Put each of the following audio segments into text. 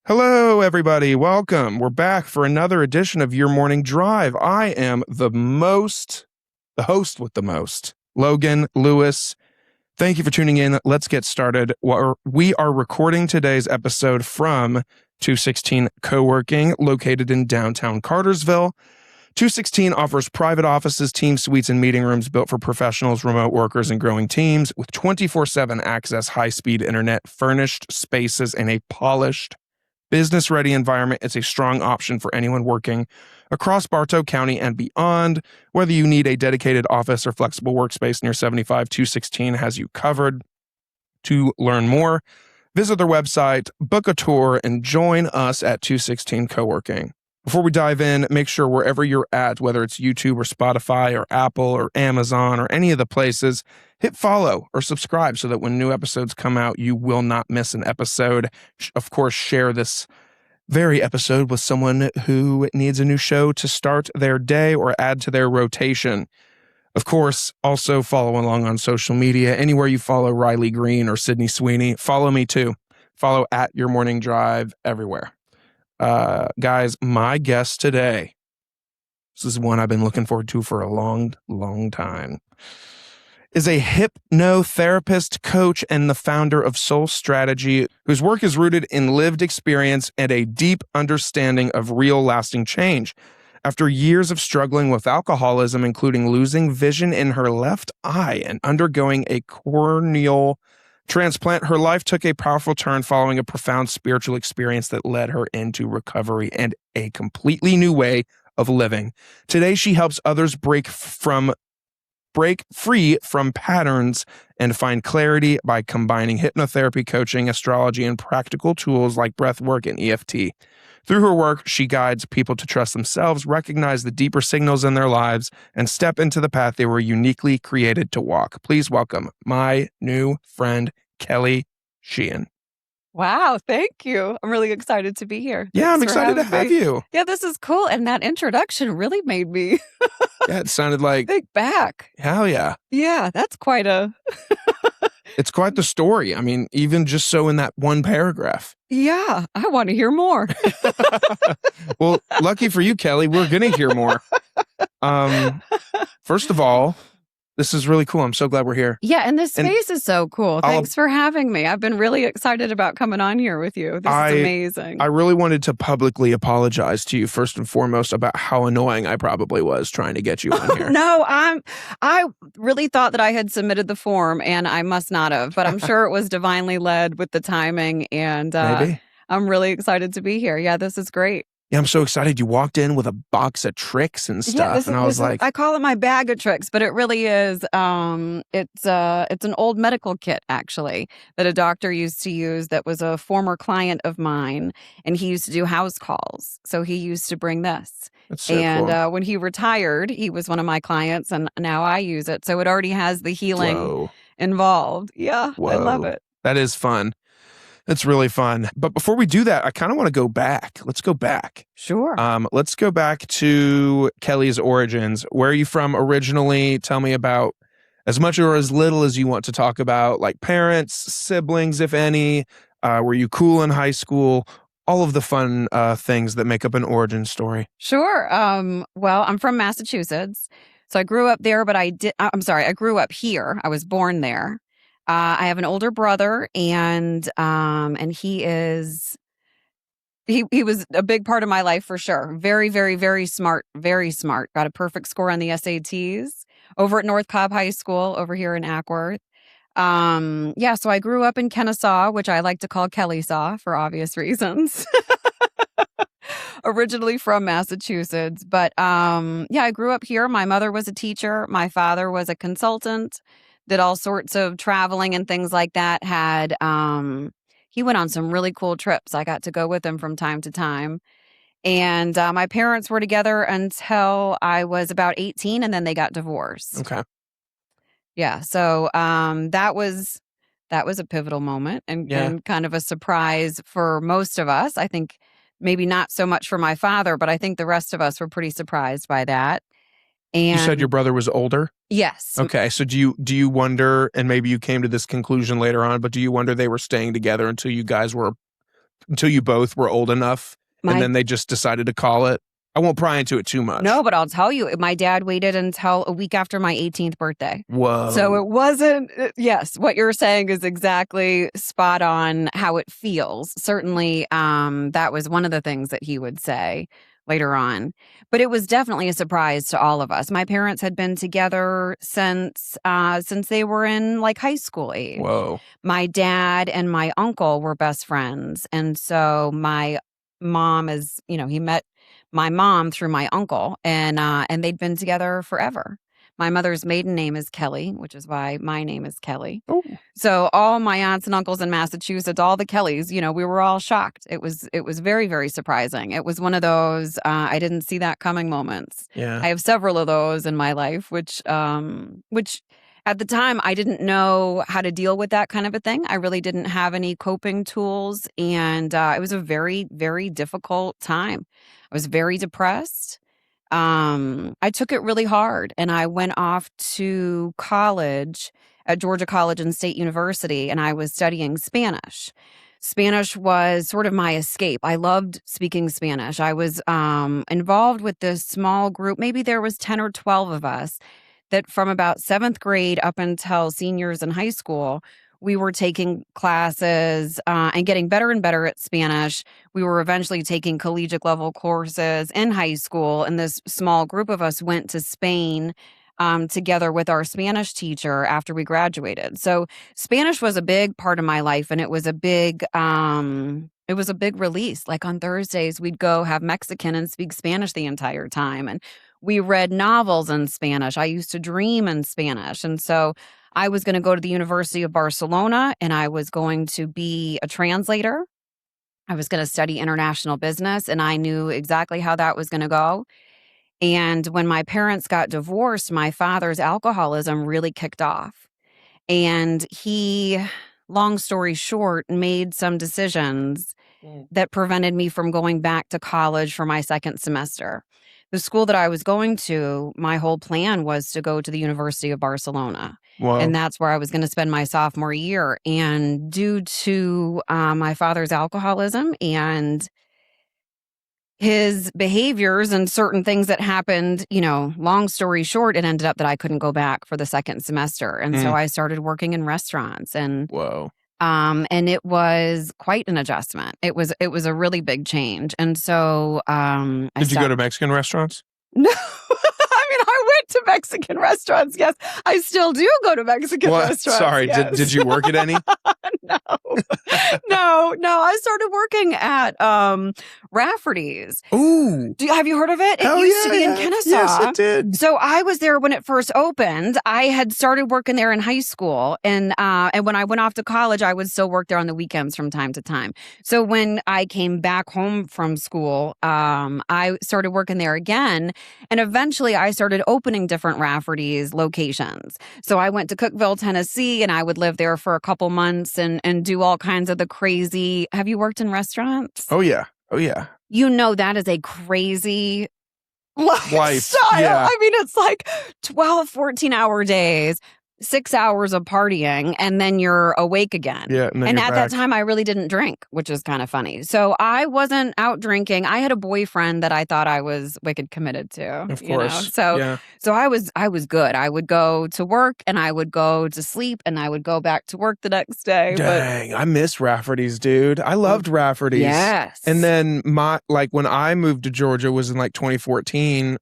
Hello, everybody. Welcome. We're back for another edition of Your Morning Drive. I am the host with the most, Logan Lewis. Thank you for tuning in. Let's get started. We are recording today's episode from 216 Co-working, located in downtown Cartersville. 216 offers private offices, team suites, and meeting rooms built for professionals, remote workers, and growing teams with 24/7 access, high-speed internet, furnished spaces, and a polished business-ready environment. It's a strong option for anyone working across Bartow County and beyond. Whether you need a dedicated office or flexible workspace near 75, 216 has you covered. To learn more, visit their website, book a tour, and join us at 216 Co-working. Before we dive in, make sure wherever you're at, whether it's YouTube or Spotify or Apple or Amazon or any of the places, hit follow or subscribe so that when new episodes come out, you will not miss an episode. Of course, share this very episode with someone who needs a new show to start their day or add to their rotation. Of course, also follow along on social media. Anywhere you follow Riley Green or Sydney Sweeney, follow me too. Follow at Your Morning Drive everywhere. Guys, my guest today, this is one I've been looking forward to for a long time, is a hypnotherapist, coach, and the founder of Soul Strategy, whose work is rooted in lived experience and a deep understanding of real lasting change. After years of struggling with alcoholism, including losing vision in her left eye and undergoing a corneal transplant, her life took a powerful turn following a profound spiritual experience that led her into recovery and a completely new way of living. Today, she helps others break free from patterns and find clarity by combining hypnotherapy, coaching, astrology, and practical tools like breath work and EFT. Through her work, she guides people to trust themselves, recognize the deeper signals in their lives, and step into the path they were uniquely created to walk. Please welcome my new friend, Kelly Sheehan. Wow, thank you. I'm really excited to be here. Yeah, I'm excited to have you. Yeah, this is cool. And that introduction really made me Yeah, it sounded like think back. hell yeah. Yeah, that's quite a It's quite the story. I mean, even just so in that one paragraph. Yeah, I want to hear more. Well, lucky for you, Kelly, we're going to hear more. First of all, this is really cool. I'm so glad we're here. Yeah, and this space is so cool. Thanks for having me. I've been really excited about coming on here with you. This is amazing. I really wanted to publicly apologize to you first and foremost about how annoying I probably was trying to get you on here. No, I really thought that I had submitted the form and I must not have, but I'm sure it was divinely led with the timing, and Maybe. I'm really excited to be here. Yeah, this is great. Yeah, I'm so excited. You walked in with a box of tricks and stuff, and I was like, I call it my bag of tricks, but it really is. It's an old medical kit actually that a doctor used to use. That was a former client of mine, and he used to do house calls, so he used to bring this. that's so cool. When he retired, he was one of my clients, and now I use it. So it already has the healing Whoa. involved. Yeah, Whoa. I love it. That is fun. It's really fun. But before we do that, I kind of want to go back. Let's go back. Sure. Let's go back to Kelly's origins. Where are you from originally? Tell me about as much or as little as you want to talk about, like parents, siblings, if any. Were you cool in high school? All of the fun things that make up an origin story. Sure. Well, I'm from Massachusetts. So I grew up there, but I grew up here. I was born there. I have an older brother, and he was a big part of my life for sure. Very, very, very smart. Very smart. Got a perfect score on the SATs over at North Cobb High School over here in Ackworth. So I grew up in Kennesaw, which I like to call Kelly Saw for obvious reasons. Originally from Massachusetts, but I grew up here. My mother was a teacher. My father was a consultant. Did all sorts of traveling and things like that. He went on some really cool trips. I got to go with him from time to time. And my parents were together until I was about 18, and then they got divorced. Okay. Yeah. So that was a pivotal moment and kind of a surprise for most of us. I think maybe not so much for my father, but I think the rest of us were pretty surprised by that. And you said your brother was older? Yes. Okay. So do you wonder, and maybe you came to this conclusion later on, but do you wonder they were staying together until you guys were until you both were old enough, My- and then they just decided to call it? I won't pry into it too much. No, but I'll tell you, my dad waited until a week after my 18th birthday. Whoa. So it wasn't, yes, what you're saying is exactly spot on how it feels. Certainly, that was one of the things that he would say later on. But it was definitely a surprise to all of us. My parents had been together since they were in like high school age. Whoa. My dad and my uncle were best friends. And so my mom is, he met my mom through my uncle, and they'd been together forever. My mother's maiden name is Kelly, which is why my name is Kelly. Oh. So all my aunts and uncles in Massachusetts, all the Kellys, we were all shocked. It was very, very surprising. It was one of those I didn't see that coming moments. Yeah. I have several of those in my life, which at the time I didn't know how to deal with that kind of a thing. I really didn't have any coping tools, and it was a very, very difficult time. I was very depressed. I took it really hard, and I went off to college at Georgia College and State University, and I was studying Spanish. Spanish was sort of my escape. I loved speaking Spanish. I was involved with this small group. Maybe there was 10 or 12 of us that from about 7th grade up until seniors in high school, we were taking classes and getting better and better at Spanish. We were eventually taking collegiate level courses in high school. And this small group of us went to Spain together with our Spanish teacher after we graduated. So Spanish was a big part of my life, and it was a big release. Like on Thursdays, we'd go have Mexican and speak Spanish the entire time. And we read novels in Spanish. I used to dream in Spanish. And so I was going to go to the University of Barcelona, and I was going to be a translator. I was going to study international business, and I knew exactly how that was going to go. And when my parents got divorced, my father's alcoholism really kicked off. And he, long story short, made some decisions that prevented me from going back to college for my second semester. The school that I was going to, my whole plan was to go to the University of Barcelona. Whoa. And that's where I was going to spend my sophomore year. And due to my father's alcoholism and his behaviors and certain things that happened, long story short, it ended up that I couldn't go back for the second semester. And so I started working in restaurants. And Whoa. And it was quite an adjustment. It was a really big change. And so Did you go to Mexican restaurants? No. I mean, I went to Mexican restaurants. Yes, I still do go to Mexican restaurants. Sorry, yes. did you work at any? No. I started working at Rafferty's. Ooh. Have you heard of it? It used to be in Kennesaw. Yes, it did. So I was there when it first opened. I had started working there in high school, and when I went off to college, I would still work there on the weekends from time to time. So when I came back home from school, I started working there again, and eventually I started opening different Rafferty's locations. So I went to Cookeville, Tennessee, and I would live there for a couple months and do all kinds of the crazy. Have you worked in restaurants? Oh yeah. That is a crazy lifestyle. Yeah. I mean, it's like 12, 14-hour days, 6 hours of partying, and then you're awake again. Yeah, and at that time, I really didn't drink, which is kind of funny. So I wasn't out drinking. I had a boyfriend that I thought I was wicked committed to. Of course. So I was good. I would go to work, and I would go to sleep, and I would go back to work the next day. Dang, I miss Rafferty's, dude. I loved Rafferty's. Yes. And then when I moved to Georgia was in like 2014.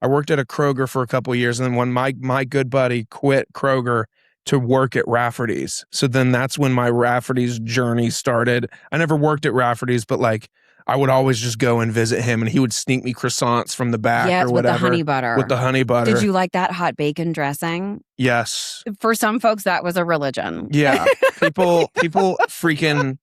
I worked at a Kroger for a couple of years, and then when my good buddy quit Kroger to work at Rafferty's. So then that's when my Rafferty's journey started. I never worked at Rafferty's, but like I would always just go and visit him, and he would sneak me croissants from the back or whatever. With the honey butter. With the honey butter. Did you like that hot bacon dressing? Yes. For some folks, that was a religion. Yeah. People freaking...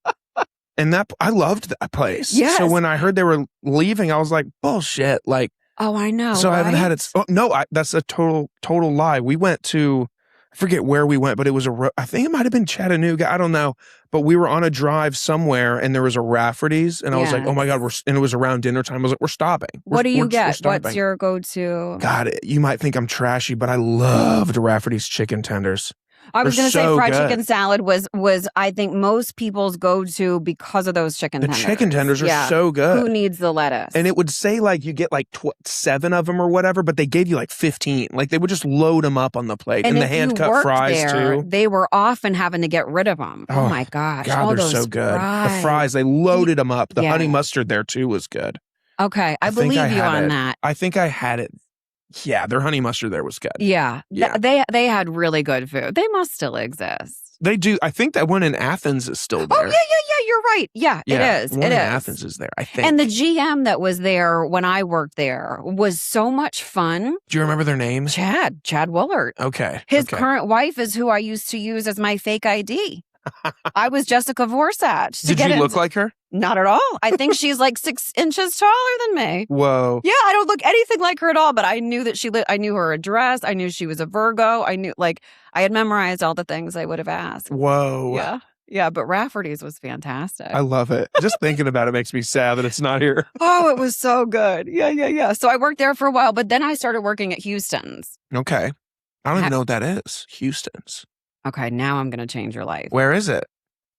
And I loved that place. Yes. So when I heard they were leaving, I was like, bullshit. Like, oh, I know. So right? I haven't had it. Oh, no, that's a total lie. We went to, I forget where we went, but it was I think it might have been Chattanooga. I don't know. But we were on a drive somewhere, and there was a Rafferty's, and I was like, oh my God, and it was around dinner time. I was like, we're stopping. What do you get? What's your go-to? God, you might think I'm trashy, but I loved Rafferty's chicken tenders. I was They're going to say so fried good. chicken salad was I think most people's go-to because of those chicken tenders. The chicken tenders are so good. Who needs the lettuce? And it would say like you get like 7 of them or whatever, but they gave you like 15. Like they would just load them up on the plate. And the hand-cut fries too. They were often having to get rid of them. Oh my gosh. God, they're so good. The fries, they loaded them up. The honey mustard there too was good. Okay. I believe you on that. I think I had it. Yeah, their honey mustard there was good. Yeah. They had really good food. They must still exist. They do. I think that one in Athens is still there. Oh, yeah. You're right. Yeah, it is. One in Athens is there, I think. And the GM that was there when I worked there was so much fun. Do you remember their names? Chad Willard. Okay. His current wife is who I used to use as my fake ID. I was Jessica Vorsach. Did you look like her? Not at all. I think she's like 6 inches taller than me. Whoa. Yeah, I don't look anything like her at all, but I knew that I knew her address. I knew she was a Virgo. I knew, I had memorized all the things I would have asked. Whoa. Yeah. Yeah, but Rafferty's was fantastic. I love it. Just thinking about it makes me sad that it's not here. Oh, it was so good. Yeah. So I worked there for a while, but then I started working at Houston's. Okay. I don't even know what that is. Houston's. Okay, now I'm going to change your life. Where is it?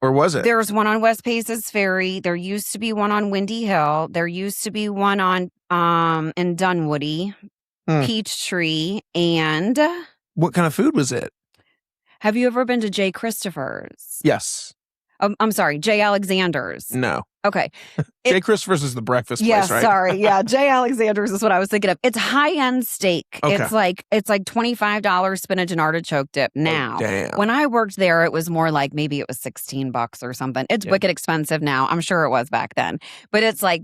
Or was it? There's one on West Paces Ferry. There used to be one on Windy Hill. There used to be one on in Dunwoody, Peachtree, and what kind of food was it? Have you ever been to J. Christopher's? Yes. I'm sorry, J. Alexander's. No. Okay. J. Christopher's is the breakfast place, right? Sorry. Yeah, J. Alexander's is what I was thinking of. It's high-end steak. Okay. It's like $25 spinach and artichoke dip now. Oh, damn. When I worked there, it was more like maybe it was $16 or something. It's wicked expensive now. I'm sure it was back then. But it's like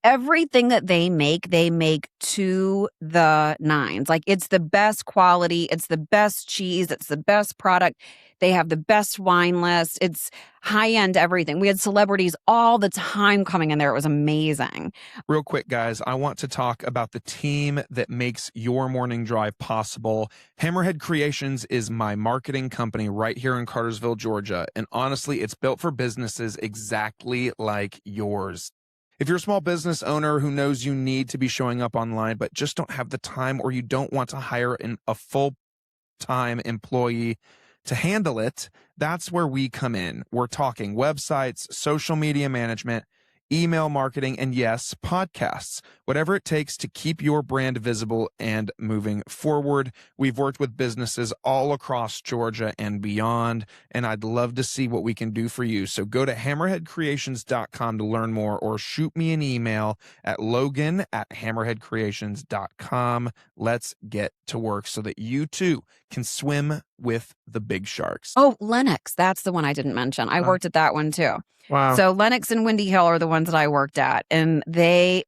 everything that they make to the nines. Like it's the best quality, it's the best cheese, it's the best product. They have the best wine list. It's high-end everything. We had celebrities all the time coming in there. It was amazing. Real quick, guys, I want to talk about the team that makes your morning drive possible. Hammerhead Creations is my marketing company right here in Cartersville, Georgia. And honestly, it's built for businesses exactly like yours. If you're a small business owner who knows you need to be showing up online, but just don't have the time, or you don't want to hire a full-time employee to handle it, that's where we come in. We're talking websites, social media management, email marketing, and yes, podcasts. Whatever it takes to keep your brand visible and moving forward. We've worked with businesses all across Georgia and beyond, and I'd love to see what we can do for you. So go to hammerheadcreations.com to learn more, or shoot me an email at logan@hammerheadcreations.com. Let's get to work so that you too can swim with the big sharks. Oh, Lennox. That's the one I didn't mention. I worked at that one too. Wow. So Lennox and Windy Hill are the ones that I worked at. And that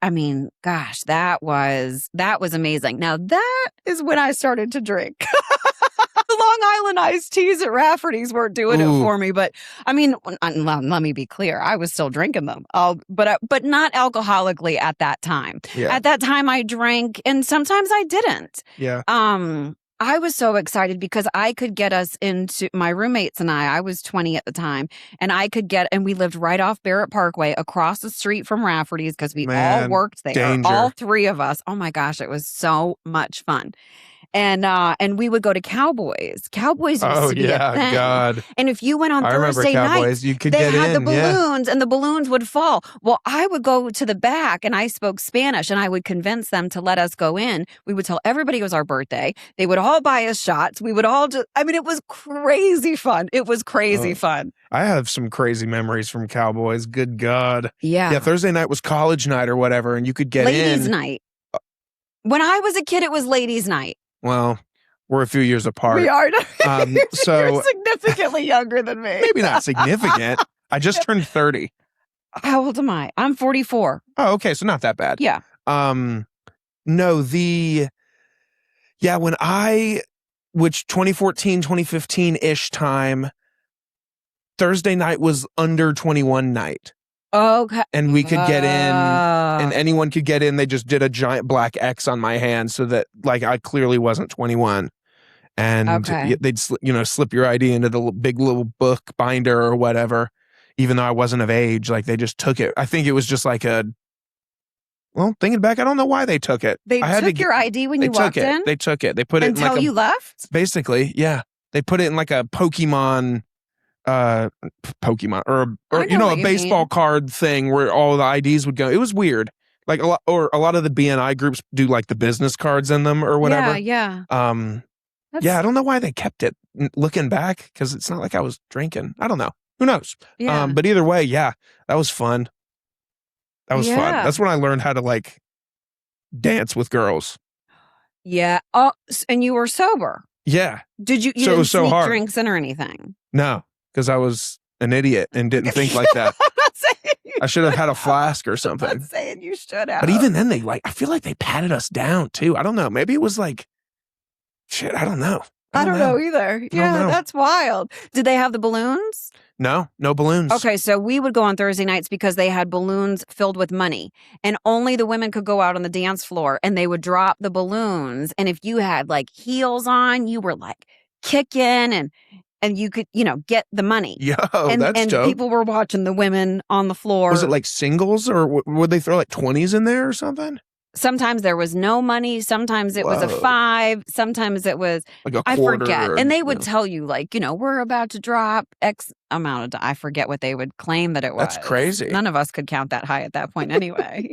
was amazing. Now that is when I started to drink. The Long Island iced teas at Rafferty's weren't doing it for me. But I mean, let me be clear. I was still drinking them, but not alcoholically at that time. Yeah. At that time I drank, and sometimes I didn't. Yeah. I was so excited because I could get us into my roommates and I was 20 at the time, and we lived right off Barrett Parkway across the street from Rafferty's because we all worked there. Danger. All three of us. Oh my gosh, it was so much fun. And we would go to Cowboys. Cowboys used to be a thing. God. And if you went on Thursday night, you could they get had in, the balloons, and the balloons would fall. Well, I would go to the back, and I spoke Spanish, and I would convince them to let us go in. We would tell everybody it was our birthday. They would all buy us shots. We would all it was crazy fun. It was crazy fun. I have some crazy memories from Cowboys. Good God. Yeah. Yeah, Thursday night was college night or whatever, and you could get in. Ladies' night. When I was a kid, it was ladies' night. Well, we're a few years apart. We are. So you're significantly younger than me. Maybe not significant. I just turned 30. How old am I? I'm 44. Oh, okay. So not that bad. Yeah. When 2014, 2015-ish time, Thursday night was under 21 night. Okay. And we could get in, and anyone could get in. They just did a giant black X on my hand so that I clearly wasn't 21. And they'd slip your ID into the big little book binder or whatever, even though I wasn't of age. They just took it. I think it was just like a Well, thinking back, I don't know why they took it. They I had took to your ID when you walked in? They took it. They put it in Until like you left? basically, yeah. They put it in like a Pokemon Pokemon or I know a what you baseball mean. card thing where all the IDs would go. It was weird. Like a lot of the BNI groups do like the business cards in them or whatever. Yeah. Yeah, I don't know why they kept it looking back because it's not like I was drinking. I don't know. Who knows? Yeah. But either way, yeah, that was fun. That was fun. Yeah. That's when I learned how to like dance with girls. Yeah. Oh, and you were sober. Yeah. Did you? You So it didn't was so sneak hard. drinks in or anything? No, because I was an idiot and didn't think like that. I'm not saying I should have had a flask or I'm something. not saying you should have. But even then, I feel like they patted us down too. I don't know. Maybe it was like, shit, I don't know. I don't know either. Yeah, know. that's wild. Did they have the balloons? No balloons. Okay, so we would go on Thursday nights because they had balloons filled with money, and only the women could go out on the dance floor, and they would drop the balloons. And if you had like heels on, you were like kicking, and you could get the money. Yo, and that's dope. People were watching the women on the floor. Was it like singles or would they throw like 20s in there or something? Sometimes there was no money. Sometimes it was a 5. Sometimes it was like a quarter. I forget. And they would tell you like, we're about to drop X amount of I forget what they would claim that it was. That's crazy. None of us could count that high at that point anyway,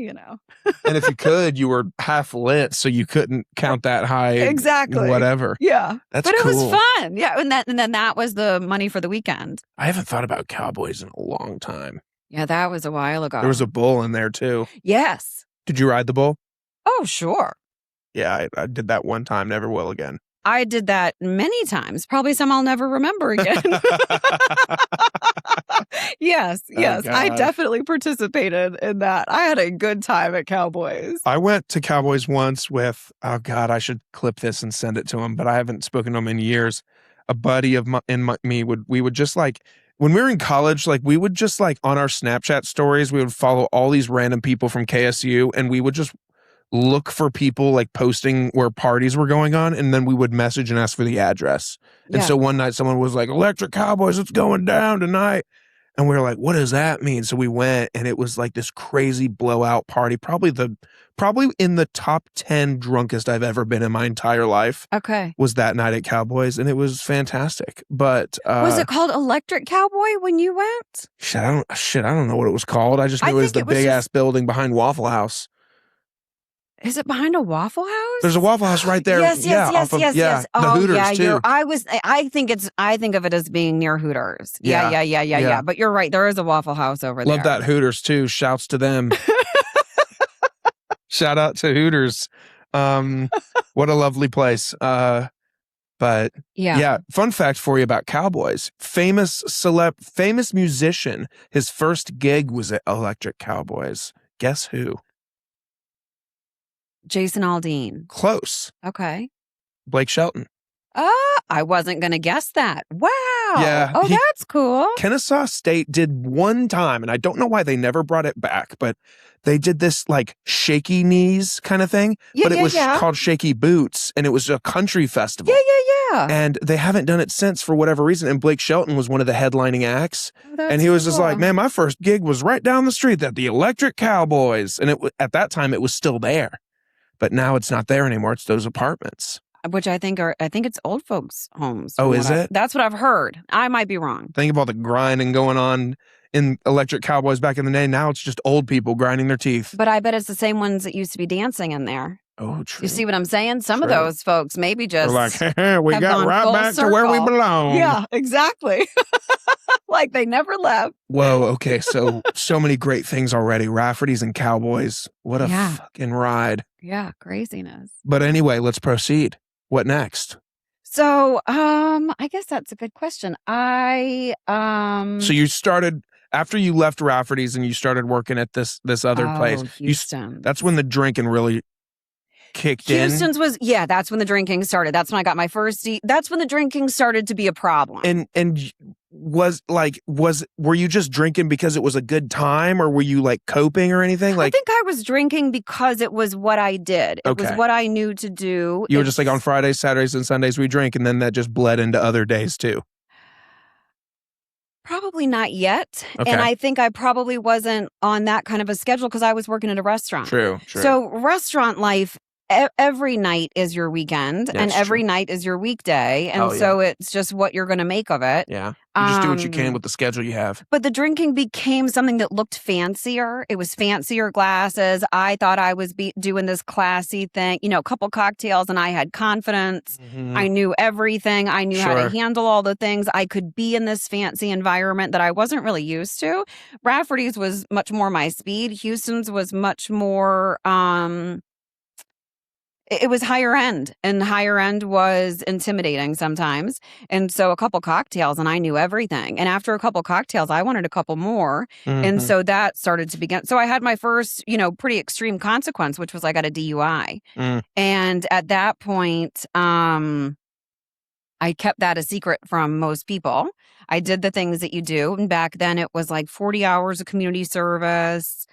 And if you could, you were half lit, so you couldn't count that high. Exactly. Whatever. Yeah. That's But cool. It was fun. Yeah. And then that was the money for the weekend. I haven't thought about cowboys in a long time. Yeah, that was a while ago. There was a bull in there too. Yes. Did you ride the bull? Oh, sure. Yeah, I did that one time, never will again. I did that many times, probably some I'll never remember again. Yes. I definitely participated in that. I had a good time at Cowboys. I went to Cowboys once with, oh God, I should clip this and send it to him, but I haven't spoken to him in years. A buddy of we would just like, when we were in college, like we would just like on our Snapchat stories, we would follow all these random people from KSU and we would just look for people like posting where parties were going on, and then we would message and ask for the address. Yeah. And so one night someone was like, Electric Cowboys, it's going down tonight. And we were like, what does that mean? So we went, and it was like this crazy blowout party, probably in the top 10 drunkest I've ever been in my entire life. Okay. Was that night at Cowboys, and it was fantastic. But was it called Electric Cowboy when you went? Shit, I don't know what it was called. I just knew it was the big ass building behind Waffle House. Is it behind a Waffle House? There's a Waffle House right there. Yes. The Hooters too. I think of it as being near Hooters. Yeah. But you're right. There is a Waffle House over there. Love that Hooters too. Shouts to them. Shout out to Hooters. What a lovely place. But yeah, fun fact for you about Cowboys. Famous musician. His first gig was at Electric Cowboys. Guess who? Jason Aldean. Close. Okay. Blake Shelton. I wasn't going to guess that. Wow. Yeah. Oh, that's cool. Kennesaw State did one time, and I don't know why they never brought it back, but they did this like Shaky Knees kind of thing, but it was called Shaky Boots, and it was a country festival. Yeah. And they haven't done it since for whatever reason, and Blake Shelton was one of the headlining acts. Oh, and he was just like, man, my first gig was right down the street at the Electric Cowboys. And at that time, it was still there. But now it's not there anymore. It's those apartments. Which I think it's old folks' homes. Oh, is it? That's what I've heard. I might be wrong. Think of all the grinding going on in Electric Cowboys back in the day. Now it's just old people grinding their teeth. But I bet it's the same ones that used to be dancing in there. Oh, true. You see what I'm saying? Some of those folks maybe just like, we got right back to where we belong. Yeah, exactly. Like they never left. Whoa, okay. So many great things already. Rafferty's and Cowboys. What a fucking ride. Yeah, craziness. But anyway, let's proceed. What next? So, I guess that's a good question. So you started after you left Rafferty's and you started working at this other place. Houston. That's when the drinking really kicked in. Houston's that's when the drinking started. That's when I got my first that's when the drinking started to be a problem. And were you just drinking because it was a good time, or were you like coping or anything? Like, I think I was drinking because it was what I did. It was what I knew to do. You were just like on Fridays, Saturdays, and Sundays we drink, and then that just bled into other days too. Probably not yet. Okay. And I think I probably wasn't on that kind of a schedule because I was working at a restaurant. True. So restaurant life, every night is your weekend and every night is your weekday. And so it's just what you're going to make of it. Yeah. You just do what you can with the schedule you have. But the drinking became something that looked fancier. It was fancier glasses. I thought I was doing this classy thing, a couple cocktails, and I had confidence. Mm-hmm. I knew everything. I knew how to handle all the things. I could be in this fancy environment that I wasn't really used to. Rafferty's was much more my speed. Houston's was much more it was higher end, and higher end was intimidating sometimes. And so a couple cocktails and I knew everything. And after a couple cocktails, I wanted a couple more. Mm-hmm. And so that started to begin. So I had my first, pretty extreme consequence, which was I got a DUI. And at that point, I kept that a secret from most people. I did the things that you do. And back then it was like 40 hours of community service.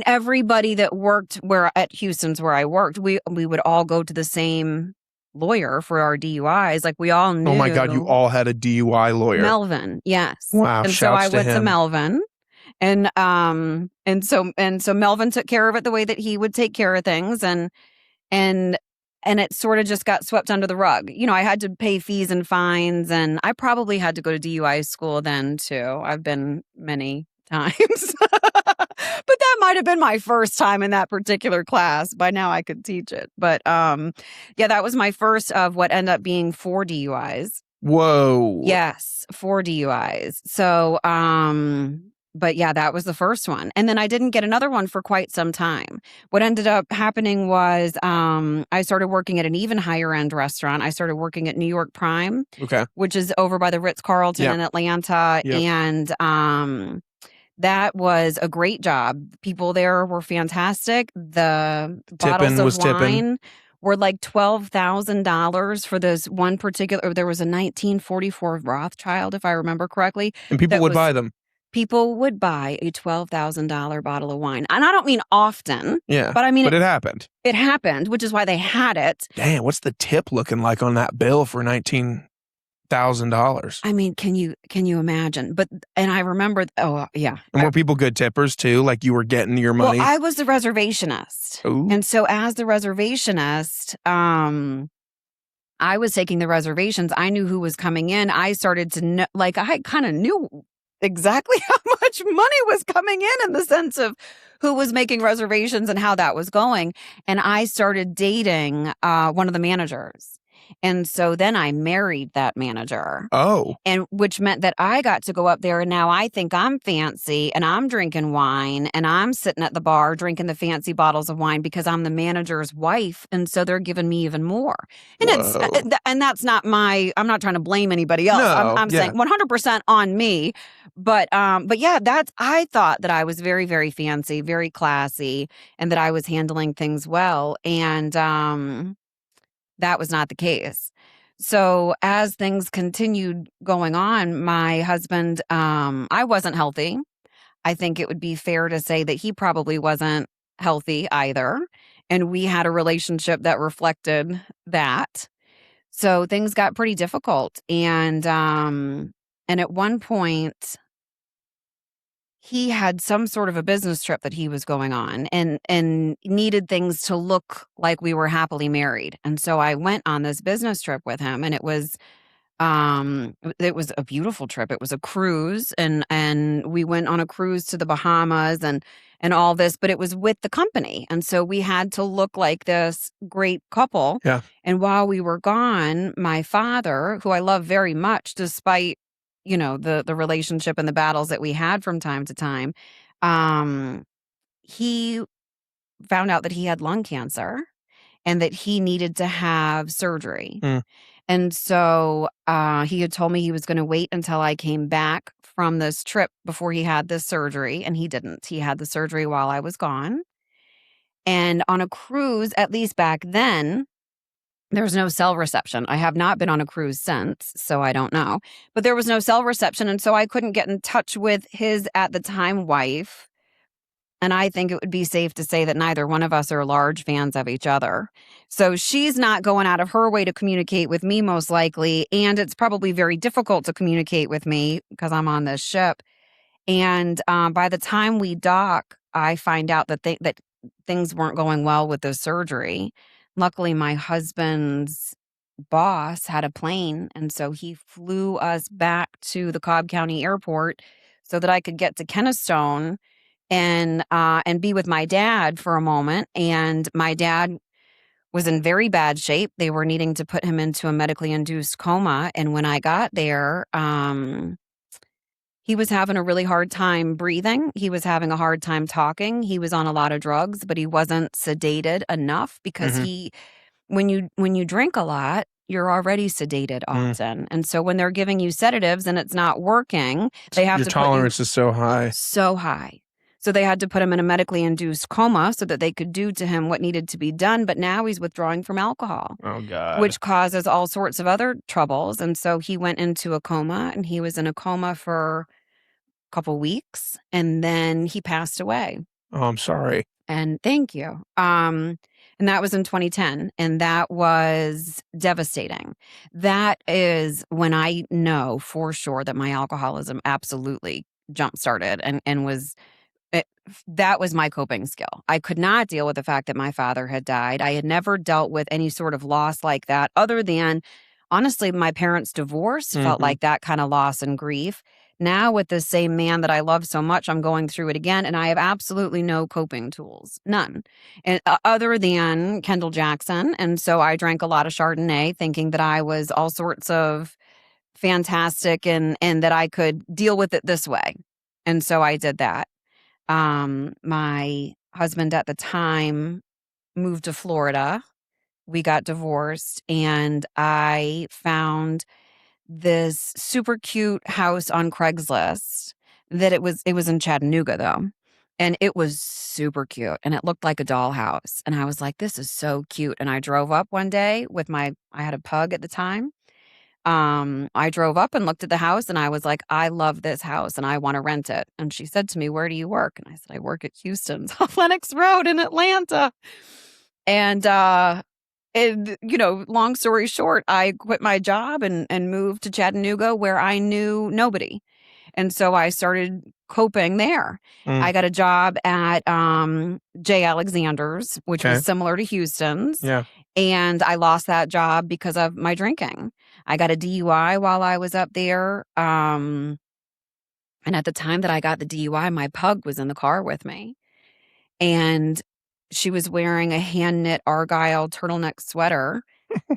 Everybody that worked at Houston's where I worked, we would all go to the same lawyer for our DUIs. Like we all knew. Oh my God, you all had a DUI lawyer. Melvin, yes. Wow. And so I went to Melvin. And so Melvin took care of it the way that he would take care of things, and it sort of just got swept under the rug. I had to pay fees and fines, and I probably had to go to DUI school then too. I've been many times. But that might have been my first time in that particular class. By now I could teach it. But that was my first of what ended up being 4 DUIs. Whoa. Yes, 4 DUIs. So, but yeah, that was the first one. And then I didn't get another one for quite some time. What ended up happening was I started working at an even higher end restaurant. I started working at New York Prime, which is over by the Ritz-Carlton in Atlanta. And that was a great job. People there were fantastic. The bottles of wine were like $12,000 for this one particular. There was a 1944 Rothschild, if I remember correctly. And people would buy them. People would buy a $12,000 bottle of wine. And I don't mean often. Yeah. But it happened. It happened, which is why they had it. Damn, what's the tip looking like on that bill for $19,000? Can you imagine? And I remember, oh yeah. And were people good tippers too? Like you were getting your money? Well, I was the reservationist. Ooh. And so as the reservationist, I was taking the reservations. I knew who was coming in. I started to know, I kind of knew exactly how much money was coming in the sense of who was making reservations and how that was going. And I started dating one of the managers. And so then I married that manager. Oh. And which meant that I got to go up there, and now I think I'm fancy and I'm drinking wine and I'm sitting at the bar drinking the fancy bottles of wine because I'm the manager's wife. And so they're giving me even more. And and that's not I'm not trying to blame anybody else. No, I'm saying 100% on me. But yeah, I thought that I was very, very fancy, very classy, and that I was handling things well. And, that was not the case. So as things continued going on, my husband, I wasn't healthy. I think it would be fair to say that he probably wasn't healthy either. And we had a relationship that reflected that. So things got pretty difficult. And at one point, he had some sort of a business trip that he was going on and needed things to look like we were happily married. And so I went on this business trip with him, and it was a beautiful trip. It was a cruise, and we went on a cruise to the Bahamas and all this, but it was with the company. And so we had to look like this great couple. Yeah. And while we were gone, my father, who I love very much, despite the relationship and the battles that we had from time to time, he found out that he had lung cancer and that he needed to have surgery. And so he had told me he was going to wait until I came back from this trip before he had this surgery. And he didn't. He had the surgery while I was gone. And on a cruise, at least back then, there was no cell reception. I have not been on a cruise since, so I don't know. But there was no cell reception, and so I couldn't get in touch with his, at the time, wife And I think it would be safe to say that neither one of us are large fans of each other. So she's not going out of her way to communicate with me, most likely. And it's probably very difficult to communicate with me because I'm on this ship. And by the time we dock, I find out that that things weren't going well with the surgery. Luckily, my husband's boss had a plane, and so he flew us back to the Cobb County Airport so that I could get to Kennestone and be with my dad for a moment. And my dad was in very bad shape. They were needing to put him into a medically induced coma. And when I got there, he was having a really hard time breathing. He was having a hard time talking. He was on a lot of drugs, but he wasn't sedated enough because when you drink a lot, you're already sedated often. And so when they're giving you sedatives and it's not working, they have Your to tolerance is so high. So high. So they had to put him in a medically induced coma so that they could do to him what needed to be done. But now he's withdrawing from alcohol. Oh, God. Which causes all sorts of other troubles. And so he went into a coma, and he was in a coma for a couple weeks, and then he passed away. Oh, I'm sorry. And thank you. And that was in 2010, and that was devastating. That is when I know for sure that my alcoholism absolutely jump-started and was that was my coping skill. I could not deal with the fact that my father had died. I had never dealt with any sort of loss like that other than, honestly, my parents' divorce felt like that kind of loss and grief. Now with the same man that I love so much, I'm going through it again, and I have absolutely no coping tools, none, and other than Kendall Jackson. And so I drank a lot of Chardonnay thinking that I was all sorts of fantastic and that I could deal with it this way. And so I did that. My husband at the time moved to Florida. We got divorced, and I found this super cute house on Craigslist that it was in Chattanooga though. And it was super cute, and it looked like a dollhouse. And I was like, this is so cute. And I drove up one day with I had a pug at the time. I drove up and looked at the house, and I was like, I love this house and I want to rent it. And she said to me, where do you work? And I said, I work at Houston's off Lenox Road in Atlanta. And, long story short, I quit my job and moved to Chattanooga where I knew nobody. And so I started coping there. I got a job at J. Alexander's, which was similar to Houston's. Yeah. And I lost that job because of my drinking. I got a DUI while I was up there. And at the time that I got the DUI, my pug was in the car with me. And she was wearing a hand-knit Argyle turtleneck sweater.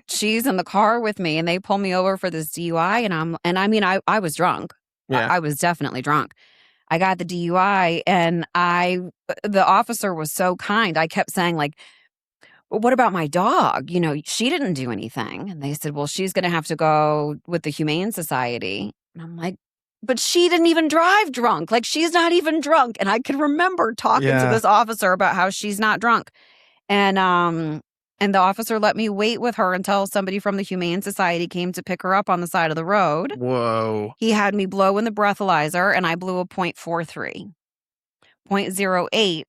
She's in the car with me, and they pull me over for this DUI. And I was drunk. Yeah. I was definitely drunk. I got the DUI, and the officer was so kind. I kept saying, like, well, what about my dog? She didn't do anything. And they said, well, she's going to have to go with the Humane Society. And I'm like, but she didn't even drive drunk. Like, she's not even drunk. And I can remember talking to this officer about how she's not drunk. And the officer let me wait with her until somebody from the Humane Society came to pick her up on the side of the road. Whoa. He had me blow in the breathalyzer, and I blew a 0.43. 0.08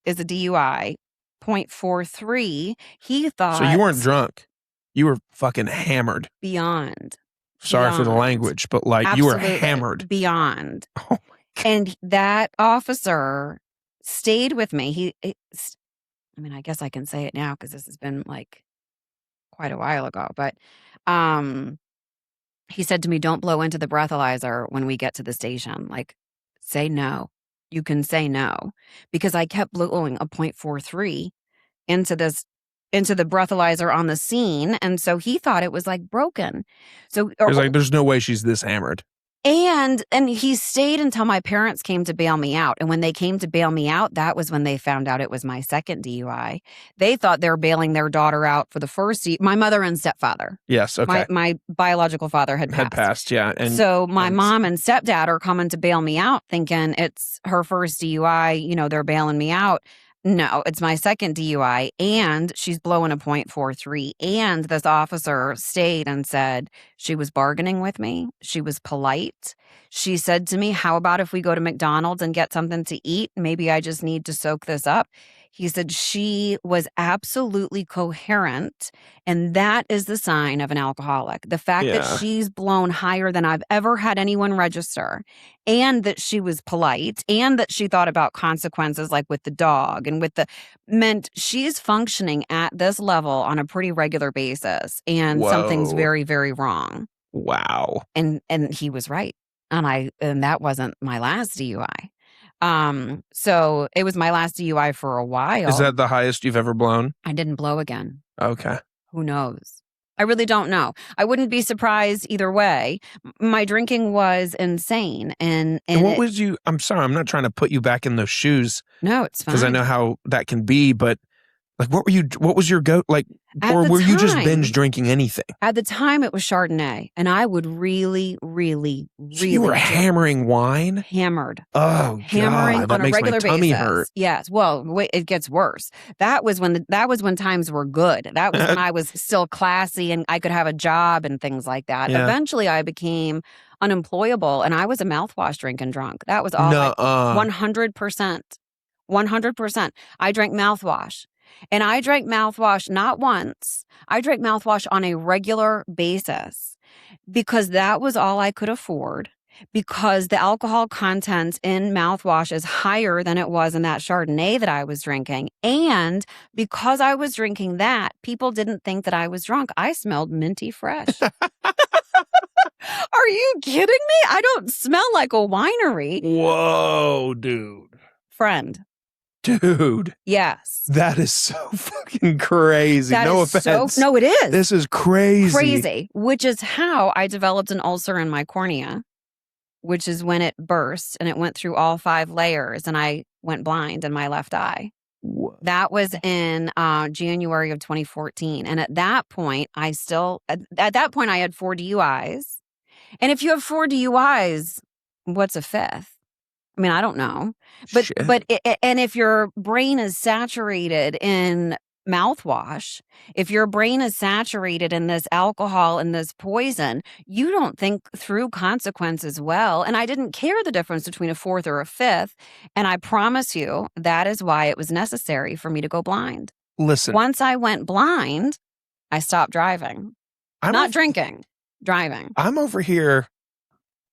is a DUI. 0.43, he thought. So you weren't drunk. You were fucking hammered. Beyond. Sorry for the language, but like Absolutely. You were hammered. Beyond. Oh my God. And that officer stayed with me. I guess I can say it now because this has been like quite a while ago. But he said to me, don't blow into the breathalyzer when we get to the station. Like, say no. You can say no. Because I kept blowing a 0.43 into the breathalyzer on the scene. And so he thought it was like broken. So it was like, there's no way she's this hammered. And he stayed until my parents came to bail me out. And when they came to bail me out, that was when they found out it was my second DUI. They thought they were bailing their daughter out for the first my mother and stepfather. Yes, okay. My biological father had passed. Yeah. And so my mom and stepdad are coming to bail me out thinking it's her first DUI. They're bailing me out. No, it's my second DUI, and she's blowing a .43. And this officer stayed and said she was bargaining with me. She was polite. She said to me, how about if we go to McDonald's and get something to eat? Maybe I just need to soak this up. He said she was absolutely coherent, and that is the sign of an alcoholic. The fact that she's blown higher than I've ever had anyone register, and that she was polite, and that she thought about consequences like with the dog and meant she's functioning at this level on a pretty regular basis, and something's very, very wrong. Wow. And he was right. And that wasn't my last DUI. So it was my last DUI for a while. Is that the highest you've ever blown? I didn't blow again. Okay. Who knows? I really don't know. I wouldn't be surprised either way. My drinking was insane. And what was you? I'm sorry, I'm not trying to put you back in those shoes. No, it's fine. Because I know how that can be, but like, what was your go? Like, Or were you just binge drinking anything? At the time, it was Chardonnay, and I would really, really, really. So you were hammering wine? Hammered. Oh, hammering God, that on a makes regular my tummy basis. hurt. Yes. Well, wait, it gets worse. That was when times were good. That was when I was still classy and I could have a job and things like that. Yeah. Eventually, I became unemployable, and I was a mouthwash drinking drunk. That was all. 100%. 100%. I drank mouthwash. And I drank mouthwash not once. I drank mouthwash on a regular basis because that was all I could afford, because the alcohol content in mouthwash is higher than it was in that Chardonnay that I was drinking. And because I was drinking that, people didn't think that I was drunk. I smelled minty fresh. Are you kidding me? I don't smell like a winery. Whoa, dude. Friend. Dude. Yes. That is so fucking crazy. No offense. No, it is. This is crazy. Crazy. Which is how I developed an ulcer in my cornea, which is when it burst and it went through all 5 layers and I went blind in my left eye. What? That was in January of 2014. And at that point, I had 4 DUIs. And if you have 4 DUIs, what's a 5th? I mean, I don't know. And if your brain is saturated in mouthwash, if your brain is saturated in this alcohol and this poison, you don't think through consequences well. And I didn't care the difference between a 4th or a 5th. And I promise you, that is why it was necessary for me to go blind. Listen. Once I went blind, I stopped driving. Not drinking, driving. I'm over here.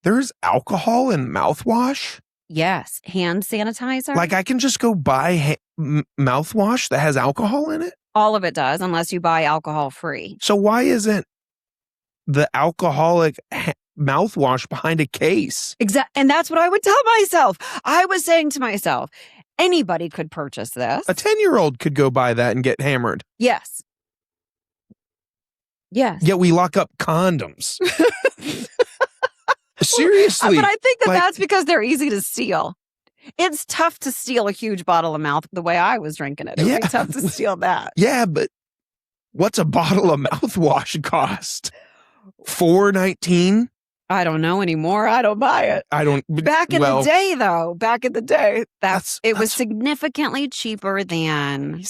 There's alcohol in mouthwash? Yes. Hand sanitizer. Like, I can just go buy mouthwash that has alcohol in it? All of it does, unless you buy alcohol free. So why isn't the alcoholic mouthwash behind a case? Exactly. And that's what I would tell myself. I was saying to myself, anybody could purchase this. A 10-year-old could go buy that and get hammered. Yes. Yes. Yet we lock up condoms. Seriously. But I think that's because they're easy to steal. It's tough to steal a huge bottle of mouth the way I was drinking it. It would be tough to steal that. Yeah, but what's a bottle of mouthwash cost? $4.19? I don't know anymore. I don't buy it. Back in the day, though. Back in the day, it was significantly cheaper than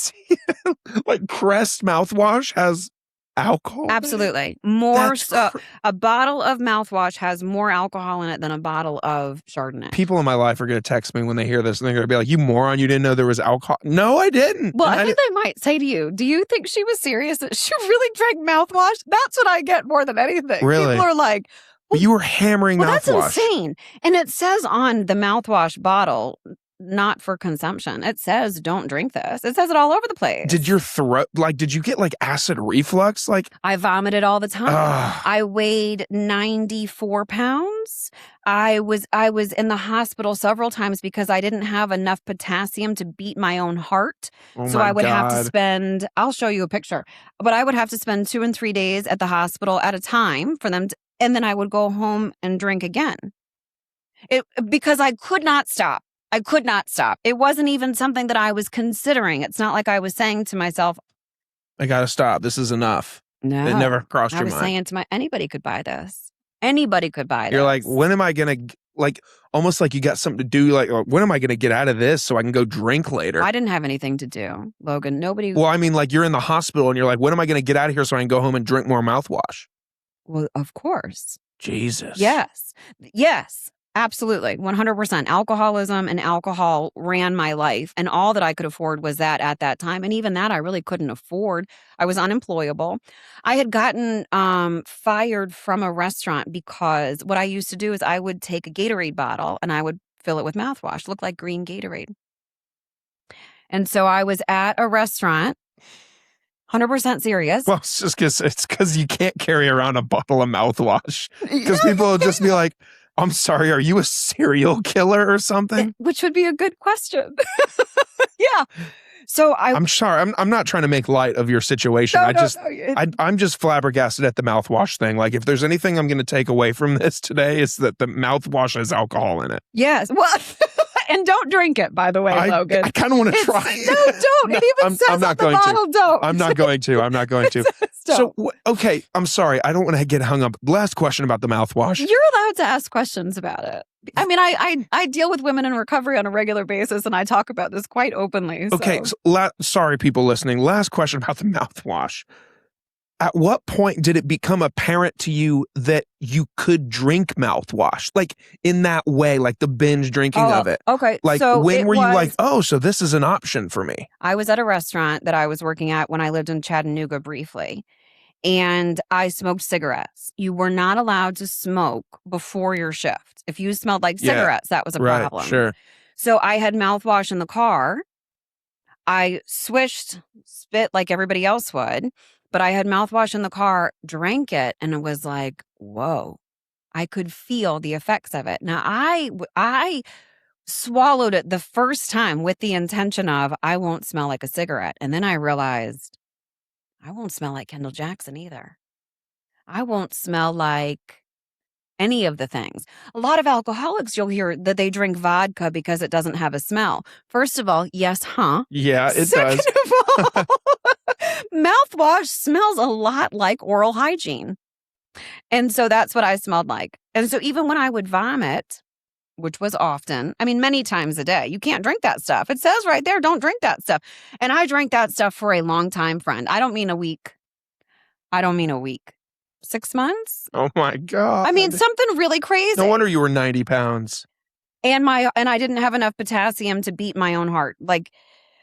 like Crest mouthwash has alcohol? Absolutely. More so. A bottle of mouthwash has more alcohol in it than a bottle of Chardonnay. People in my life are going to text me when they hear this and they're going to be like, you moron, you didn't know there was alcohol. No, I didn't. Well, I think they might say to you, do you think she was serious that she really drank mouthwash? That's what I get more than anything. Really? People are like, well, you were hammering mouthwash. That's insane. And it says on the mouthwash bottle, not for consumption. It says don't drink this. It says it all over the place. Did your throat, did you get acid reflux? I vomited all the time. I weighed 94 pounds. I was in the hospital several times because I didn't have enough potassium to beat my own heart. So I would have to spend, I'll show you a picture, but I would have to spend 2 and 3 days at the hospital at a time for them and then I would go home and drink again. Because I could not stop. I could not stop. It wasn't even something that I was considering. It's not like I was saying to myself, I got to stop. This is enough. No. It never crossed your mind. I was saying to anybody could buy this. Anybody could buy this. You're like, when am I going to like almost like you got something to do. Like, when am I going to get out of this so I can go drink later? I didn't have anything to do, Logan. Nobody. Well, I mean, like you're in the hospital and you're like, when am I going to get out of here so I can go home and drink more mouthwash? Well, of course. Jesus. Yes. Yes. Absolutely. 100%. Alcoholism and alcohol ran my life. And all that I could afford was that at that time. And even that I really couldn't afford. I was unemployable. I had gotten fired from a restaurant because what I used to do is I would take a Gatorade bottle and I would fill it with mouthwash, look like green Gatorade. And so I was at a restaurant, 100% serious. Well, it's because you can't carry around a bottle of mouthwash because people will just be like, I'm sorry, are you a serial killer or something? Which would be a good question. Yeah. So I'm sorry. I'm not trying to make light of your situation. I'm just flabbergasted at the mouthwash thing. Like, if there's anything I'm going to take away from this today, it's that the mouthwash has alcohol in it. Yes. Well, and don't drink it, by the way, Logan. I kind of want to try. No, don't. It even says on the bottle, don't. I'm not going to. I'm not going to. So, okay, I'm sorry. I don't want to get hung up. Last question about the mouthwash. You're allowed to ask questions about it. I mean, I deal with women in recovery on a regular basis, and I talk about this quite openly. So. Okay, sorry, people listening. Last question about the mouthwash. At what point did it become apparent to you that you could drink mouthwash? Like, in that way, like the binge drinking of it? Okay. Like, so when were you like, oh, so this is an option for me? I was at a restaurant that I was working at when I lived in Chattanooga briefly. And I smoked cigarettes. You were not allowed to smoke before your shift. If you smelled like cigarettes, that was a problem. Sure. So I had mouthwash in the car. I swished spit like everybody else would, but I had mouthwash in the car, drank it, and it was like, whoa, I could feel the effects of it. Now, I swallowed it the first time with the intention of, I won't smell like a cigarette. And then I realized, I won't smell like Kendall Jackson either. I won't smell like any of the things. A lot of alcoholics, you'll hear that they drink vodka because it doesn't have a smell. First of all, yes, huh? Yeah, it Second does. of all, mouthwash smells a lot like oral hygiene. And so that's what I smelled like. And so even when I would vomit, which was often, I mean, many times a day, you can't drink that stuff. It says right there, don't drink that stuff. And I drank that stuff for a long time, friend. I don't mean a week. 6 months? Oh my God. I mean, something really crazy. No wonder you were 90 pounds. And I didn't have enough potassium to beat my own heart. Like,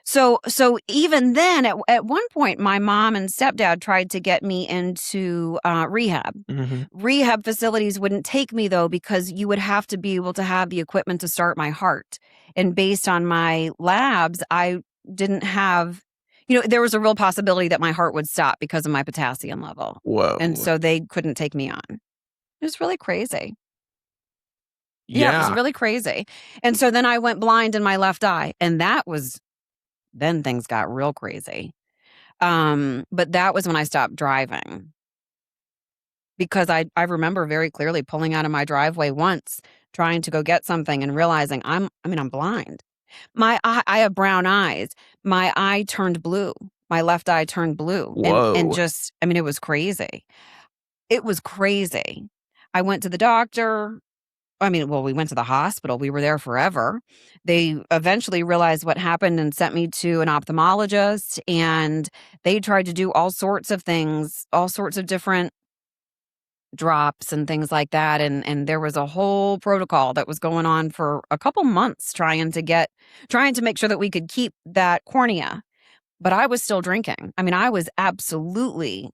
so even then, at one point, my mom and stepdad tried to get me into rehab. Mm-hmm. Rehab facilities wouldn't take me, though, because you would have to be able to have the equipment to start my heart. And based on my labs, I didn't have, there was a real possibility that my heart would stop because of my potassium level. Whoa. And so they couldn't take me on. It was really crazy. Yeah, it was really crazy. And so then I went blind in my left eye. And then things got real crazy. But that was when I stopped driving. Because I remember very clearly pulling out of my driveway once, trying to go get something and realizing I'm blind. I have brown eyes. My eye turned blue. My left eye turned blue. Whoa. And just, it was crazy. It was crazy. I went to the doctor. We went to the hospital. We were there forever. They eventually realized what happened and sent me to an ophthalmologist, and they tried to do all sorts of things, all sorts of different drops and things like that. And there was a whole protocol that was going on for a couple months trying to make sure that we could keep that cornea. But I was still drinking. I was absolutely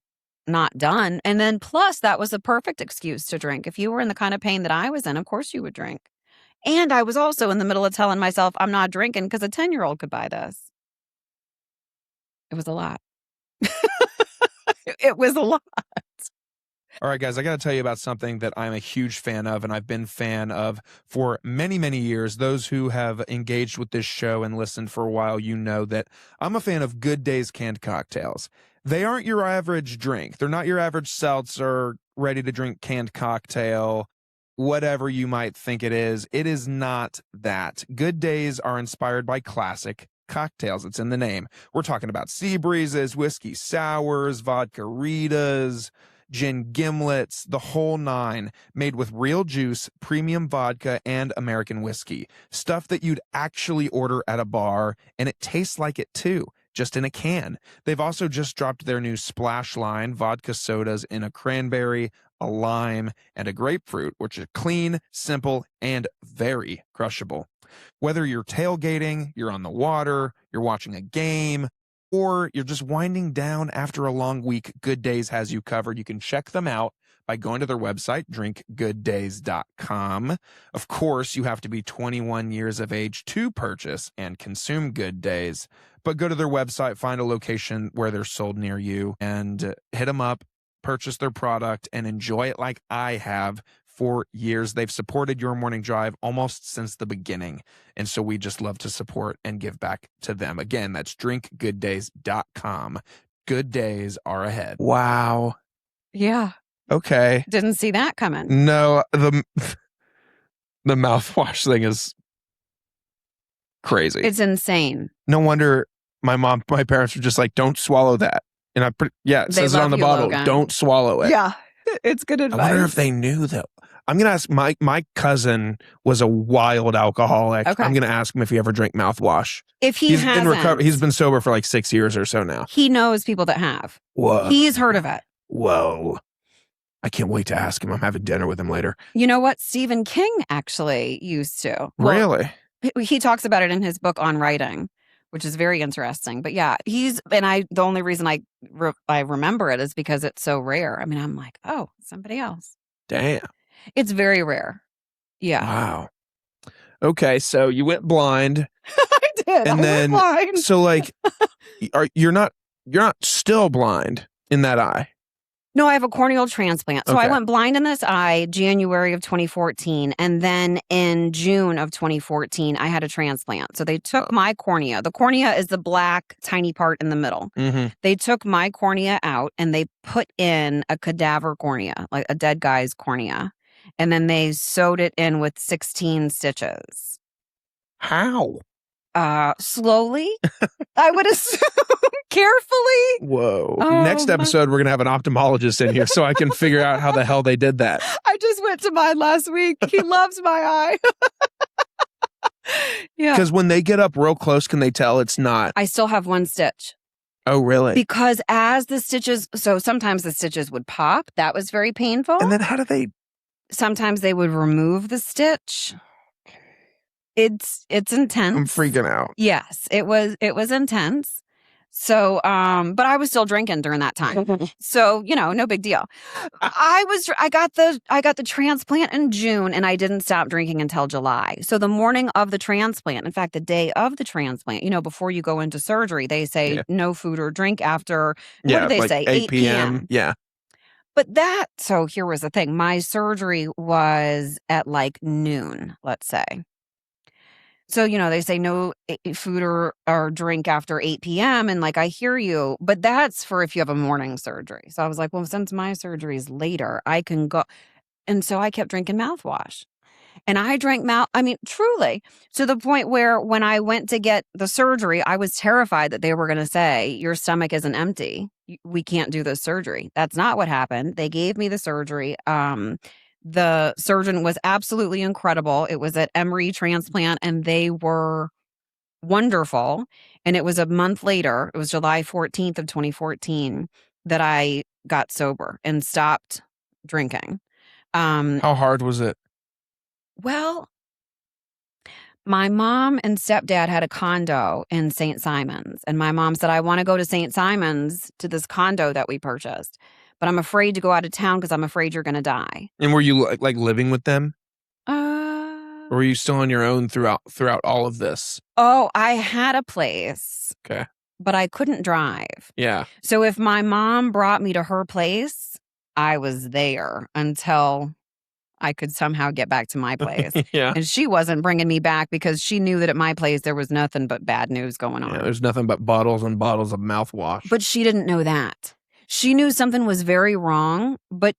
not done. And then plus that was a perfect excuse to drink. If you were in the kind of pain that I was in, of course you would drink. And I was also in the middle of telling myself I'm not drinking because a 10-year-old could buy this. It was a lot. It was a lot. All right, guys, I got to tell you about something that I'm a huge fan of, and I've been fan of for many, many years. Those who have engaged with this show and listened for a while, you know that I'm a fan of Good Days canned cocktails. They aren't your average drink. They're not your average seltzer, ready-to-drink canned cocktail, whatever you might think it is. It is not that. Good Days are inspired by classic cocktails. It's in the name. We're talking about sea breezes, whiskey sours, vodka ritas, gin gimlets, the whole nine, made with real juice, premium vodka, and American whiskey. Stuff that you'd actually order at a bar, and it tastes like it too, just in a can. They've also just dropped their new Splash line, vodka sodas in a cranberry, a lime, and a grapefruit, which are clean, simple, and very crushable. Whether you're tailgating, you're on the water, you're watching a game, or you're just winding down after a long week, Good Days has you covered. You can check them out by going to their website, drinkgooddays.com. Of course, you have to be 21 years of age to purchase and consume Good Days, but go to their website, find a location where they're sold near you, and hit them up, purchase their product, and enjoy it like I have for years. They've supported Your Morning Drive almost since the beginning, and so we just love to support and give back to them. Again, that's drinkgooddays.com. Good days are ahead. Wow. Yeah. Okay. Didn't see that coming. No, the mouthwash thing is crazy. It's insane. No wonder my parents were just like, don't swallow that. And it says it on the bottle. Logan. Don't swallow it. Yeah. It's good advice. I wonder if they knew that. I'm going to ask my cousin was a wild alcoholic. Okay. I'm going to ask him if he ever drank mouthwash. If he's in recovery, he's been sober for like 6 years or so now. He knows people that have. Whoa. He's heard of it. Whoa. I can't wait to ask him. I'm having dinner with him later. You know what? Stephen King actually used to. Really? He talks about it in his book on writing, which is very interesting. But yeah, the only reason I remember it is because it's so rare. I mean, I'm like, oh, somebody else. Damn. It's very rare. Yeah. Wow. Okay, so you went blind. I did. And then, went blind. so like, you're not still blind in that eye. No, I have a corneal transplant. So Okay. I went blind in this eye January of 2014. And then in June of 2014, I had a transplant. So they took my cornea. The cornea is the black tiny part in the middle. Mm-hmm. They took my cornea out and they put in a cadaver cornea, like a dead guy's cornea. And then they sewed it in with 16 stitches. How? Slowly, I would assume, carefully. Whoa. Oh, Next episode, we're going to have an ophthalmologist in here so I can figure out how the hell they did that. I just went to mine last week. He loves my eye. Yeah. Because when they get up real close, can they tell it's not? I still have one stitch. Oh, really? Because as the stitches, so sometimes the stitches would pop. That was very painful. And then how do they? Sometimes they would remove the stitch. It's intense. I'm freaking out. Yes, it was intense. So, but I was still drinking during that time. So, no big deal. I got the transplant in June and I didn't stop drinking until July. So the morning of the transplant, in fact, the day of the transplant, before you go into surgery, they say no food or drink after, what do they say? 8 p.m. Yeah. But so here was the thing. My surgery was at like noon, let's say. So, they say no food or drink after 8 p.m. And like, I hear you, but that's for if you have a morning surgery. So I was like, well, since my surgery is later, I can go. And so I kept drinking mouthwash. And I drank truly, to the point where when I went to get the surgery, I was terrified that they were going to say, your stomach isn't empty. We can't do this surgery. That's not what happened. They gave me the surgery. The surgeon was absolutely incredible. It was at Emory Transplant, and they were wonderful. And it was a month later, it was July 14th of 2014, that I got sober and stopped drinking. How hard was it? Well, my mom and stepdad had a condo in St. Simon's, and my mom said, I want to go to St. Simon's to this condo that we purchased, but I'm afraid to go out of town because I'm afraid you're going to die. And were you like living with them? Or were you still on your own throughout all of this? Oh, I had a place. Okay. But I couldn't drive. Yeah. So if my mom brought me to her place, I was there until I could somehow get back to my place. Yeah. And she wasn't bringing me back because she knew that at my place there was nothing but bad news going on. Yeah, there's nothing but bottles and bottles of mouthwash. But she didn't know that. She knew something was very wrong, but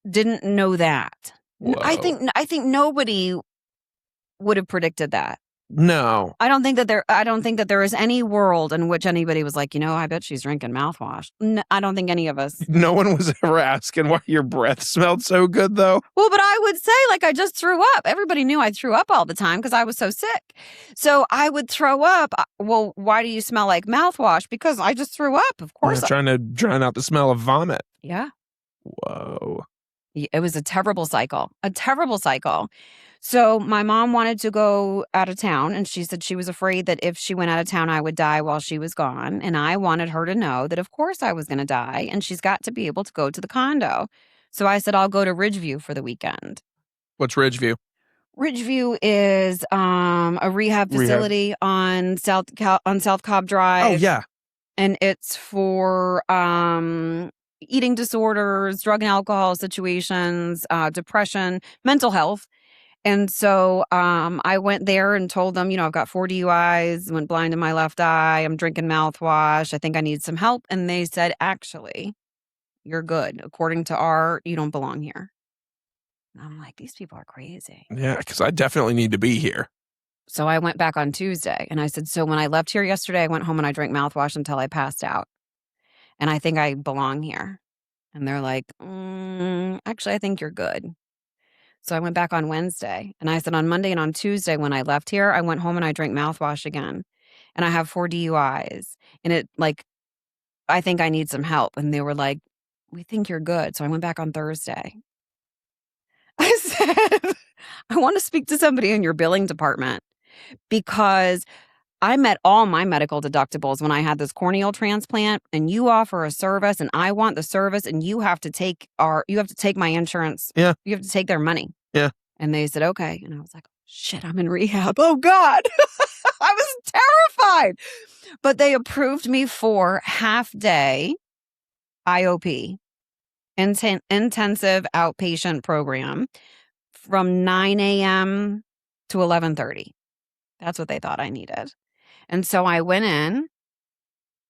didn't know that. Whoa. I think nobody would have predicted that. No. I don't think that there is any world in which anybody was like, I bet she's drinking mouthwash. No, I don't think any of us. No one was ever asking why your breath smelled so good, though. Well, but I would say, I just threw up. Everybody knew I threw up all the time because I was so sick. So I would throw up. Well, why do you smell like mouthwash? Because I just threw up, of course. Trying to drown out the smell of vomit. Yeah. Whoa. It was a terrible cycle. So my mom wanted to go out of town, and she said she was afraid that if she went out of town, I would die while she was gone. And I wanted her to know that, of course, I was going to die, and she's got to be able to go to the condo. So I said, I'll go to Ridgeview for the weekend. What's Ridgeview? Ridgeview is a rehab facility on South Cobb Drive. Oh, yeah. And it's for eating disorders, drug and alcohol situations, depression, mental health. And so I went there and told them, I've got 4 DUIs, went blind in my left eye, I'm drinking mouthwash, I think I need some help. And they said, actually, you're good. According to you don't belong here. And I'm like, these people are crazy. Yeah, because I definitely need to be here. So I went back on Tuesday and I said, so when I left here yesterday, I went home and I drank mouthwash until I passed out. And I think I belong here. And they're like, actually, I think you're good. So I went back on Wednesday and I said on Monday and on Tuesday when I left here, I went home and I drank mouthwash again. And I have 4 DUIs. And I think I need some help. And they were like, we think you're good. So I went back on Thursday. I said, I want to speak to somebody in your billing department because I met all my medical deductibles when I had this corneal transplant, and you offer a service and I want the service, and you have to take my insurance. Yeah. You have to take their money. Yeah. And they said, okay. And I was like, shit, I'm in rehab. Oh God. I was terrified. But they approved me for half-day IOP, intensive outpatient program from 9 a.m. to 11:30. That's what they thought I needed. And so I went in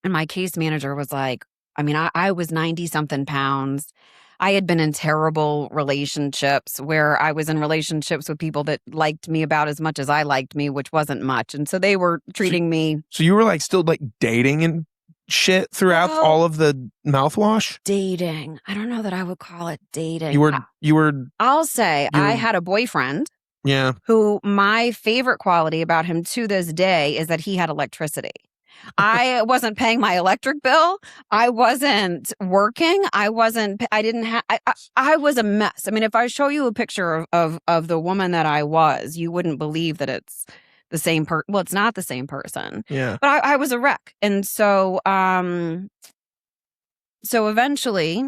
and my case manager was like, I was 90-something pounds. I had been in terrible relationships where I was in relationships with people that liked me about as much as I liked me, which wasn't much. And so they were treating me. So you were still dating and shit throughout all of the mouthwash? Dating. I don't know that I would call it dating. I'll say I had a boyfriend. Yeah. Who my favorite quality about him to this day is that he had electricity. I wasn't paying my electric bill. I wasn't working. I was a mess. If I show you a picture of the woman that I was, you wouldn't believe that it's the same person. Well, it's not the same person. Yeah. But I was a wreck. And so, eventually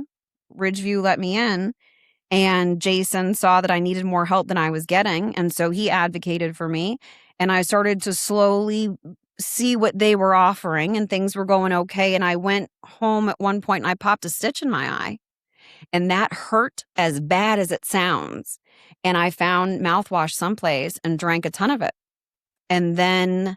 Ridgeview let me in. And Jason saw that I needed more help than I was getting. And so he advocated for me. And I started to slowly see what they were offering, and things were going okay. And I went home at one point and I popped a stitch in my eye. And that hurt as bad as it sounds. And I found mouthwash someplace and drank a ton of it. And then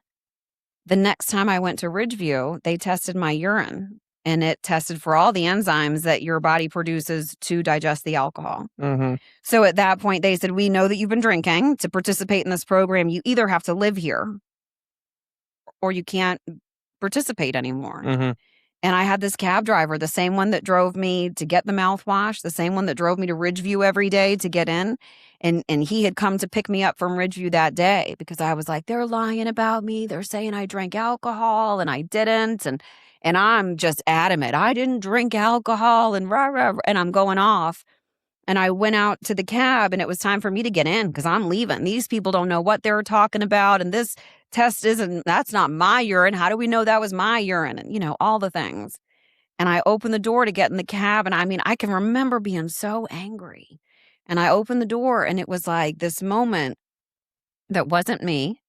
the next time I went to Ridgeview, they tested my urine. And it tested for all the enzymes that your body produces to digest the alcohol. Mm-hmm. So at that point, they said, we know that you've been drinking. To participate in this program, you either have to live here or you can't participate anymore. Mm-hmm. And I had this cab driver, the same one that drove me to get the mouthwash, the same one that drove me to Ridgeview every day to get in. And he had come to pick me up from Ridgeview that day because I was like, they're lying about me. They're saying I drank alcohol and I didn't. And I'm just adamant. I didn't drink alcohol and rah, rah, rah, and I'm going off. And I went out to the cab and it was time for me to get in because I'm leaving. These people don't know what they're talking about. And this test that's not my urine. How do we know that was my urine? And, all the things. And I opened the door to get in the cab. And I can remember being so angry. And I opened the door and it was like this moment that wasn't me.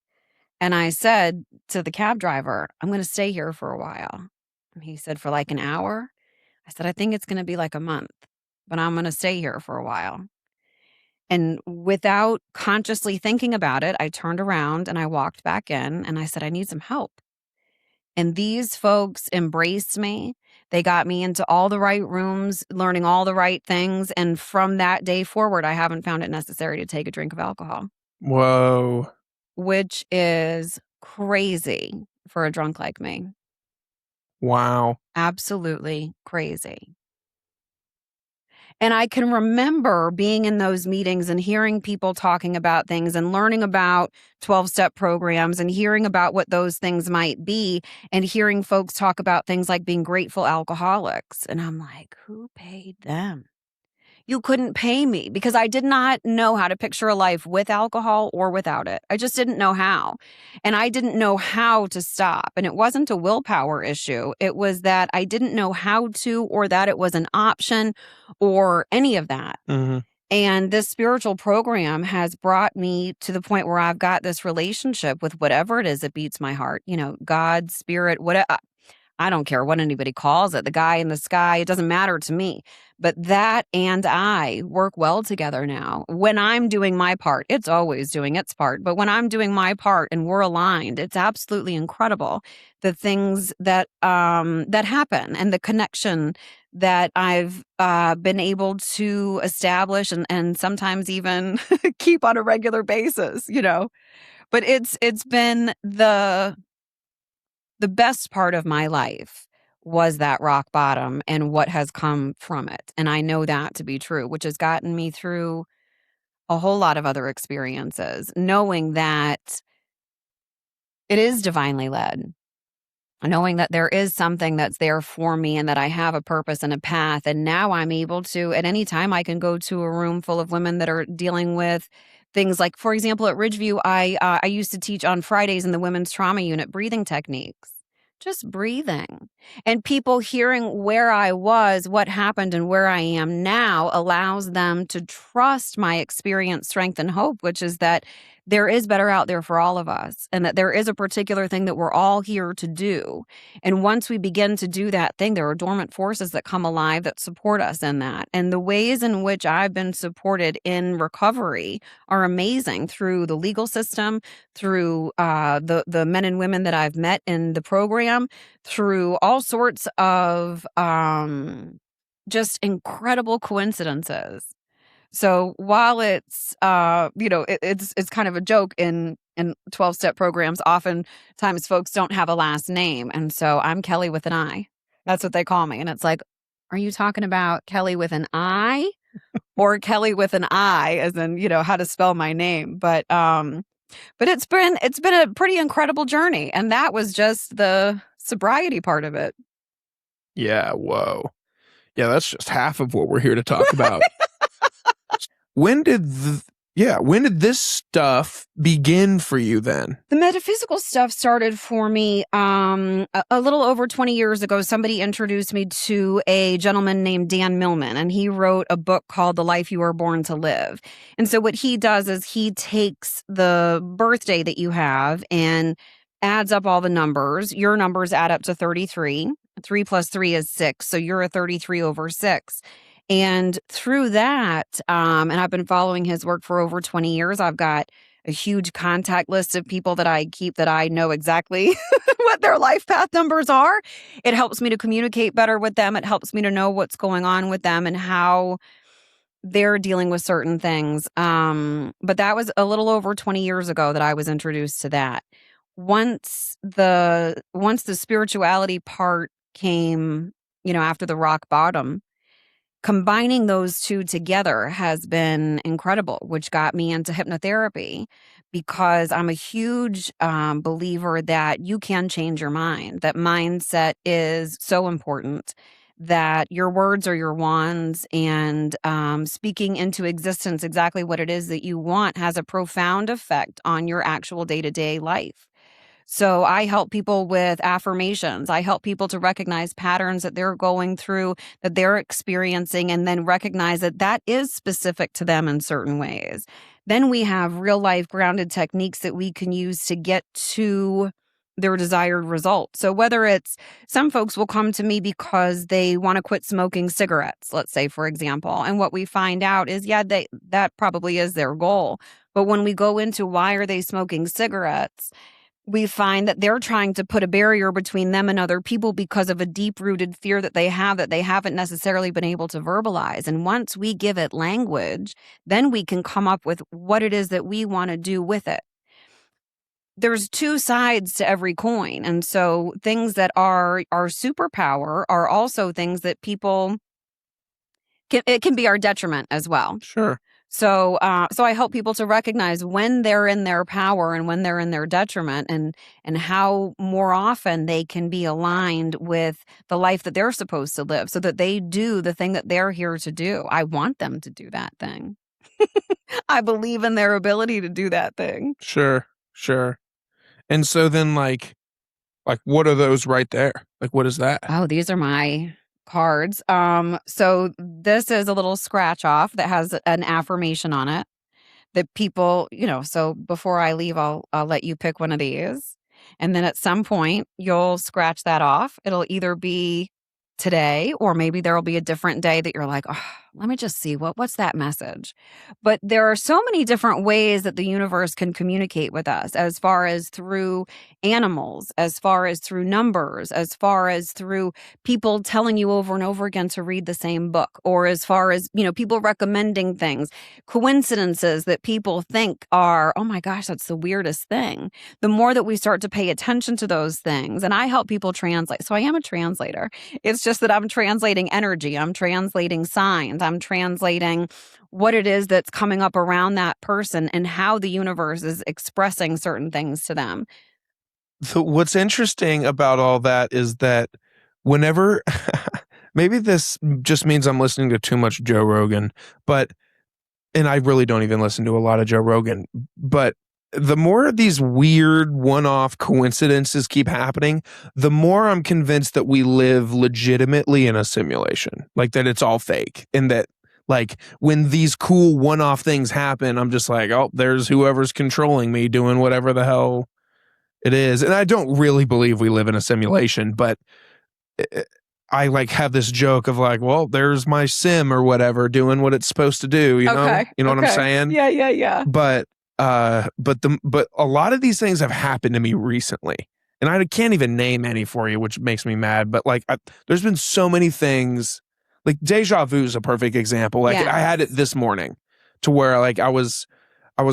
And I said to the cab driver, I'm going to stay here for a while. And he said, for an hour? I said, I think it's going to be a month, but I'm going to stay here for a while. And without consciously thinking about it, I turned around and I walked back in and I said, I need some help. And these folks embraced me. They got me into all the right rooms, learning all the right things. And from that day forward, I haven't found it necessary to take a drink of alcohol. Whoa. which is crazy for a drunk like me. Wow. Absolutely crazy. And I can remember being in those meetings and hearing people talking about things and learning about 12-step programs and hearing about what those things might be and hearing folks talk about things like being grateful alcoholics. And I'm like, who paid them? You couldn't pay me because I did not know how to picture a life with alcohol or without it. I just didn't know how. And I didn't know how to stop. And it wasn't a willpower issue. It was that I didn't know how to, or that it was an option, or any of that. Mhm. And this spiritual program has brought me to the point where I've got this relationship with whatever it is that beats my heart, God, spirit, whatever. I don't care what anybody calls it, the guy in the sky, it doesn't matter to me. But that and I work well together now. When I'm doing my part, it's always doing its part. But when I'm doing my part and we're aligned, it's absolutely incredible. The things that happen and the connection that I've been able to establish and sometimes even keep on a regular basis. But it's been the best part of my life was that rock bottom and what has come from it. And I know that to be true, which has gotten me through a whole lot of other experiences, knowing that it is divinely led, knowing that there is something that's there for me and that I have a purpose and a path. And now I'm able to, at any time, I can go to a room full of women that are dealing with things like, for example, at Ridgeview, I used to teach on Fridays in the women's trauma unit breathing techniques. Just breathing. And people hearing where I was, what happened, and where I am now allows them to trust my experience, strength, and hope, which is that there is better out there for all of us, and that there is a particular thing that we're all here to do. And once we begin to do that thing, there are dormant forces that come alive that support us in that. And the ways in which I've been supported in recovery are amazing through the legal system, through the men and women that I've met in the program, through all sorts of just incredible coincidences. So while it's it's kind of a joke in 12-step programs, oftentimes folks don't have a last name. And so I'm Kelly with an I. That's what they call me. And it's like, are you talking about Kelly with an I or Kelly with an I, as in, how to spell my name? But it's been a pretty incredible journey. And that was just the sobriety part of it. Yeah, whoa. Yeah, that's just half of what we're here to talk about. When did this stuff begin for you then? The metaphysical stuff started for me a little over 20 years ago. Somebody introduced me to a gentleman named Dan Millman, and he wrote a book called The Life You Are Born to Live. And so what he does is he takes the birthday that you have and adds up all the numbers. Your numbers add up to 33. 3 plus 3 is 6. So you're a 33 over 6. And through that, and I've been following his work for over 20 years, I've got a huge contact list of people that I keep that I know exactly what their life path numbers are. It helps me to communicate better with them. It helps me to know what's going on with them and how they're dealing with certain things. But that was a little over 20 years ago that I was introduced to that. Once the spirituality part came, after the rock bottom, combining those two together has been incredible, which got me into hypnotherapy because I'm a huge believer that you can change your mind, that mindset is so important, that your words are your wands, and speaking into existence exactly what it is that you want has a profound effect on your actual day-to-day life. So I help people with affirmations. I help people to recognize patterns that they're going through, that they're experiencing, and then recognize that that is specific to them in certain ways. Then we have real life grounded techniques that we can use to get to their desired result. So whether it's some folks will come to me because they want to quit smoking cigarettes, let's say, for example. And what we find out is, that probably is their goal. But when we go into why are they smoking cigarettes, we find that they're trying to put a barrier between them and other people because of a deep-rooted fear that they have that they haven't necessarily been able to verbalize. And once we give it language, then we can come up with what it is that we want to do with it. there's two sides to every coin. And so things that are our superpower are also things that people it can be our detriment as well. Sure. So I help people to recognize when they're in their power and when they're in their detriment, and how more often they can be aligned with the life that they're supposed to live so that they do the thing that they're here to do. I want them to do that thing. I believe in their ability to do that thing. Sure. And so then like what are those right there? Like, what is that? Oh, these are my cards. So this is a little scratch off that has an affirmation on it that people, so before I leave, I'll let you pick one of these. And then at some point you'll scratch that off. It'll either be today, or maybe there'll be a different day that you're like, oh, let me just see what's that message. But there are so many different ways that the universe can communicate with us, as far as through animals, as far as through numbers, as far as through people telling you over and over again to read the same book, or as far as, people recommending things, coincidences that people think are, oh my gosh, that's the weirdest thing. The more that we start to pay attention to those things, and I help people translate. So I am a translator. It's just that I'm translating energy. I'm translating signs. I'm translating what it is that's coming up around that person and how the universe is expressing certain things to them. So what's interesting about all that is that whenever, maybe this just means I'm listening to too much Joe Rogan, and I really don't even listen to a lot of Joe Rogan, but the more these weird one-off coincidences keep happening, the more I'm convinced that we live legitimately in a simulation, like that it's all fake, and that like when these cool one-off things happen, I'm just like, oh, there's whoever's controlling me doing whatever the hell it is. And I don't really believe we live in a simulation, but I like have this joke of like, well, there's my sim or whatever doing what it's supposed to do, Okay. You know what I'm saying? Yeah. But a lot of these things have happened to me recently, and I can't even name any for you, which makes me mad. But like, there's been so many things. Like deja vu is a perfect example. Like I had it this morning, to where like I was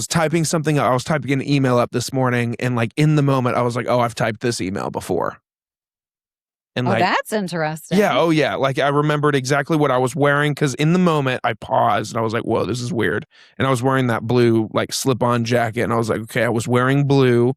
typing something. I was typing an email up this morning, and like in the moment, I was like, oh, I've typed this email before. And like, that's interesting. Yeah. Oh, yeah. Like I remembered exactly what I was wearing, because in the moment I paused and I was like, whoa, this is weird. And I was wearing that blue like slip-on jacket, and I was like, okay, I was wearing blue.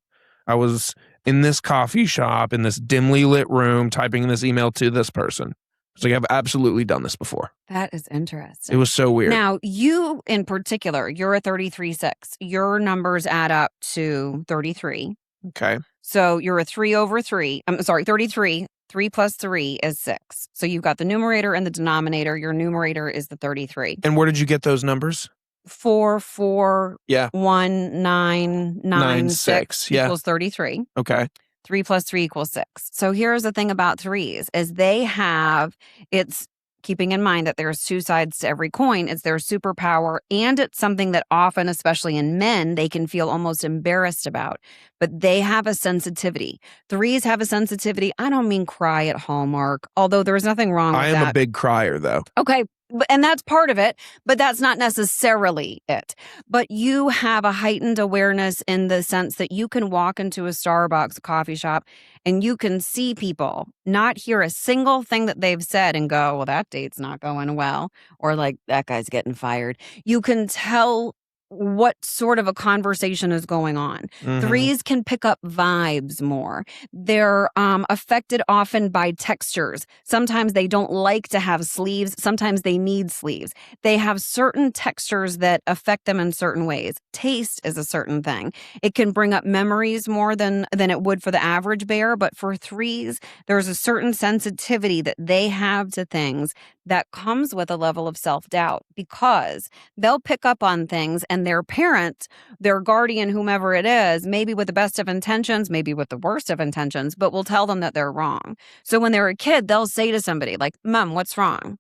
I was in this coffee shop in this dimly lit room typing this email to this person. It's like, I've absolutely done this before. That is interesting. It was so weird. Now, you in particular, you're a 33-6. Your numbers add up to 33. Okay. So you're a 3 over 3. I'm sorry, 33. 3 plus 3 is 6. So you've got the numerator and the denominator. Your numerator is the 33. And where did you get those numbers? 4, 4, Yeah. 1, 9, 9, 6 equals 33. Okay. 3 plus 3 equals 6. So here's the thing about threes, is it's keeping in mind that there's two sides to every coin. It's their superpower, and it's something that often, especially in men, they can feel almost embarrassed about. But they have a sensitivity. Threes have a sensitivity. I don't mean cry at Hallmark, although there's nothing wrong with that. I am a big crier, though. Okay. And that's part of it, but that's not necessarily it. But you have a heightened awareness in the sense that you can walk into a Starbucks, a coffee shop, and you can see people not hear a single thing that they've said and go, well, that date's not going well, or like, that guy's getting fired. You can tell what sort of a conversation is going on. Mm-hmm. Threes can pick up vibes more. They're affected often by textures. Sometimes they don't like to have sleeves. Sometimes they need sleeves. They have certain textures that affect them in certain ways. Taste is a certain thing. It can bring up memories more than it would for the average bear. But for threes, there's a certain sensitivity that they have to things that comes with a level of self-doubt, because they'll pick up on things, and their parent, their guardian, whomever it is, maybe with the best of intentions, maybe with the worst of intentions, but will tell them that they're wrong. So when they're a kid, they'll say to somebody like, Mom, what's wrong?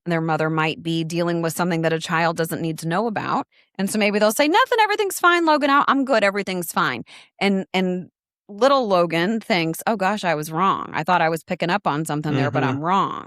Their mother might be dealing with something that a child doesn't need to know about. And so maybe they'll say, nothing, everything's fine, Logan, I'm good, everything's fine. And little Logan thinks, oh gosh, I was wrong. I thought I was picking up on something there, but I'm wrong.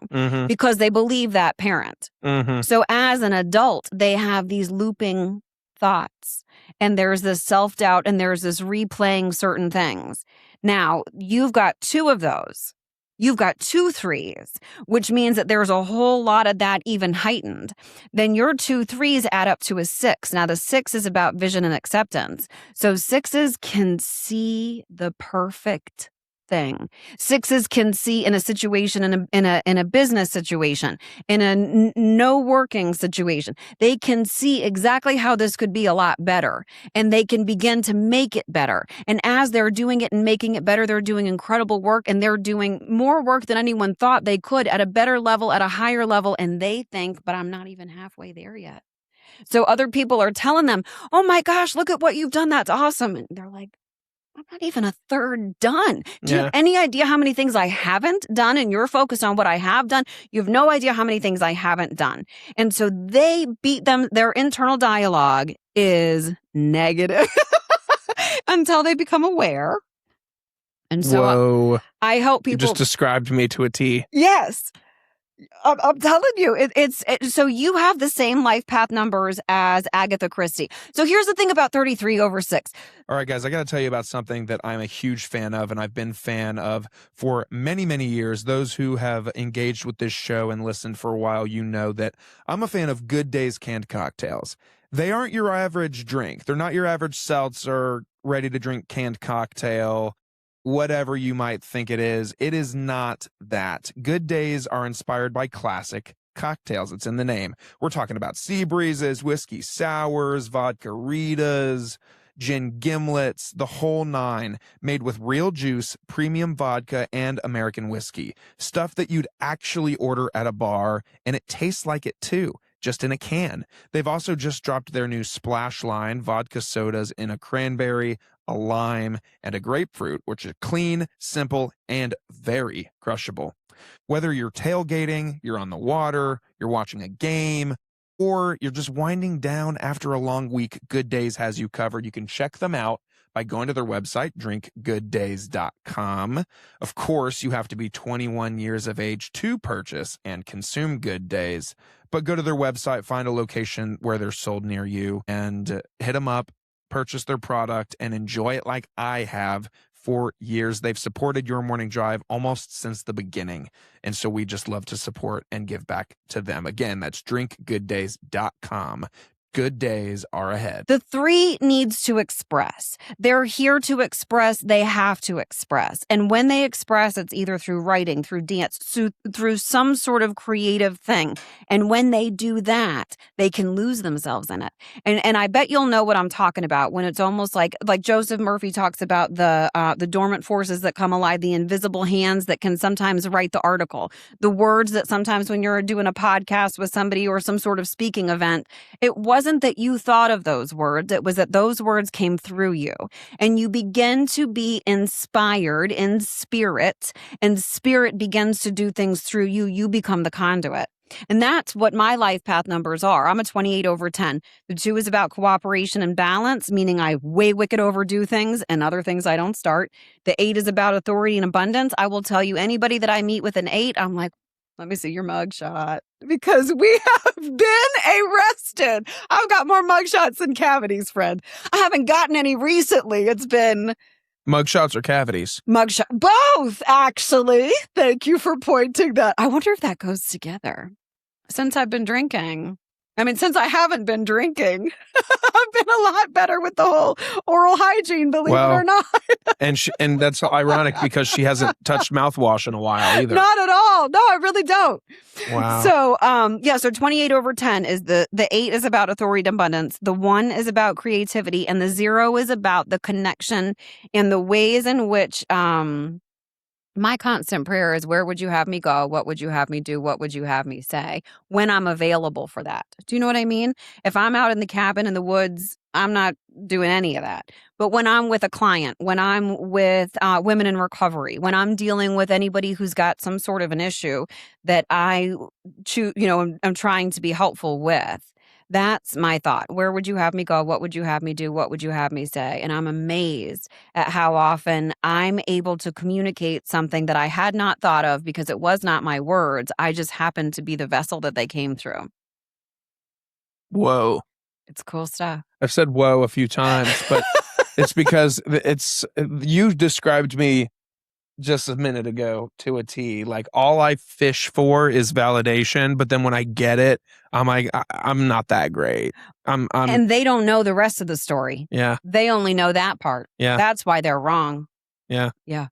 Because they believe that parent. So as an adult, they have these looping thoughts. And there's this self-doubt and there's this replaying certain things. Now, you've got 2 of those. You've got 2 3s, which means that there's a whole lot of that even heightened. Then your 2 3s add up to a 6. Now, the 6 is about vision and acceptance. So 6s can see the perfect thing. 6s can see in a situation, in a business situation, in a no working situation. They can see exactly how this could be a lot better, and they can begin to make it better. And as they're doing it and making it better, they're doing incredible work, and they're doing more work than anyone thought they could at a better level, at a higher level. And they think, but I'm not even halfway there yet. So other people are telling them, oh my gosh, look at what you've done. That's awesome. And they're like, I'm not even a third done. Do you have any idea how many things I haven't done? And you're focused on what I have done. You have no idea how many things I haven't done. And so they beat them. Their internal dialogue is negative until they become aware. And so Whoa. I help people. You just described me to a T. Yes. I'm telling you, so you have the same life path numbers as Agatha Christie. So here's the thing about 33/6. All right, guys, I got to tell you about something that I'm a huge fan of, and I've been fan of for many, many years. Those who have engaged with this show and listened for a while, you know that I'm a fan of Good Days canned cocktails. They aren't your average drink. They're not your average seltzer, ready-to-drink canned cocktail, whatever you might think it is. It is not that. Good Days are inspired by classic cocktails. It's in the name. We're talking about sea breezes, whiskey sours, vodka ritas, gin gimlets, the whole 9, made with real juice, premium vodka, and American whiskey. Stuff that you'd actually order at a bar, and it tastes like it too, just in a can. They've also just dropped their new Splash line, vodka sodas in a cranberry, a lime, and a grapefruit, which are clean, simple, and very crushable. Whether you're tailgating, you're on the water, you're watching a game, or you're just winding down after a long week, Good Days has you covered. You can check them out by going to their website, drinkgooddays.com. Of course, you have to be 21 years of age to purchase and consume Good Days, but go to their website, find a location where they're sold near you, and hit them up, purchase their product, and enjoy it like I have for years. They've supported Your Morning Drive almost since the beginning, and so we just love to support and give back to them. Again, that's drinkgooddays.com. Good days are ahead. The 3 needs to express. They're here to express. They have to express. And when they express, it's either through writing, through dance, through some sort of creative thing. And when they do that, they can lose themselves in it. And I bet you'll know what I'm talking about when it's almost like Joseph Murphy talks about the dormant forces that come alive, the invisible hands that can sometimes write the article, the words that sometimes when you're doing a podcast with somebody or some sort of speaking event, it wasn't that you thought of those words. It was that those words came through you, and you begin to be inspired in spirit, and spirit begins to do things through you. You become the conduit. And that's what my life path numbers are. I'm a 28/10. The 2 is about cooperation and balance, meaning I way wicked overdo things and other things I don't start. The 8 is about authority and abundance. I will tell you, anybody that I meet with an 8, I'm like, let me see your mugshot, because we have been arrested. I've got more mugshots than cavities, friend. I haven't gotten any recently. It's been Mugshots or cavities? mugshot. Both, actually. Thank you for pointing that. I wonder if that goes together. Since I've been drinking. Since I haven't been drinking, I've been a lot better with the whole oral hygiene, believe it or not. and that's ironic because she hasn't touched mouthwash in a while either. Not at all. No, I really don't. Wow. So, so 28/10 is the 8 is about authority and abundance. The 1 is about creativity, and the 0 is about the connection and the ways in which, my constant prayer is, where would you have me go? What would you have me do? What would you have me say when I'm available for that? Do you know what I mean? If I'm out in the cabin in the woods, I'm not doing any of that. But when I'm with a client, when I'm with women in recovery, when I'm dealing with anybody who's got some sort of an issue that I'm trying to be helpful with, that's my thought. Where would you have me go? What would you have me do? What would you have me say? And I'm amazed at how often I'm able to communicate something that I had not thought of because it was not my words. I just happened to be the vessel that they came through. Whoa. It's cool stuff. I've said whoa a few times, but it's because you described me just a minute ago to a T. Like, all I fish for is validation, but then when I get it, I'm like, I'm not that great. And they don't know the rest of the story. Yeah. They only know that part. Yeah. That's why they're wrong. Yeah. Yeah.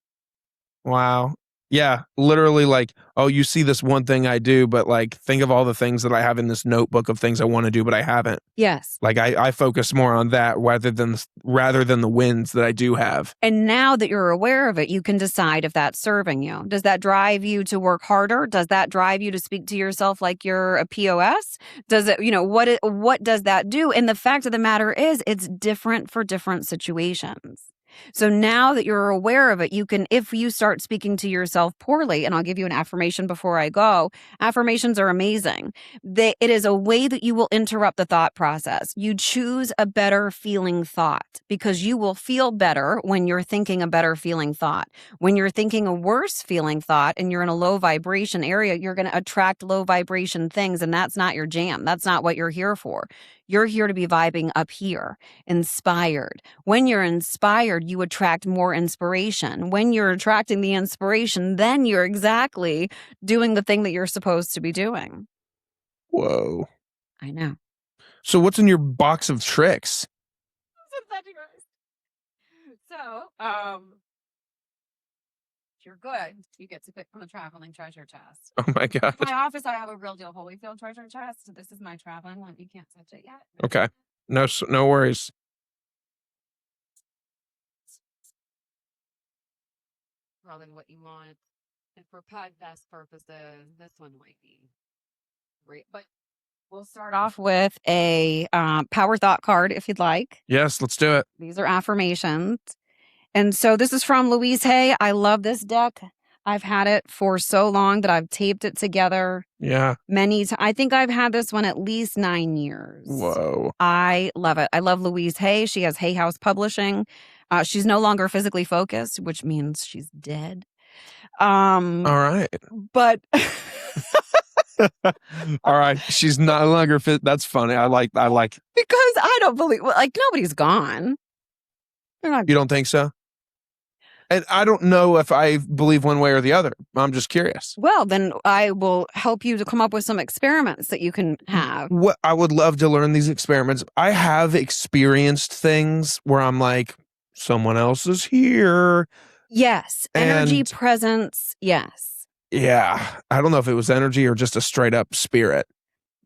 Wow. Yeah, literally, like, oh, you see this one thing I do, but like, think of all the things that I have in this notebook of things I want to do, but I haven't. Yes. Like, I focus more on that rather than the wins that I do have. And now that you're aware of it, you can decide if that's serving you. Does that drive you to work harder? Does that drive you to speak to yourself like you're a POS? Does it, what does that do? And the fact of the matter is, it's different for different situations. So now that you're aware of it, you can, if you start speaking to yourself poorly, and I'll give you an affirmation before I go, affirmations are amazing. It is a way that you will interrupt the thought process. You choose a better feeling thought because you will feel better when you're thinking a better feeling thought. When you're thinking a worse feeling thought and you're in a low vibration area, you're going to attract low vibration things, and that's not your jam. That's not what you're here for. You're here to be vibing up here, inspired. When you're inspired, you attract more inspiration. When you're attracting the inspiration, then you're exactly doing the thing that you're supposed to be doing. Whoa. I know. So what's in your box of tricks? So, if you're good, you get to pick from the traveling treasure chest. Oh my God. In my office, I have a real deal Holyfield treasure chest. So this is my traveling one. You can't touch it yet. Okay. No worries. Probably what you want. And for podcast purposes, this one might be great. But we'll start off with a power thought card if you'd like. Yes, let's do it. These are affirmations. And so this is from Louise Hay. I love this deck. I've had it for so long that I've taped it together. Yeah. I think I've had this one at least 9 years. Whoa. I love it. I love Louise Hay. She has Hay House Publishing. She's no longer physically focused, which means she's dead. All right. But all right. She's no longer fit. That's funny. I like because I don't believe, like, nobody's gone. They're not. You don't think so? And I don't know if I believe one way or the other. I'm just curious. Well, then I will help you to come up with some experiments that you can have. What I would love to learn these experiments. I have experienced things where I'm like, someone else is here. Yes. Energy, presence. Yes. Yeah. I don't know if it was energy or just a straight up spirit.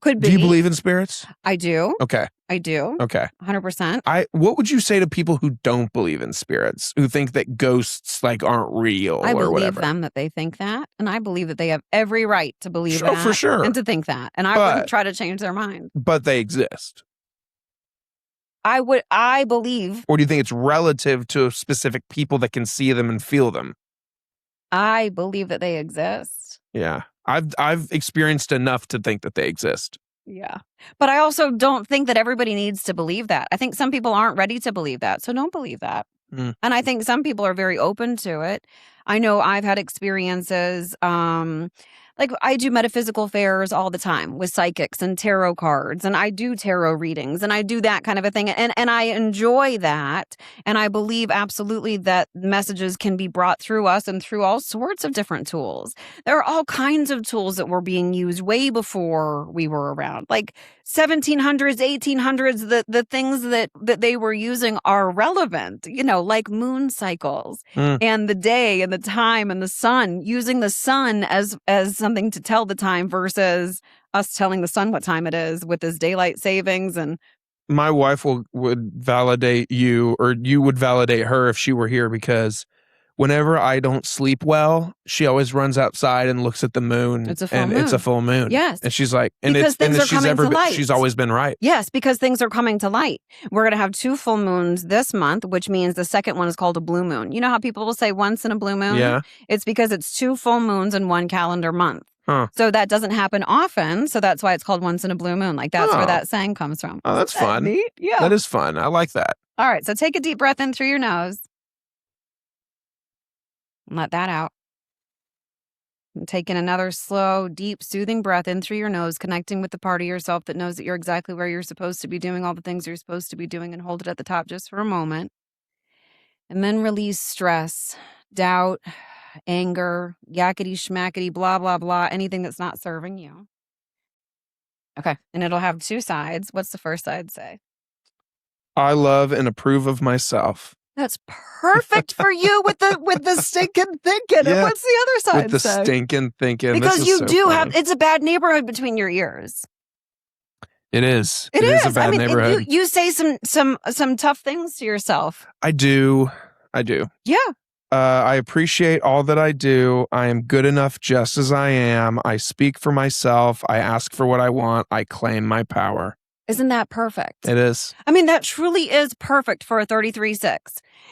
Could be. Do you believe in spirits? I do. Okay. I do. Okay. 100%. What would you say to people who don't believe in spirits, who think that ghosts like aren't real I or believe whatever? them that they think that, and I believe that they have every right to believe that. Oh, for sure. And to think that. And I wouldn't try to change their mind. But they exist. I believe. Or do you think it's relative to specific people that can see them and feel them? I believe that they exist. Yeah. I've experienced enough to think that they exist. Yeah. But I also don't think that everybody needs to believe that. I think some people aren't ready to believe that. So don't believe that. Mm. And I think some people are very open to it. I know I've had experiences, like I do metaphysical fairs all the time with psychics and tarot cards, and I do tarot readings, and I do that kind of a thing. And I enjoy that. And I believe absolutely that messages can be brought through us and through all sorts of different tools. There are all kinds of tools that were being used way before we were around, like 1700s, 1800s. The things that they were using are relevant, like moon cycles and the day and the time and the sun, using the sun as something to tell the time versus us telling the sun what time it is with this daylight savings. And my wife would validate you, or you would validate her if she were here, because whenever I don't sleep well, she always runs outside and looks at the moon. It's a full moon. It's a full moon. Yes. And she's like, she's always been right. Yes, because things are coming to light. We're going to have 2 full moons this month, which means the second one is called a blue moon. You know how people will say once in a blue moon? Yeah. It's because it's 2 full moons in 1 calendar month. Huh. So that doesn't happen often. So that's why it's called once in a blue moon. Like that's where that saying comes from. Oh, that's fun. Neat? Yeah. That is fun. I like that. All right. So take a deep breath in through your nose. And let that out. And take in another slow, deep, soothing breath in through your nose, connecting with the part of yourself that knows that you're exactly where you're supposed to be doing all the things you're supposed to be doing, and hold it at the top just for a moment. And then release stress, doubt, anger, yakety schmackety, blah, blah, blah, anything that's not serving you. Okay. And it'll have two sides. What's the first side say? I love and approve of myself. That's perfect for you with the stinking thinking. Yeah, And what's the other side with the say? stinking thinking. Because This is you so do fun. have, it's a bad neighborhood between your ears. It is. It is a is. bad neighborhood. You say some tough things to yourself. I do. Yeah. I appreciate all that I do. I am good enough just as I am. I speak for myself. I ask for what I want. I claim my power. Isn't that perfect? It is. I mean, that truly is perfect for a 33-6.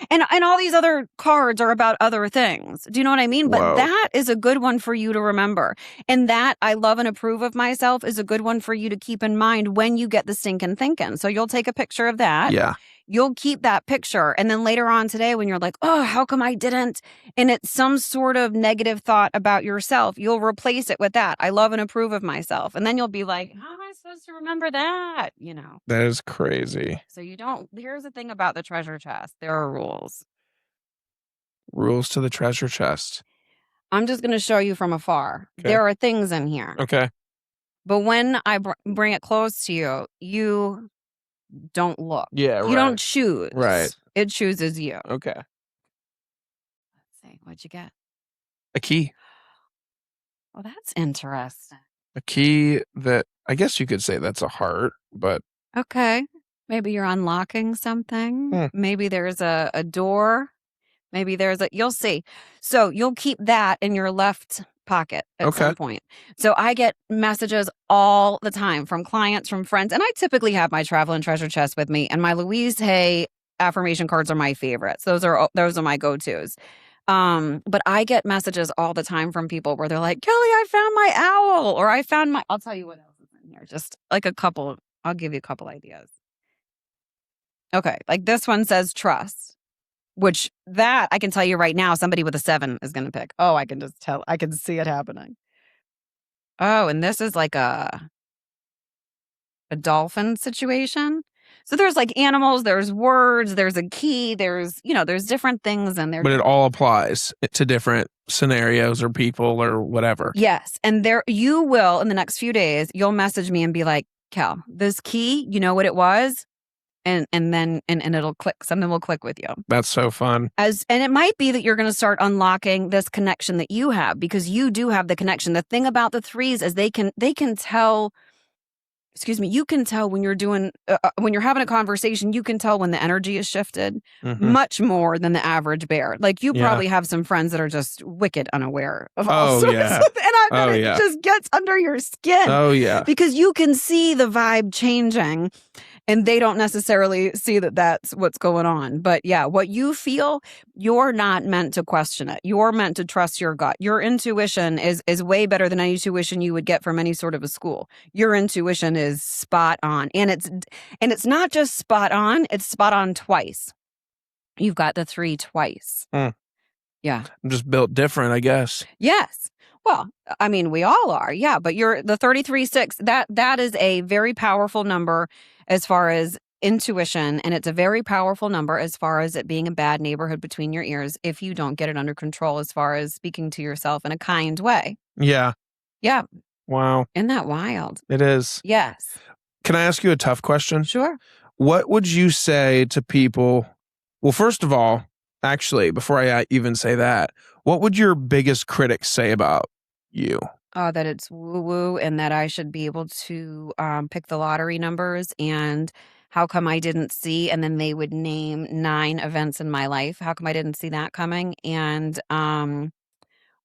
And all these other cards are about other things. Do you know what I mean? Whoa. But that is a good one for you to remember. And that I love and approve of myself is a good one for you to keep in mind when you get the stinking thinking. So you'll take a picture of that. Yeah. You'll keep that picture. And then later on today, when you're like, oh, how come I didn't? And it's some sort of negative thought about yourself, you'll replace it with that. I love and approve of myself. And then you'll be like, how am I supposed to remember that? You know? That is crazy. So you don't, here's the thing about the treasure chest. There are rules. Rules to the treasure chest. I'm just going to show you from afar. Okay. There are things in here. Okay. But when I bring it close to you, you don't look. Yeah, You don't choose. Right. It chooses you. Okay. Let's see. What'd you get? A key. Well, that's interesting. A key that I guess you could say that's a heart, but Okay. Maybe you're unlocking something. Maybe there's a door. Maybe there's you'll see. So you'll keep that in your left pocket at some point. So I get messages all the time from clients, from friends, and I typically have my travel and treasure chest with me, and my Louise Hay affirmation cards are my favorites. Those are my go-tos. But I get messages all the time from people where they're like, Kelly, I found my owl, or I found my, I'll tell you what else is in here. Just like a couple, I'll give you a couple ideas. Okay. Like this one says trust. Which that I can tell you right now, somebody with a 7 is going to pick. Oh, I can just tell. I can see it happening. Oh, and this is like a dolphin situation. So there's like animals, there's words, there's a key, there's different things in there. But it all applies to different scenarios or people or whatever. Yes. And there you will, in the next few days, you'll message me and be like, Cal, this key, you know what it was? And then it'll click. Something will click with you. That's so fun. And it might be that you're going to start unlocking this connection that you have, because you do have the connection. The thing about the 3s is they can tell. Excuse me. You can tell when you're doing when you're having a conversation. You can tell when the energy is shifted much more than the average bear. Like you probably have some friends that are just wicked unaware of all sorts of, and I bet it just gets under your skin. Oh yeah, because you can see the vibe changing. And they don't necessarily see that that's what's going on. But yeah, what you feel, you're not meant to question it. You're meant to trust your gut. Your intuition is way better than any tuition you would get from any sort of a school. Your intuition is spot on. And it's not just spot on, it's spot on twice. You've got the 3 twice. Yeah. I'm just built different, I guess. Yes. Well, I mean, we all are. Yeah. But you're the 33-6, that is a very powerful number as far as intuition. And it's a very powerful number as far as it being a bad neighborhood between your ears if you don't get it under control as far as speaking to yourself in a kind way. Yeah. Yeah. Wow. Isn't that wild? It is. Yes. Can I ask you a tough question? Sure. What would you say to people? Well, first of all, actually, before I even say that, what would your biggest critics say about you? Oh, that it's woo-woo and that I should be able to pick the lottery numbers, and how come I didn't see, and then they would name 9 events in my life. How come I didn't see that coming? And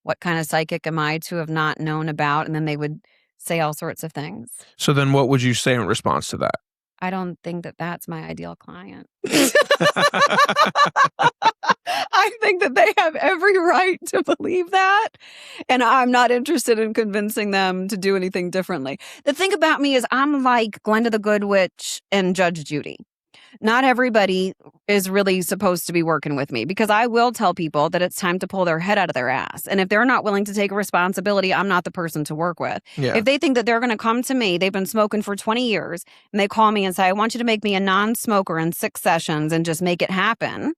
what kind of psychic am I to have not known about? And then they would say all sorts of things. So then what would you say in response to that? I don't think that that's my ideal client. I think that they have every right to believe that. And I'm not interested in convincing them to do anything differently. The thing about me is I'm like Glenda the Good Witch and Judge Judy. Not everybody is really supposed to be working with me, because I will tell people that it's time to pull their head out of their ass. And if they're not willing to take responsibility, I'm not the person to work with. Yeah. If they think that they're going to come to me, they've been smoking for 20 years, and they call me and say, I want you to make me a non-smoker in 6 sessions and just make it happen.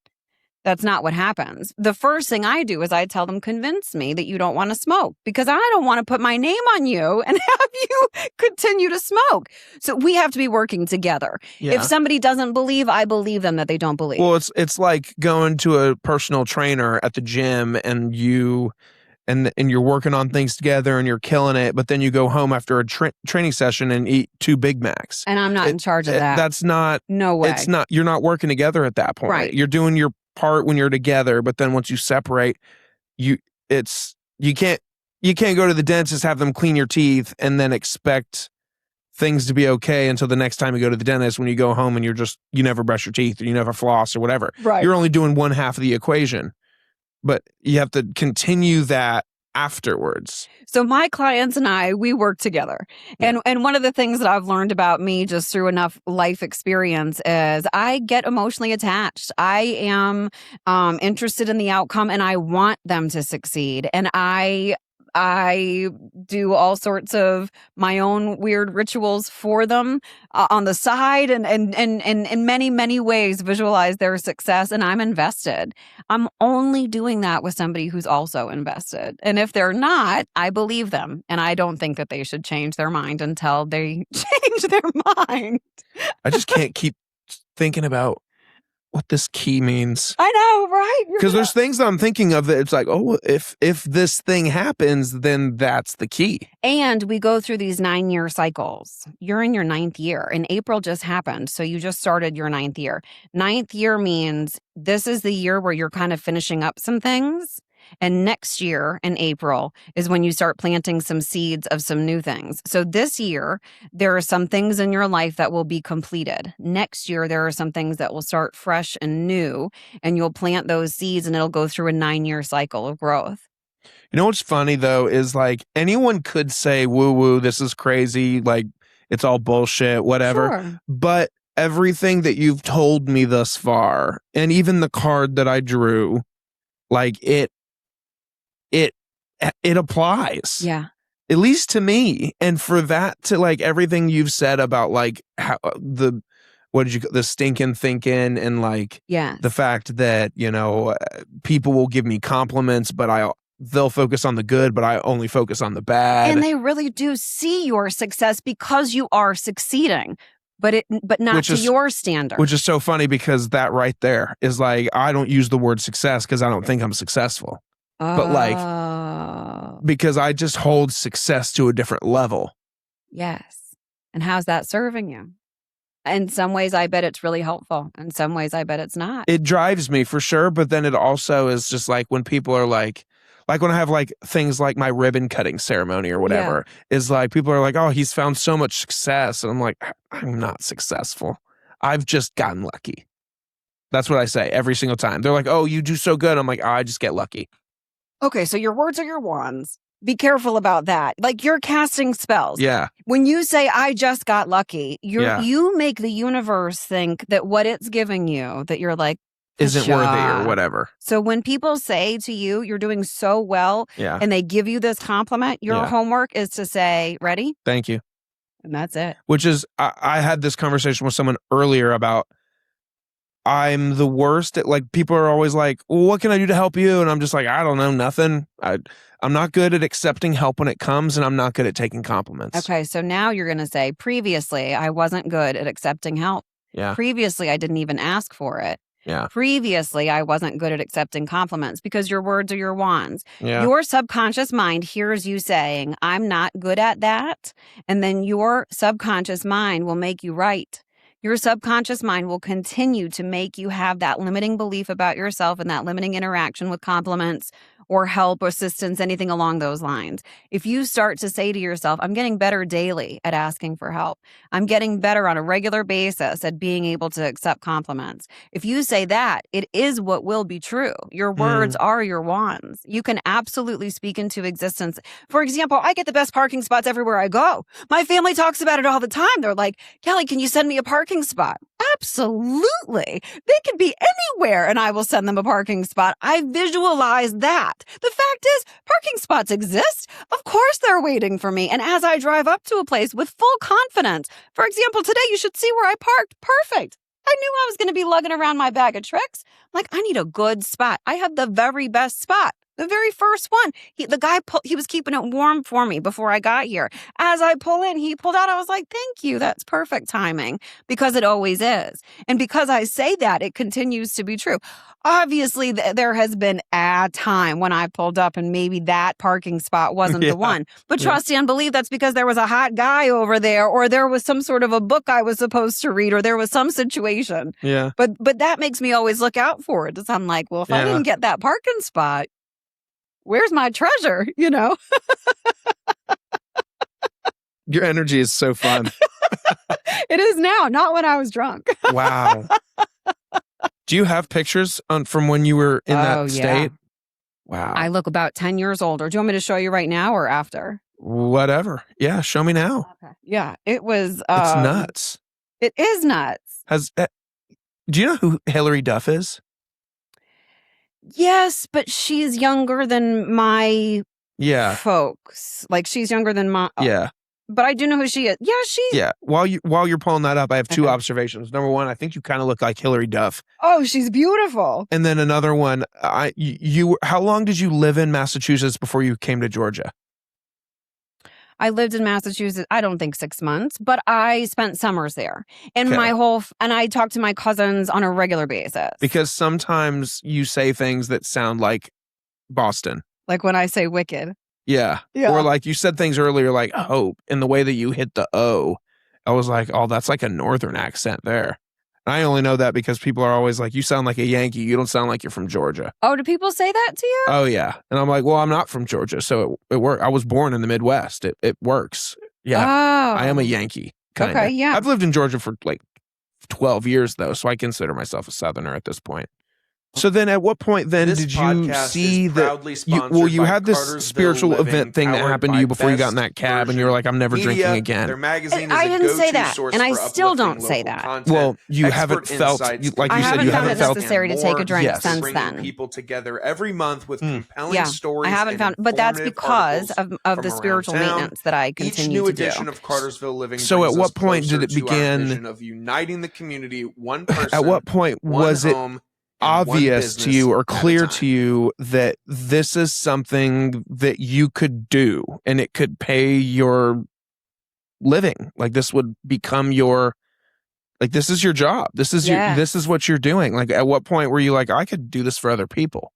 That's not what happens. The first thing I do is I tell them, convince me that you don't want to smoke, because I don't want to put my name on you and have you continue to smoke. So we have to be working together. Yeah. If somebody doesn't believe, I believe them that they don't believe. Well, it's like going to a personal trainer at the gym and you're working on things together and you're killing it, but then you go home after a training session and eat 2 Big Macs. And I'm not in charge of that. That's not. No way. It's not. You're not working together at that point. Right. You're doing your part when you're together, but then once you separate, you can't go to the dentist, have them clean your teeth, and then expect things to be okay until the next time you go to the dentist, when you go home and you never brush your teeth or you never floss or whatever. Right. You're only doing one half of the equation, but you have to continue that afterwards. So my clients and I, we work together. And one of the things that I've learned about me just through enough life experience is I get emotionally attached. I am interested in the outcome, and I want them to succeed. And I do all sorts of my own weird rituals for them on the side, and in many, many ways visualize their success. And I'm invested. I'm only doing that with somebody who's also invested. And if they're not, I believe them. And I don't think that they should change their mind until they change their mind. I just can't keep thinking about what this key means. I know, right? Because there's things that I'm thinking of that it's like, oh, if this thing happens, then that's the key. And we go through these 9-year cycles. You're in your 9th year, and April just happened. So you just started your 9th year. 9th year means this is the year where you're kind of finishing up some things. And next year in April is when you start planting some seeds of some new things. So this year, there are some things in your life that will be completed. Next year, there are some things that will start fresh and new, and you'll plant those seeds, and it'll go through a 9-year cycle of growth. You know what's funny, though, is like anyone could say, woo-woo, this is crazy, like it's all bullshit, whatever. Sure. But everything that you've told me thus far, and even the card that I drew, like it applies. Yeah. At least to me. And for that to like everything you've said about like how the stinking thinking, and like the fact that, people will give me compliments, but they'll focus on the good, but I only focus on the bad. And they really do see your success because you are succeeding, but not to your standard. Which is so funny, because that right there is like, I don't use the word success because I don't think I'm successful. But like, because I just hold success to a different level. Yes. And how's that serving you? In some ways, I bet it's really helpful. In some ways, I bet it's not. It drives me for sure. But then it also is just like when people are like when I have like things like my ribbon cutting ceremony or whatever, is like people are like, oh, he's found so much success. And I'm like, I'm not successful. I've just gotten lucky. That's what I say every single time. They're like, oh, you do so good. I'm like, I just get lucky. Okay, so your words are your wands. Be careful about that. Like, you're casting spells. Yeah. When you say, I just got lucky, you make the universe think that what it's giving you, that you're like, isn't worthy or whatever. So when people say to you, you're doing so well, and they give you this compliment, your homework is to say, ready? Thank you. And that's it. Which is, I had this conversation with someone earlier about, I'm the worst at, like, people are always like, well, what can I do to help you? And I'm just like, I don't know, nothing. I'm not good at accepting help when it comes, and I'm not good at taking compliments. Okay, so now you're going to say, previously, I wasn't good at accepting help. Yeah. Previously, I didn't even ask for it. Yeah. Previously, I wasn't good at accepting compliments, because your words are your wands. Yeah. Your subconscious mind hears you saying, I'm not good at that. And then your subconscious mind will make you right. Your subconscious mind will continue to make you have that limiting belief about yourself and that limiting interaction with compliments or help, assistance, anything along those lines. If you start to say to yourself, I'm getting better daily at asking for help. I'm getting better on a regular basis at being able to accept compliments. If you say that, it is what will be true. Your words are your wands. You can absolutely speak into existence. For example, I get the best parking spots everywhere I go. My family talks about it all the time. They're like, Kelly, can you send me a parking spot? Absolutely. They can be anywhere and I will send them a parking spot. I visualize that. The fact is, parking spots exist. Of course they're waiting for me. And as I drive up to a place with full confidence, for example, today you should see where I parked. Perfect. I knew I was going to be lugging around my bag of tricks. Like, I need a good spot. I have the very best spot. The very first one. The guy, he was keeping it warm for me before I got here. As I pull in, he pulled out. I was like, thank you. That's perfect timing, because it always is. And because I say that, it continues to be true. Obviously, there has been a time when I pulled up and maybe that parking spot wasn't the one. But trust and believe that's because there was a hot guy over there, or there was some sort of a book I was supposed to read, or there was some situation. Yeah. But that makes me always look out for it. I'm like, well, if I didn't get that parking spot, where's my treasure, you know? Your energy is so fun. It is now, not when I was drunk. Wow. Do you have pictures from when you were in that state? Wow. I look about 10 years older. Do you want me to show you right now or after? Whatever. Yeah, show me now. Okay. Yeah, it was... it's nuts. It is nuts. Do you know who Hillary Duff is? Yes, but she's younger than my folks. Like, she's younger than my... Yeah. But I do know who she is. Yeah, she's... Yeah. While you're pulling that up, I have two observations. Number one, I think you kind of look like Hillary Duff. Oh, she's beautiful. And then another one, how long did you live in Massachusetts before you came to Georgia? I lived in Massachusetts, I don't think 6 months, but I spent summers there. And and I talked to my cousins on a regular basis. Because sometimes you say things that sound like Boston. Like when I say wicked. Yeah. Or like you said things earlier like hope, and the way that you hit the O, I was like, oh, that's like a northern accent there. And I only know that because people are always like, you sound like a Yankee. You don't sound like you're from Georgia. Oh, do people say that to you? Oh, yeah. And I'm like, well, I'm not from Georgia, so it works. I was born in the Midwest. It works. Yeah. Oh. I am a Yankee. Kinda. Okay, yeah. I've lived in Georgia for like 12 years, though, so I consider myself a Southerner at this point. So then at what point then did you see that you had this spiritual event thing that happened to you before you got in that cab and you were like, I'm never drinking again? I didn't say that, and I still don't say that. Well, you haven't felt, like you said, you haven't felt necessary to take a drink since then. People together every month with compelling stories. I haven't found, but that's because of the spiritual maintenance that I continue to do. Each new edition of Cartersville Living. So at what point did it begin? Of uniting the community, one person. At what point was it obvious to you or clear to you that this is something that you could do and it could pay your living? Like this would become your, like this is your job. This is this is what you're doing. Like at what point were you like, I could do this for other people?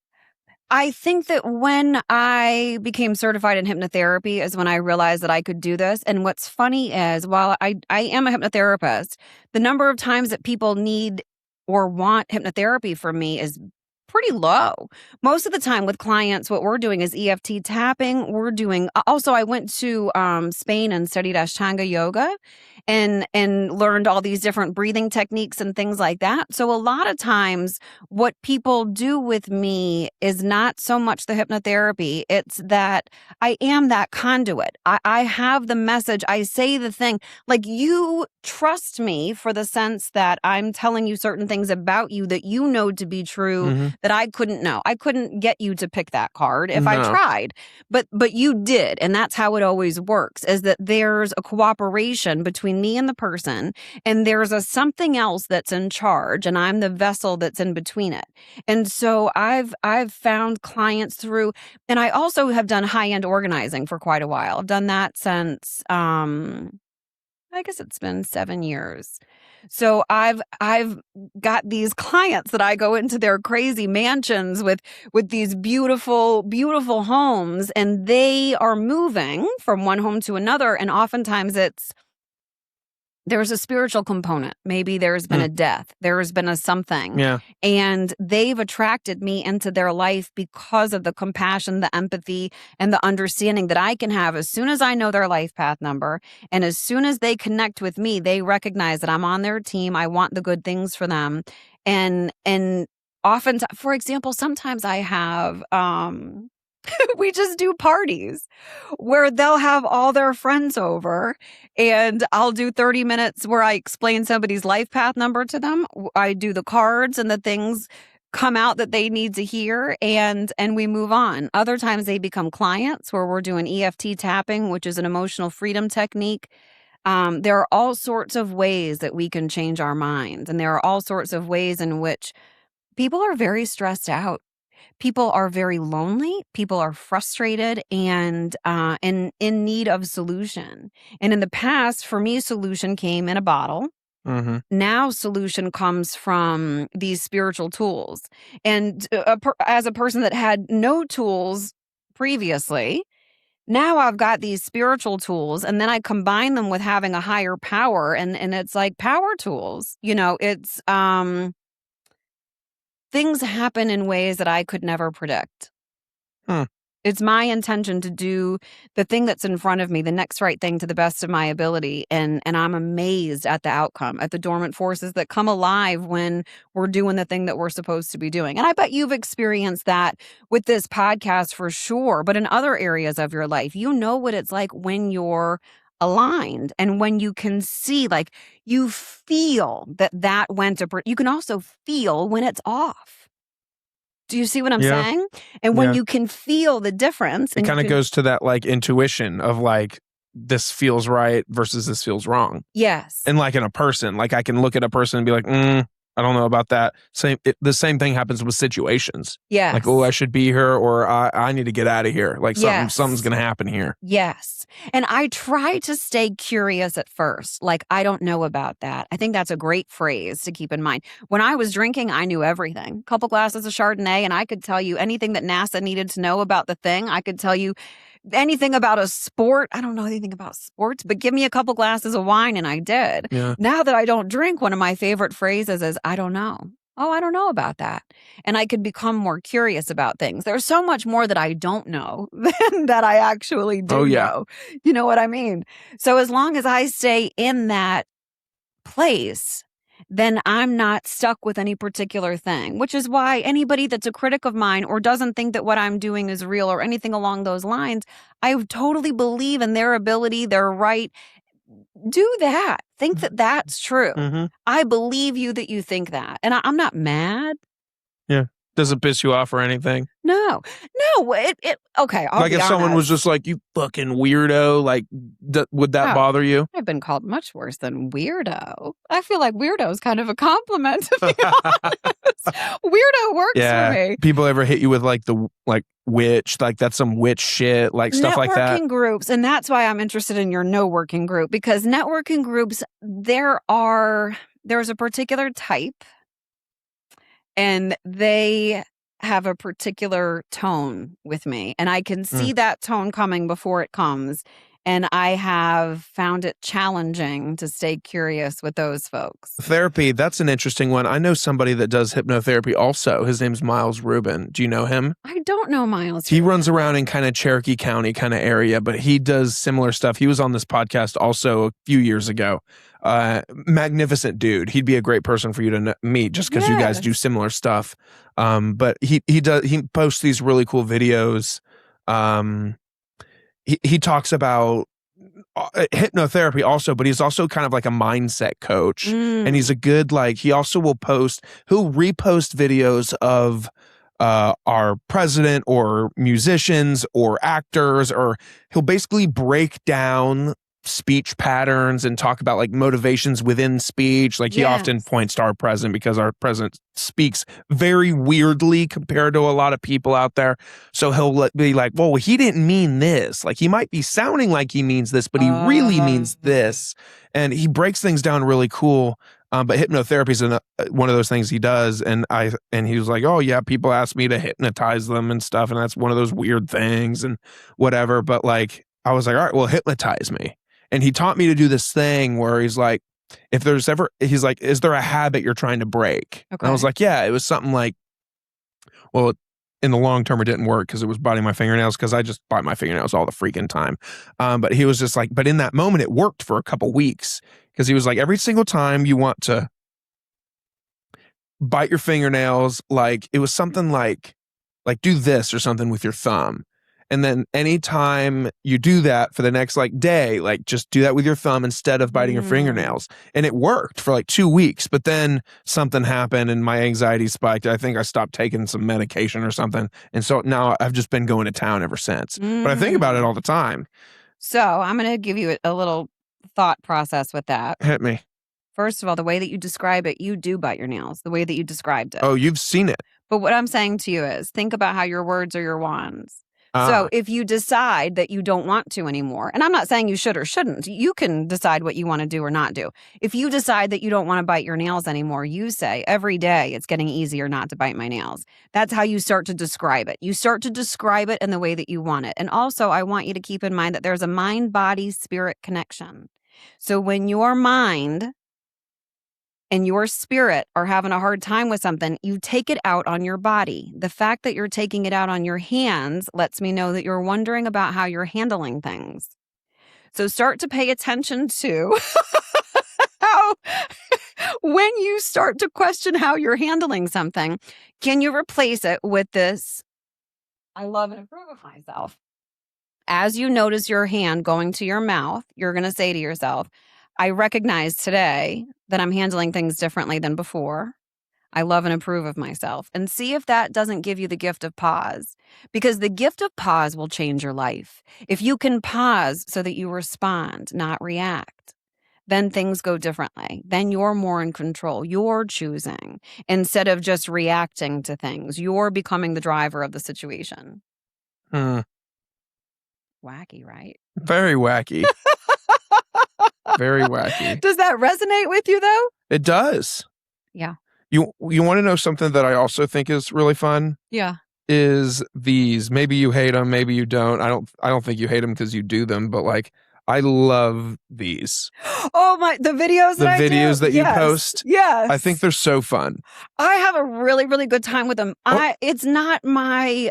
I think that when I became certified in hypnotherapy is when I realized that I could do this. And what's funny is while I am a hypnotherapist, the number of times that people need or want hypnotherapy from me is pretty low. Most of the time with clients, what we're doing is EFT tapping. We're doing, also I went to Spain and studied Ashtanga yoga and learned all these different breathing techniques and things like that. So a lot of times what people do with me is not so much the hypnotherapy. It's that I am that conduit. I have the message. I say the thing. Like you trust me for the sense that I'm telling you certain things about you that you know to be true that I couldn't know. I couldn't get you to pick that card if I tried, but you did. And that's how it always works, is that there's a cooperation between me and the person, and there's a something else that's in charge, and I'm the vessel that's in between it. And so I've found clients through, and I also have done high-end organizing for quite a while. I've done that since I guess it's been 7 years. So I've got these clients that I go into their crazy mansions with these beautiful, beautiful homes, and they are moving from one home to another. And oftentimes it's there's a spiritual component. Maybe there's been a death. There's been a something. Yeah. And they've attracted me into their life because of the compassion, the empathy, and the understanding that I can have as soon as I know their life path number. And as soon as they connect with me, they recognize that I'm on their team. I want the good things for them. And often, for example, sometimes I have... we just do parties where they'll have all their friends over and I'll do 30 minutes where I explain somebody's life path number to them. I do the cards and the things come out that they need to hear and we move on. Other times they become clients where we're doing EFT tapping, which is an emotional freedom technique. There are all sorts of ways that we can change our minds. And there are all sorts of ways in which people are very stressed out. People are very lonely. People are frustrated and in need of solution. And in the past, for me, solution came in a bottle. Mm-hmm. Now solution comes from these spiritual tools. And as a person that had no tools previously, now I've got these spiritual tools and then I combine them with having a higher power and it's like power tools. It's... things happen in ways that I could never predict. It's my intention to do the thing that's in front of me, the next right thing to the best of my ability. And I'm amazed at the outcome, at the dormant forces that come alive when we're doing the thing that we're supposed to be doing. And I bet you've experienced that with this podcast for sure. But in other areas of your life, you know what it's like when you're aligned and when you can see, like you feel that went you can also feel when it's off. Do you see what I'm saying? And when you can feel the difference, it kind of goes to that like intuition of like this feels right versus this feels wrong. Yes. And like in a person, like I can look at a person and be like, I don't know about that. The same thing happens with situations. Yes. Like, oh, I should be here or I need to get out of here. Like something's going to happen here. Yes. And I try to stay curious at first. Like, I don't know about that. I think that's a great phrase to keep in mind. When I was drinking, I knew everything. A couple glasses of Chardonnay and I could tell you anything that NASA needed to know about the thing. I could tell you anything about a sport. I don't know anything about sports, but give me a couple glasses of wine and I did. Yeah. Now that I don't drink, one of my favorite phrases is, I don't know. Oh, I don't know about that. And I could become more curious about things. There's so much more that I don't know than that I actually do know. You know what I mean? So as long as I stay in that place, then I'm not stuck with any particular thing, which is why anybody that's a critic of mine or doesn't think that what I'm doing is real or anything along those lines, I totally believe in their ability, their right. Do that. Think that that's true. Mm-hmm. I believe you that you think that. And I'm not mad. Yeah. Does it piss you off or anything? No. Okay. Like if someone was just like, you fucking weirdo, like, would that bother you? I've been called much worse than weirdo. I feel like weirdo is kind of a compliment, to be honest. Weirdo works for me. People ever hit you with like witch, like that's some witch shit, like stuff like that? Networking groups, and that's why I'm interested in your no working group, because networking groups, there's a particular type and they have a particular tone with me. And I can see that tone coming before it comes. And I have found it challenging to stay curious with those folks. Therapy, that's an interesting one. I know somebody that does hypnotherapy also. His name's Miles Rubin. Do you know him? I don't know Miles. He runs around in kind of Cherokee County kind of area, but he does similar stuff. He was on this podcast also a few years ago. Magnificent dude. He'd be a great person for you to meet just because you guys do similar stuff. But he posts these really cool videos. He talks about hypnotherapy also, but he's also kind of like a mindset coach. And he's a good, like, he'll repost videos of our president or musicians or actors, or he'll basically break down speech patterns and talk about like motivations within speech. Like he often points to our president because our president speaks very weirdly compared to a lot of people out there. So he'll be like, well, he didn't mean this. Like he might be sounding like he means this, but he really means this. And he breaks things down really cool. But hypnotherapy is one of those things he does. And he was like, oh yeah, people ask me to hypnotize them and stuff. And that's one of those weird things and whatever. But like, I was like, all right, well, hypnotize me. And he taught me to do this thing where he's like, if there's ever, he's like, is there a habit you're trying to break? Okay. And I was like, yeah, it was something like, well, in the long term, it didn't work because it was biting my fingernails, because I just bite my fingernails all the freaking time. But he was just like, but in that moment, it worked for a couple weeks, because he was like, every single time you want to bite your fingernails, like it was something like do this or something with your thumb. And then anytime you do that for the next like day, like just do that with your thumb instead of biting your fingernails. And it worked for like 2 weeks, but then something happened and my anxiety spiked. I think I stopped taking some medication or something. And so now I've just been going to town ever since. But I think about it all the time. So I'm going to give you a little thought process with that. Hit me. First of all, the way that you describe it, you do bite your nails, the way that you described it. Oh, you've seen it. But what I'm saying to you is, think about how your words are your wands. So if you decide that you don't want to anymore, and I'm not saying you should or shouldn't, you can decide what you want to do or not do. If you decide that you don't want to bite your nails anymore, you say, every day it's getting easier not to bite my nails. That's how you start to describe it. You start to describe it in the way that you want it. And also, I want you to keep in mind that there's a mind-body-spirit connection. So when your mind and your spirit are having a hard time with something, you take it out on your body. The fact that you're taking it out on your hands lets me know that you're wondering about how you're handling things. So start to pay attention to how, when you start to question how you're handling something, can you replace it with this, I love and approve of myself. As you notice your hand going to your mouth, you're going to say to yourself, I recognize today that I'm handling things differently than before. I love and approve of myself. And see if that doesn't give you the gift of pause, because the gift of pause will change your life. If you can pause so that you respond, not react, then things go differently. Then you're more in control. You're choosing instead of just reacting to things. You're becoming the driver of the situation. Wacky, right? Very wacky. Very wacky. Does that resonate with you, though? It does. Yeah. You want to know something that I also think is really fun? Yeah. Is these. Maybe you hate them, maybe you don't. I don't think you hate them because you do them, but like I love these. Oh my, the videos that you post. Yes. I think they're so fun. I have a really, really good time with them. It's not my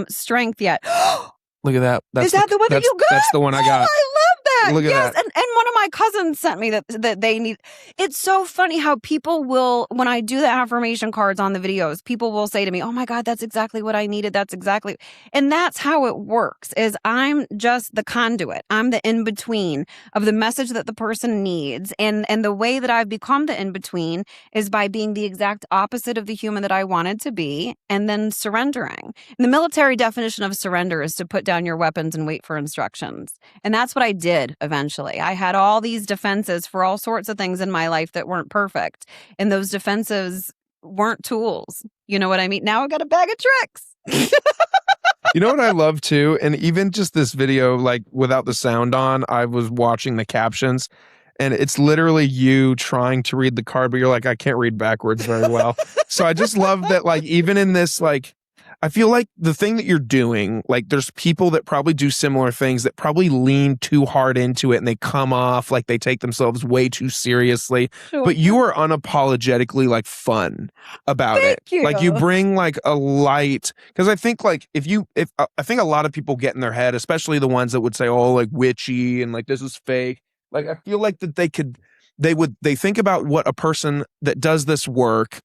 strength yet. Look at that. Is that the one that you got? That's the one I got. Oh, I love that. Look at yes. that. And one of my cousins sent me that they need. It's so funny how people will, when I do the affirmation cards on the videos, people will say to me, oh my God, that's exactly what I needed. That's exactly. And that's how it works, is I'm just the conduit. I'm the in-between of the message that the person needs. And the way that I've become the in-between is by being the exact opposite of the human that I wanted to be, and then surrendering. And the military definition of surrender is to put down your weapons and wait for instructions. And that's what I did eventually. I had all these defenses for all sorts of things in my life that weren't perfect. And those defenses weren't tools. You know what I mean? Now I've got a bag of tricks. You know what I love too? And even just this video, like without the sound on, I was watching the captions, and it's literally you trying to read the card, but you're like, I can't read backwards very well. So I just love that, like, even in this, like, I feel like the thing that you're doing, like there's people that probably do similar things that probably lean too hard into it and they come off like they take themselves way too seriously. Sure. But you are unapologetically like fun about it. Thank you. Like you bring like a light, because I think like if I think a lot of people get in their head, especially the ones that would say, oh, like witchy and like this is fake. Like I feel like that they think about what a person that does this work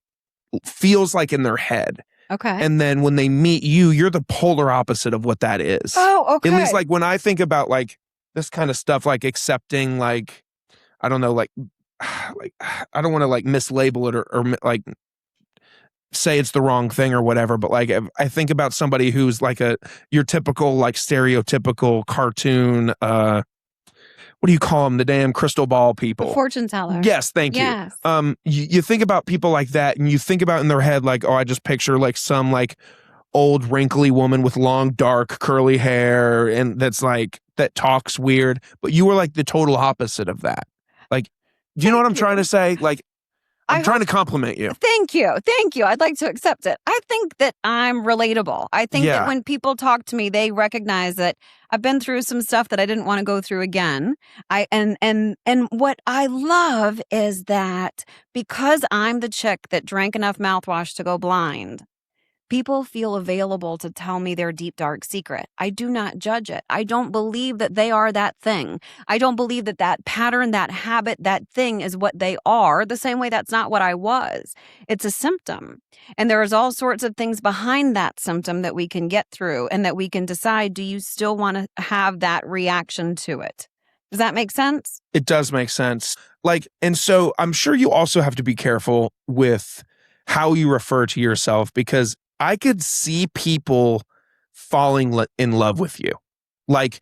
feels like in their head. Okay. And then when they meet you, you're the polar opposite of what that is. Oh, okay. At least like when I think about like this kind of stuff, like accepting, like, I don't know, like I don't want to like mislabel it or like say it's the wrong thing or whatever. But like, if I think about somebody who's like your typical, like stereotypical cartoon, what do you call them? The damn crystal ball people. The fortune teller. Yes, thank you. Yes. You think about people like that, and you think about in their head, like, oh, I just picture like some like old wrinkly woman with long, dark, curly hair, and that's like that talks weird. But you were like the total opposite of that. Like, do you know what I'm trying to say? Like, I'm trying to compliment you. Thank you. Thank you. I'd like to accept it. I think that I'm relatable. I think that when people talk to me, they recognize that I've been through some stuff that I didn't want to go through again. And what I love is that because I'm the chick that drank enough mouthwash to go blind, people feel available to tell me their deep, dark secret. I do not judge it. I don't believe that they are that thing. I don't believe that that pattern, that habit, that thing is what they are, the same way that's not what I was. It's a symptom. And there's all sorts of things behind that symptom that we can get through and that we can decide, do you still want to have that reaction to it? Does that make sense? It does make sense. And so I'm sure you also have to be careful with how you refer to yourself, because I could see people falling in love with you, like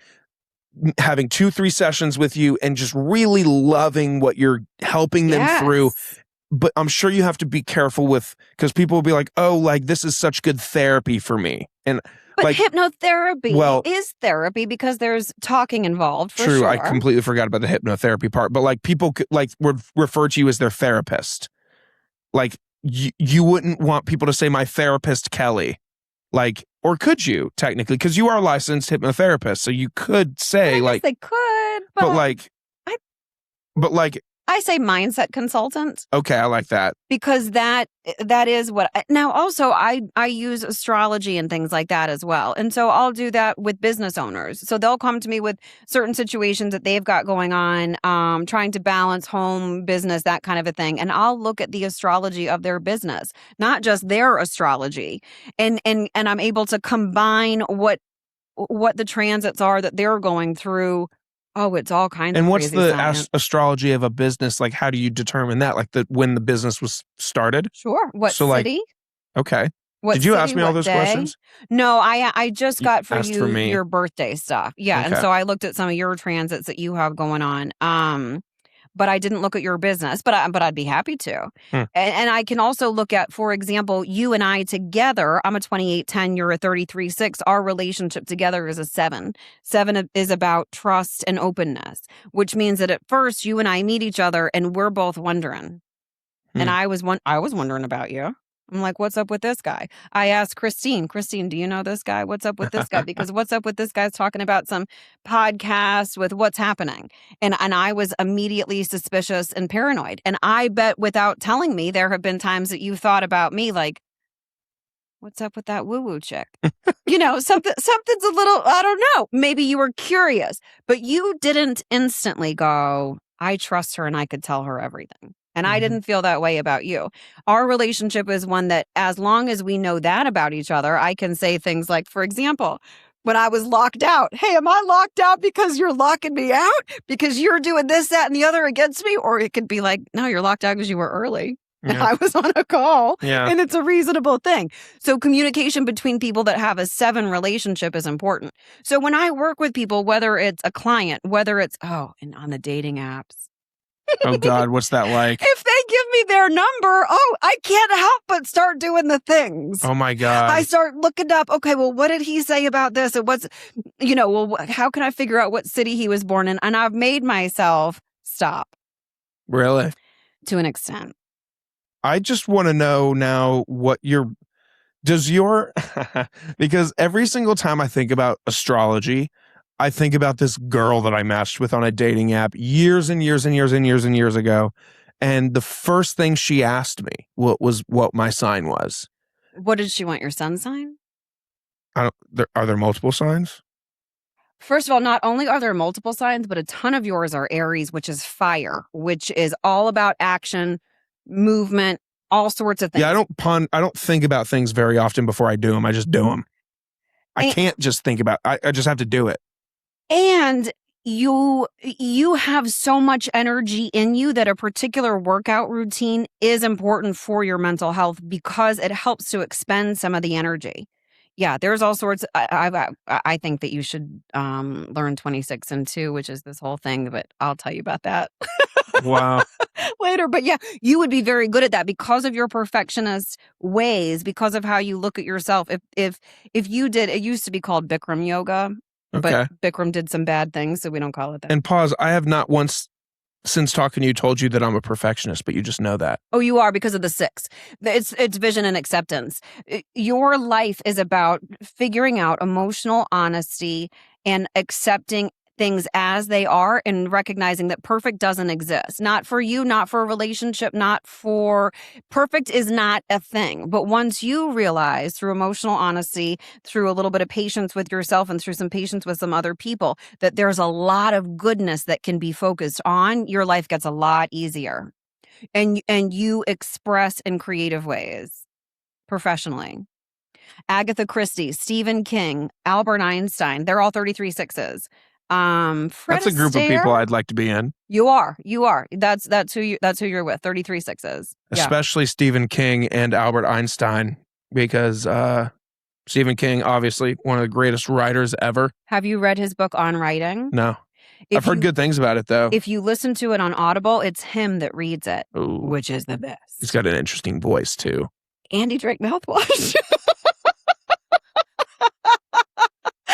having 2-3 sessions with you and just really loving what you're helping them through. But I'm sure you have to be careful because people will be like, oh, this is such good therapy for me. But hypnotherapy is therapy because there's talking involved. For true. Sure. I completely forgot about the hypnotherapy part. But people would refer to you as their therapist. You wouldn't want people to say my therapist, Kelly. Or could you technically? Because you are a licensed hypnotherapist, so you could say they could, but I say mindset consultant. Okay, I like that. Because that is what now also I use astrology and things like that as well. And so I'll do that with business owners. So they'll come to me with certain situations that they've got going on, trying to balance home, business, that kind of a thing. And I'll look at the astrology of their business, not just their astrology. And I'm able to combine what the transits are that they're going through. Oh, it's all kinds of And what's crazy the science. astrology of a business? How do you determine that? When the business was started? Sure. What city? Okay. What Did you city, ask me all those day? questions? No, I just got for asked you for me. your birthday stuff. Yeah, Okay. and so I looked at some of your transits that you have going on. But I didn't look at your business, but I'd be happy to. And I can also look at, for example, you and I together. I'm a 28-10, you're a 33-6. Our relationship together is a 7. 7 is about trust and openness, which means that at first you and I meet each other and we're both wondering. And I was wondering about you. I'm like, what's up with this guy? I asked Christine, do you know this guy? What's up with this guy? Because what's up with this guy's talking about some podcast with what's happening. And I was immediately suspicious and paranoid. And I bet without telling me, there have been times that you thought about me like, what's up with that woo-woo chick? Something's a little, I don't know. Maybe you were curious, but you didn't instantly go, I trust her and I could tell her everything. And I didn't feel that way about you. Our relationship is one that, as long as we know that about each other, I can say things like, for example, when I was locked out, hey, am I locked out because you're locking me out? Because you're doing this, that, and the other against me? Or it could be like, no, you're locked out because you were early. And I was on a call. Yeah. And it's a reasonable thing. So communication between people that have a 7 relationship is important. So when I work with people, whether it's a client, whether it's, and on the dating apps. Oh, God, what's that like? If they give me their number, I can't help but start doing the things. Oh, my God. I start looking up, okay, well, what did he say about this? And what's, how can I figure out what city he was born in? And I've made myself stop. Really? To an extent. I just want to know now because every single time I think about astrology, I think about this girl that I matched with on a dating app years and years and years and years and years ago. And the first thing she asked me was what my sign was. What did she want, your sun sign? Are there multiple signs? First of all, not only are there multiple signs, but a ton of yours are Aries, which is fire, which is all about action, movement, all sorts of things. Yeah, I don't think about things very often before I do them. I just do them. I can't just think about I just have to do it. And you have so much energy in you that a particular workout routine is important for your mental health because it helps to expend some of the energy. Yeah, there's all sorts. I think that you should learn 26 and 2, which is this whole thing, but I'll tell you about that. Wow. Later. But yeah, you would be very good at that because of your perfectionist ways, because of how you look at yourself. If you did, it used to be called Bikram yoga. Okay. But Bikram did some bad things, so we don't call it that. And pause. I have not once since talking to you, told you that I'm a perfectionist, but you just know that. Oh, you are, because of the 6. It's vision and acceptance. Your life is about figuring out emotional honesty and accepting things as they are and recognizing that perfect doesn't exist. Not for you, not for a relationship, perfect is not a thing. But once you realize through emotional honesty, through a little bit of patience with yourself and through some patience with some other people, that there's a lot of goodness that can be focused on, your life gets a lot easier. And you express in creative ways professionally. Agatha Christie, Stephen King, Albert Einstein, they're all 33 sixes. That's a group of people I'd like to be in. You are. That's who you're with. 33 sixes. Especially Stephen King and Albert Einstein, because Stephen King, obviously one of the greatest writers ever. Have you read his book on writing? No. I've heard good things about it, though. If you listen to it on Audible, it's him that reads it, which is the best. He's got an interesting voice, too. And he drank mouthwash.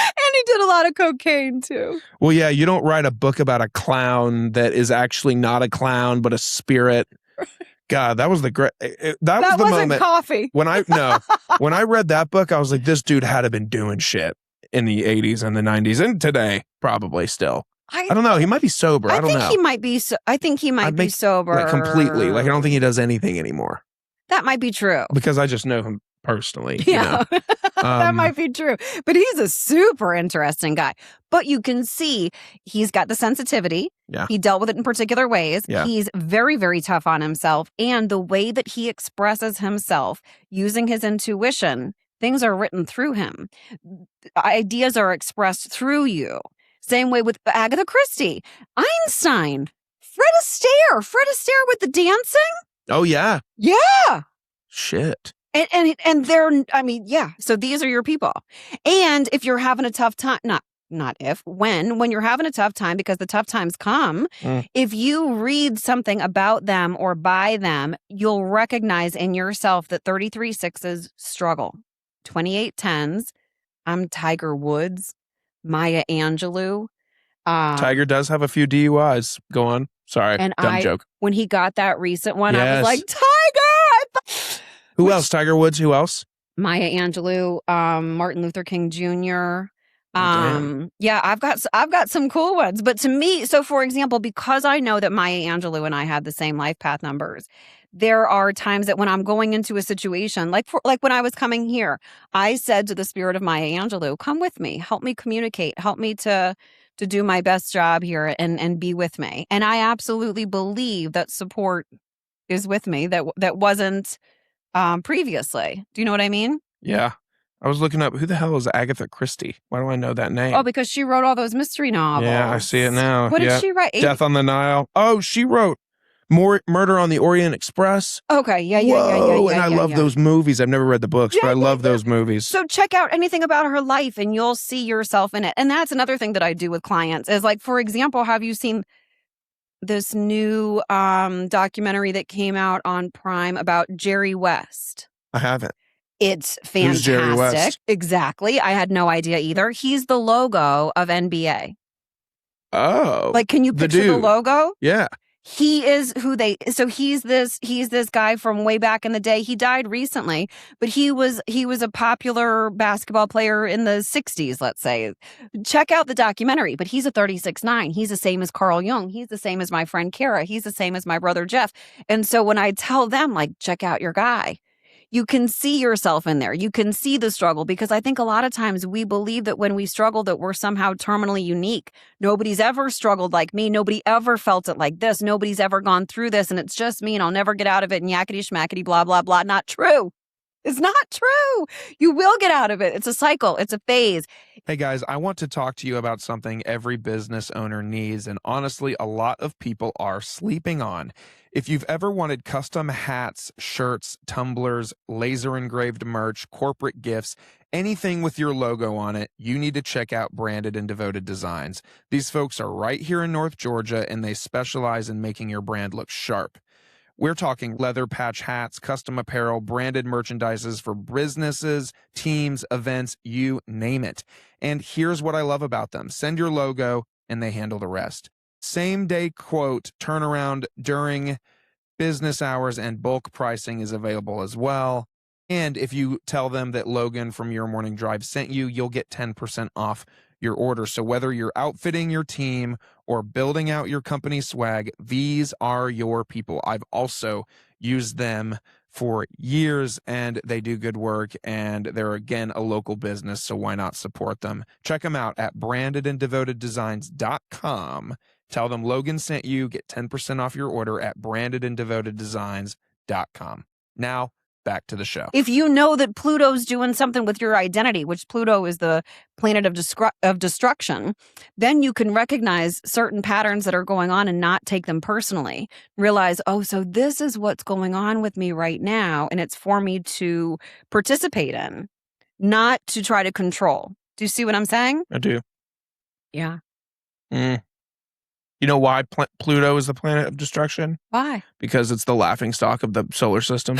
And he did a lot of cocaine, too. Well, yeah, you don't write a book about a clown that is actually not a clown, but a spirit. God, that was the great. That was the moment. Coffee. When I read that book, I was like, this dude had to have been doing shit in the 80s and the 90s and today, probably still. I don't know. He might be sober. I don't know. He might be. I think he might be sober. Like, completely. Like, I don't think he does anything anymore. That might be true. Because I just know him personally. Yeah. You know? That might be true. But he's a super interesting guy. But you can see he's got the sensitivity. Yeah. He dealt with it in particular ways. Yeah. He's very, very tough on himself. And the way that he expresses himself using his intuition, things are written through him. Ideas are expressed through you. Same way with Agatha Christie, Einstein, Fred Astaire with the dancing. Oh, yeah. Yeah. Shit. And they're, I mean, yeah. So these are your people. And if you're having a tough time, when you're having a tough time, because the tough times come, if you read something about them or by them, you'll recognize in yourself that 33 sixes struggle. 28 tens, I'm Tiger Woods. Maya Angelou. Tiger does have a few DUIs. Go on. Sorry. Dumb joke. When he got that recent one, I was like, Tiger! Who else? Tiger Woods. Who else? Maya Angelou, Martin Luther King Jr. Yeah, I've got some cool ones. But to me, so for example, because I know that Maya Angelou and I had the same life path numbers, there are times that when I'm going into a situation, like when I was coming here, I said to the spirit of Maya Angelou, come with me, help me communicate, help me to do my best job here and be with me. And I absolutely believe that support is with me that wasn't previously. Do you know what I mean? Yeah. I was looking up, who the hell is Agatha Christie? Why do I know that name? Oh, because she wrote all those mystery novels. Yeah, I see it now. What did she write? Death on the Nile. Oh, she wrote Murder on the Orient Express. Okay, yeah. And I love those movies. I've never read the books, but I love those movies. So check out anything about her life and you'll see yourself in it. And that's another thing that I do with clients is, like, for example, have you seen this new documentary that came out on Prime about Jerry West? I haven't. It's fantastic. Who's Jerry West? Exactly. I had no idea either. He's the logo of NBA. Oh. Like, can you picture the logo? Yeah. He is he's this guy from way back in the day. He died recently, but he was a popular basketball player in the 60s, let's say. Check out the documentary, but he's a 36'9". He's the same as Carl Jung. He's the same as my friend Kara. He's the same as my brother Jeff. And so when I tell them, like, check out your guy, you can see yourself in there. You can see the struggle, because I think a lot of times we believe that when we struggle that we're somehow terminally unique. Nobody's ever struggled like me. Nobody ever felt it like this. Nobody's ever gone through this, and it's just me, and I'll never get out of it, and yakety schmackety blah, blah, blah. Not true. It's not true. You will get out of it. It's a cycle. It's a phase. Hey guys, I want to talk to you about something every business owner needs, and honestly, a lot of people are sleeping on. If you've ever wanted custom hats, shirts, tumblers, laser engraved merch, corporate gifts, anything with your logo on it, you need to check out Branded and Devoted Designs. These folks are right here in North Georgia, and they specialize in making your brand look sharp. We're talking leather patch hats, custom apparel, branded merchandises for businesses, teams, events, you name it. And here's what I love about them. Send your logo and they handle the rest. Same day quote turnaround during business hours, and bulk pricing is available as well. And if you tell them that Logan from Your Morning Drive sent you, you'll get 10% off your order. So whether you're outfitting your team or building out your company swag, these are your people. I've also used them for years, and they do good work, and they're, again, a local business, so why not support them? Check them out at brandedanddevoted.designs.com. Tell them Logan sent you. Get 10% off your order at brandedanddevoted.designs.com. Now, back to the show. If you know that Pluto's doing something with your identity, which Pluto is the planet of destruction, then you can recognize certain patterns that are going on and not take them personally. Realize, oh, so this is what's going on with me right now, and it's for me to participate in, not to try to control. Do you see what I'm saying? I do. Yeah. You know why Pluto is the planet of destruction? Why? Because it's the laughingstock of the solar system.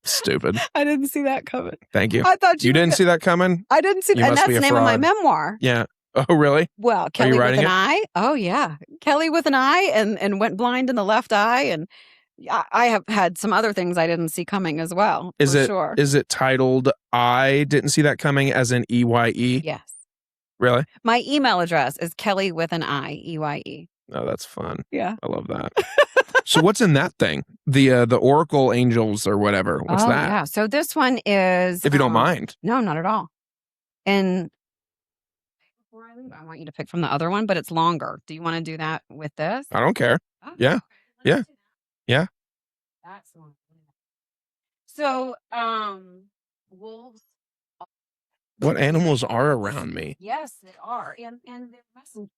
Stupid. I didn't see that coming. Thank you. I thought you didn't see that coming? I didn't see that. And that's the name of my memoir. Yeah. Oh, really? Well, Kelly with an eye. Oh, yeah. Kelly with an eye and went blind in the left eye. And I have had some other things I didn't see coming as well. Is it titled I Didn't See That Coming as in EYE? Yes. Really? My email address is Kelly with an I, EYE. Oh, that's fun. Yeah. I love that. So what's in that thing? The Oracle Angels or whatever. What's that? Yeah. So this one is... If you don't mind. No, not at all. And before I leave, I want you to pick from the other one, but it's longer. Do you want to do that with this? I don't care. Oh, yeah. Okay. Yeah. Yeah. That's the one. So, wolves. What animals are around me? Yes, they are. And they're messengers.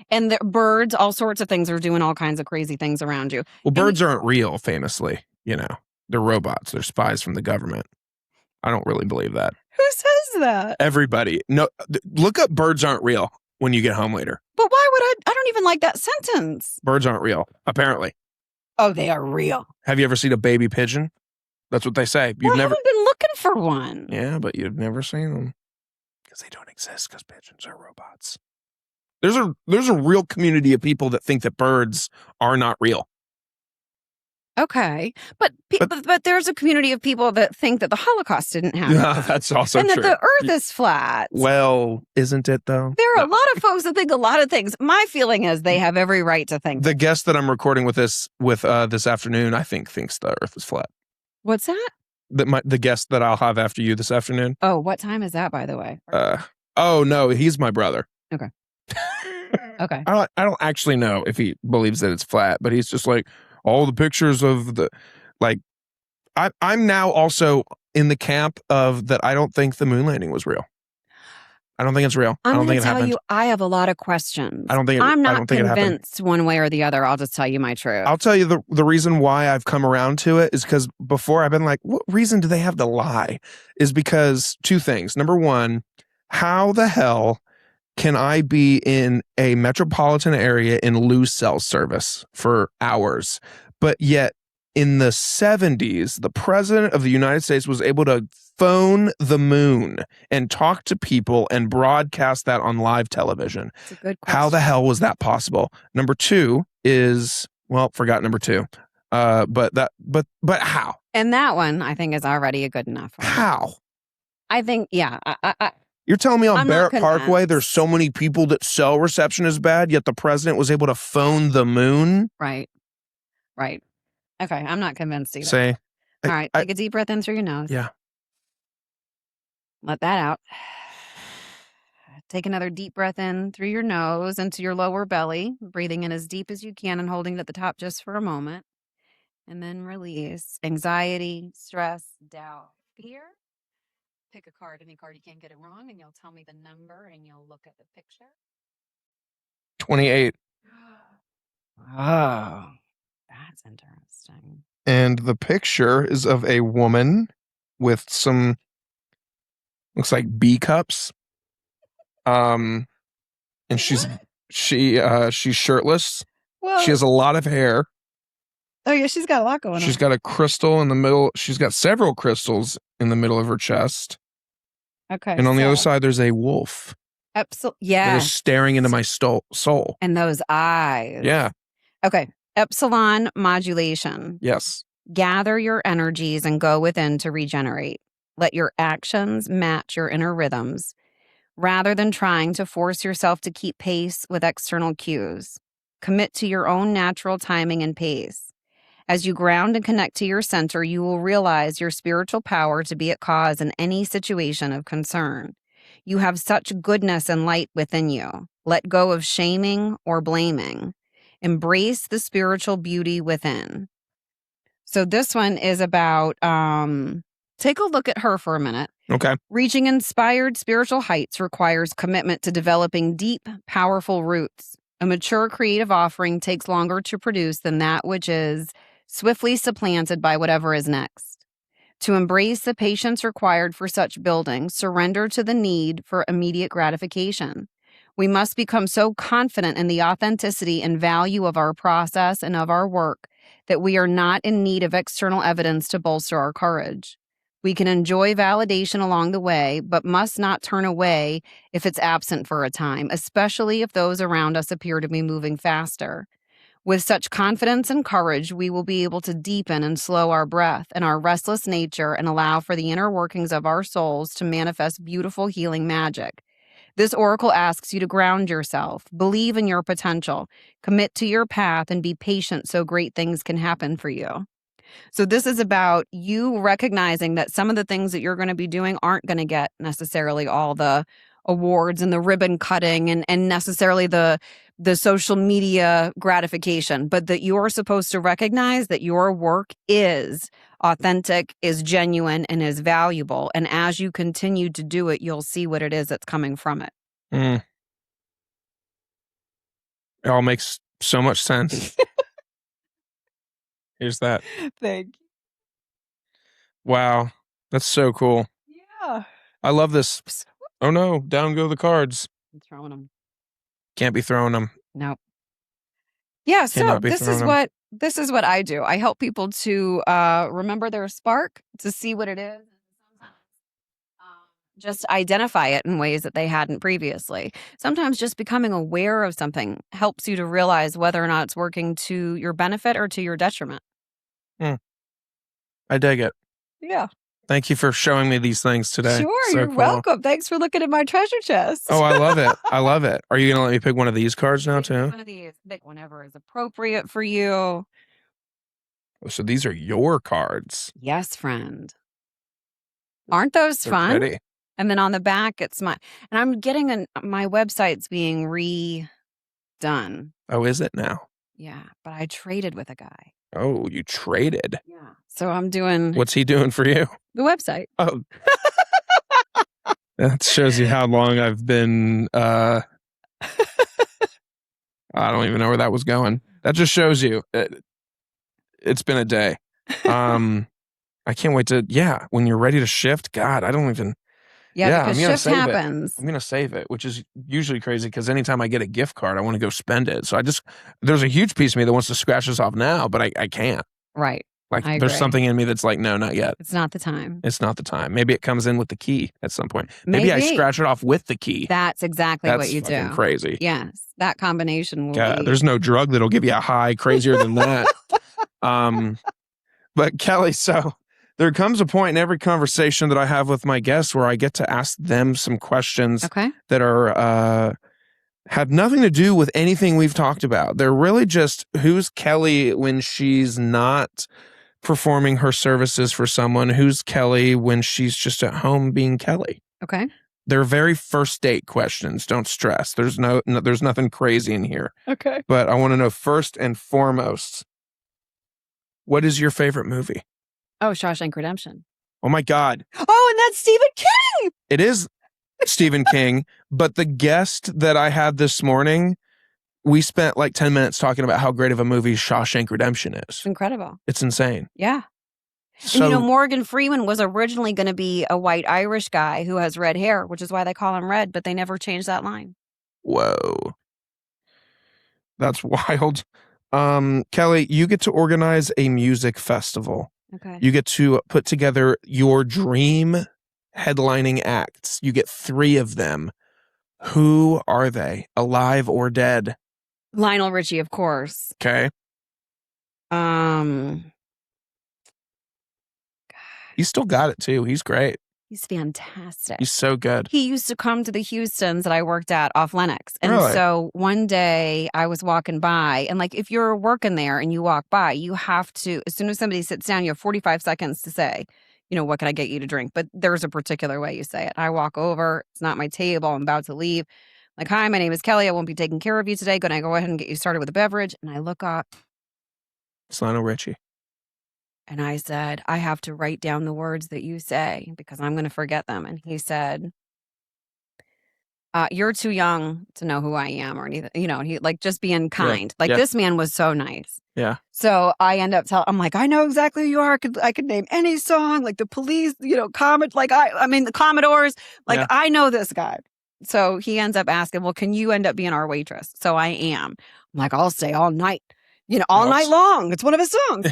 And the birds, all sorts of things are doing all kinds of crazy things around you. Well, birds aren't real, famously. You know, they're robots. They're spies from the government. I don't really believe that. Who says that? Everybody. No, look up birds aren't real when you get home later. But why would I don't even like that sentence. Birds aren't real, apparently. Oh, they are real. Have you ever seen a baby pigeon? That's what they say. I haven't been looking for one. Yeah, but you've never seen them. Because they don't exist, because pigeons are robots. There's a real community of people that think that birds are not real. Okay. But there's a community of people that think that the Holocaust didn't happen. Yeah, that's also true. And that the Earth is flat. Well, isn't it, though? There are a lot of folks that think a lot of things. My feeling is they have every right to think. The guest that I'm recording with this afternoon, I think, thinks the Earth is flat. What's that? The guest that I'll have after you this afternoon. Oh, what time is that, by the way? Oh, no, he's my brother. Okay. Okay. I don't actually know if he believes that it's flat, but he's just like, all the pictures of the, like, I'm now also in the camp of that I don't think the moon landing was real. I don't think it's real. I don't think it happened. I'm going to tell you, I have a lot of questions. I'm not convinced one way or the other. I'll just tell you my truth. I'll tell you the reason why I've come around to it is because before I've been like, what reason do they have to lie? Is because two things. Number one, how the hell can I be in a metropolitan area and lose cell service for hours? But yet in the 70s, the president of the United States was able to phone the moon and talk to people and broadcast that on live television. That's a good question. How the hell was that possible? Number two is, well, forgot number two. But how? And that one, I think, is already a good enough one. How? I think, yeah. You're telling me on Barrett Parkway, there's so convinced. many people that cell reception is bad, yet the president was able to phone the moon? Right. Okay, I'm not convinced either. Say. All right, take a deep breath in through your nose. Yeah. Let that out. Take another deep breath in through your nose into your lower belly, breathing in as deep as you can and holding it at the top just for a moment. And then release anxiety, stress, doubt, fear. Pick a card, any card you can't get it wrong, and you'll tell me the number and you'll look at the picture. 28. Oh, that's interesting. And the picture is of a woman with some, looks like B cups. And she's shirtless. Well, She has a lot of hair. oh yeah, she's got a lot going on. She's got a crystal in the middle. She's got several crystals in the middle of her chest. Okay. And on the other side, there's a wolf. Absolutely. That Yeah. is staring into my soul. And those eyes. Yeah. Okay. Epsilon modulation. Yes. Gather your energies and go within to regenerate. Let your actions match your inner rhythms, rather than trying to force yourself to keep pace with external cues. Commit to your own natural timing and pace. As you ground and connect to your center, you will realize your spiritual power to be at cause in any situation of concern. You have such goodness and light within you. Let go of shaming or blaming. Embrace the spiritual beauty within. So this one is about, take a look at her for a minute. Okay. Reaching inspired spiritual heights requires commitment to developing deep, powerful roots. A mature creative offering takes longer to produce than that which is swiftly supplanted by whatever is next. To embrace the patience required for such building, surrender to the need for immediate gratification. We must become so confident in the authenticity and value of our process and of our work that we are not in need of external evidence to bolster our courage. We can enjoy validation along the way, but must not turn away if it's absent for a time, especially if those around us appear to be moving faster. With such confidence and courage, we will be able to deepen and slow our breath and our restless nature and allow for the inner workings of our souls to manifest beautiful healing magic. This oracle asks you to ground yourself, believe in your potential, commit to your path, and be patient so great things can happen for you. So this is about you recognizing that some of the things that you're going to be doing aren't going to get necessarily all the awards and the ribbon cutting and necessarily the social media gratification, but that you're supposed to recognize that your work is authentic, is genuine, and is valuable. And as you continue to do it, you'll see what it is that's coming from it. It all makes so much sense. Here's that. Thank you. Wow. That's so cool. Yeah. I love this. Oh no, down go the cards. I'm throwing them. Can't be throwing them. Nope. Yeah, so Cannot be this throwing is what I do. I help people to remember their spark, to see what it is, just identify it in ways that they hadn't previously. Sometimes just becoming aware of something helps you to realize whether or not it's working to your benefit or to your detriment. I dig it. Yeah. Thank you for showing me these things today. Sure, So you're cool. welcome. Thanks for looking at my treasure chest. Oh, I love it. I love it. Are you going to let me pick one of these cards now too? One of these. Pick whenever is appropriate for you. So these are your cards. Yes, friend. Aren't those They're fun? pretty. And then on the back, it's and I'm getting my website's being redone. Oh, is it now? Yeah, but I traded with a guy. Oh, you traded. Yeah. So I'm doing What's he doing for you? the website. Oh, that shows you how long I've been. I don't even know where that was going. That just shows you it's been a day. I can't wait to. Yeah, when you're ready to shift, God, I don't even. Yeah, I'm because gonna shift save happens. I'm gonna save it, which is usually crazy because anytime I get a gift card, I want to go spend it. So there's a huge piece of me that wants to scratch this off now, but I can't. Right. Like I there's agree. something in me that's like, no, not yet. It's not the time. It's not the time. Maybe it comes in with the key at some point. Maybe I scratch it off with the key. That's exactly That's what you do. Crazy. Yes, that combination will God, be. there's no drug that'll give you a high crazier than that. But Kelly, so there comes a point in every conversation that I have with my guests where I get to ask them some questions that are have nothing to do with anything we've talked about. They're really just who's Kelly when she's not performing her services for someone, who's Kelly when she's just at home being Kelly. Okay. They're very first date questions. Don't stress. There's nothing crazy in here. Okay. But I want to know first and foremost, what is your favorite movie? Oh, Shawshank Redemption. Oh my God. Oh, and that's Stephen King. It is Stephen King, but the guest that I had this morning, we spent like 10 minutes talking about how great of a movie Shawshank Redemption is. It's incredible. It's insane. Yeah. So, and Morgan Freeman was originally going to be a white Irish guy who has red hair, which is why they call him Red, but they never changed that line. Whoa. That's wild. Kelly, you get to organize a music festival. Okay. You get to put together your dream headlining acts. You get 3 of them. Who are they? Alive or dead? Lionel Richie, of course. Okay. He's still got it too. He's great. He's fantastic. He's so good. He used to come to the Houstons that I worked at off Lenox. And Really? so one day I was walking by, and like if you're working there and you walk by, you have to, as soon as somebody sits down, you have 45 seconds to say, what can I get you to drink? But there's a particular way you say it. I walk over, it's not my table, I'm about to leave. Like, hi, my name is Kelly. I won't be taking care of you today. Going to go ahead and get you started with a beverage. And I look up. It's Lionel Richie. And I said, I have to write down the words that you say because I'm going to forget them. And he said, you're too young to know who I am or anything. He like just being kind. This man was so nice. Yeah. So I end up I'm like, I know exactly who you are. I could name any song, like the Police, the Commodores. Like, I know this guy. So he ends up asking, well, can you end up being our waitress? So I am. I'm like, I'll stay all night. All night long. It's one of his songs.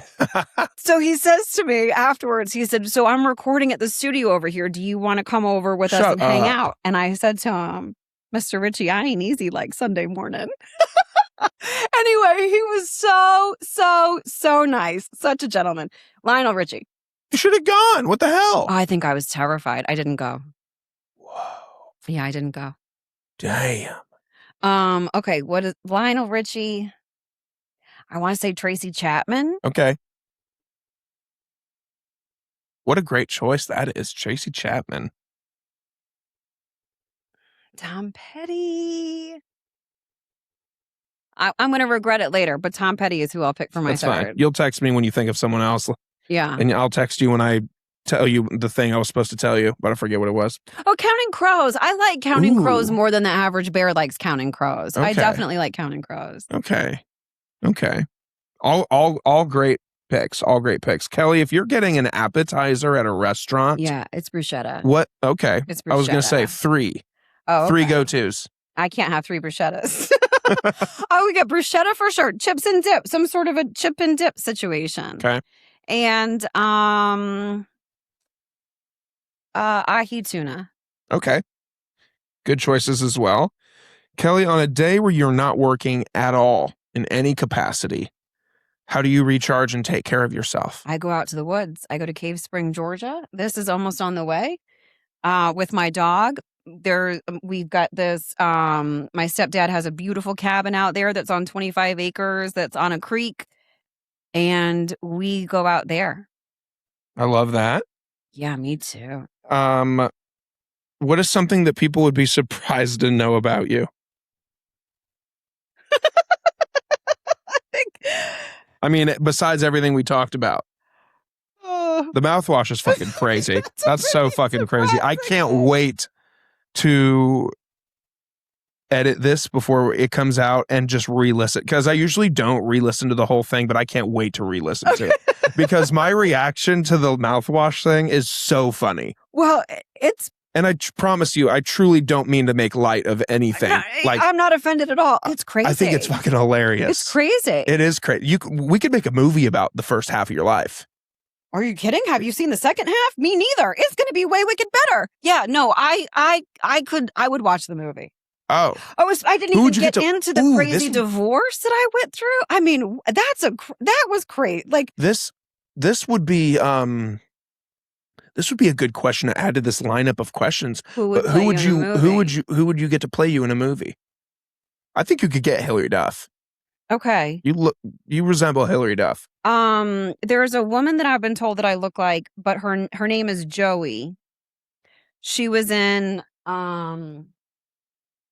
So he says to me afterwards, he said, so I'm recording at the studio over here. Do you want to come over with us and hang out? And I said to him, Mr. Richie, I ain't easy like Sunday morning. Anyway, he was so nice. Such a gentleman. Lionel Richie. You should have gone. What the hell? I think I was terrified. I didn't go. Whoa. Yeah, I didn't go. Damn. Okay, what is Lionel Richie? I want to say Tracy Chapman. Okay. What a great choice that is, Tracy Chapman. Tom Petty. I'm going to regret it later, but Tom Petty is who I'll pick for my third. Fine. You'll text me when you think of someone else. Yeah. And I'll text you when I tell you the thing I was supposed to tell you, but I forget what it was. Oh, Counting Crows. I like Counting Crows more than the average bear likes Counting Crows. Okay. I definitely like Counting Crows. Okay. All great picks. All great picks. Kelly, if you're getting an appetizer at a restaurant. Yeah, it's bruschetta. What? Okay. It's bruschetta. I was going to say 3. Oh, okay. 3 go-tos. I can't have 3 bruschettas. We get bruschetta for sure. Chips and dip. Some sort of a chip and dip situation. Okay. And ahi tuna. Okay. Good choices as well. Kelly, on a day where you're not working at all in any capacity, how do you recharge and take care of yourself? I go out to the woods. I go to Cave Spring, Georgia. This is almost on the way. With my dog. We've got this, my stepdad has a beautiful cabin out there that's on 25 acres, that's on a creek, and we go out there. I love that. Yeah, me too. What is something that people would be surprised to know about you? I mean, besides everything we talked about. The mouthwash is fucking crazy. That's so fucking crazy. I can't wait to edit this before it comes out and just re-listen, because I usually don't re-listen to the whole thing, but I can't wait to re-listen to it because my reaction to the mouthwash thing is so funny. Well, and I promise you, I truly don't mean to make light of anything. I'm not offended at all. It's crazy. I think it's fucking hilarious. It's crazy. It is crazy. We could make a movie about the first half of your life. Are you kidding? Have you seen the second half? Me neither. It's going to be way wicked better. Yeah, no, I would watch the movie. Oh. I didn't even get into the crazy divorce that I went through. I mean, that was great. Like this would be a good question to add to this lineup of questions. Who would you get to play you in a movie? I think you could get Hilary Duff. Okay. You resemble Hilary Duff. There's a woman that I've been told that I look like, but her name is Joey. She was in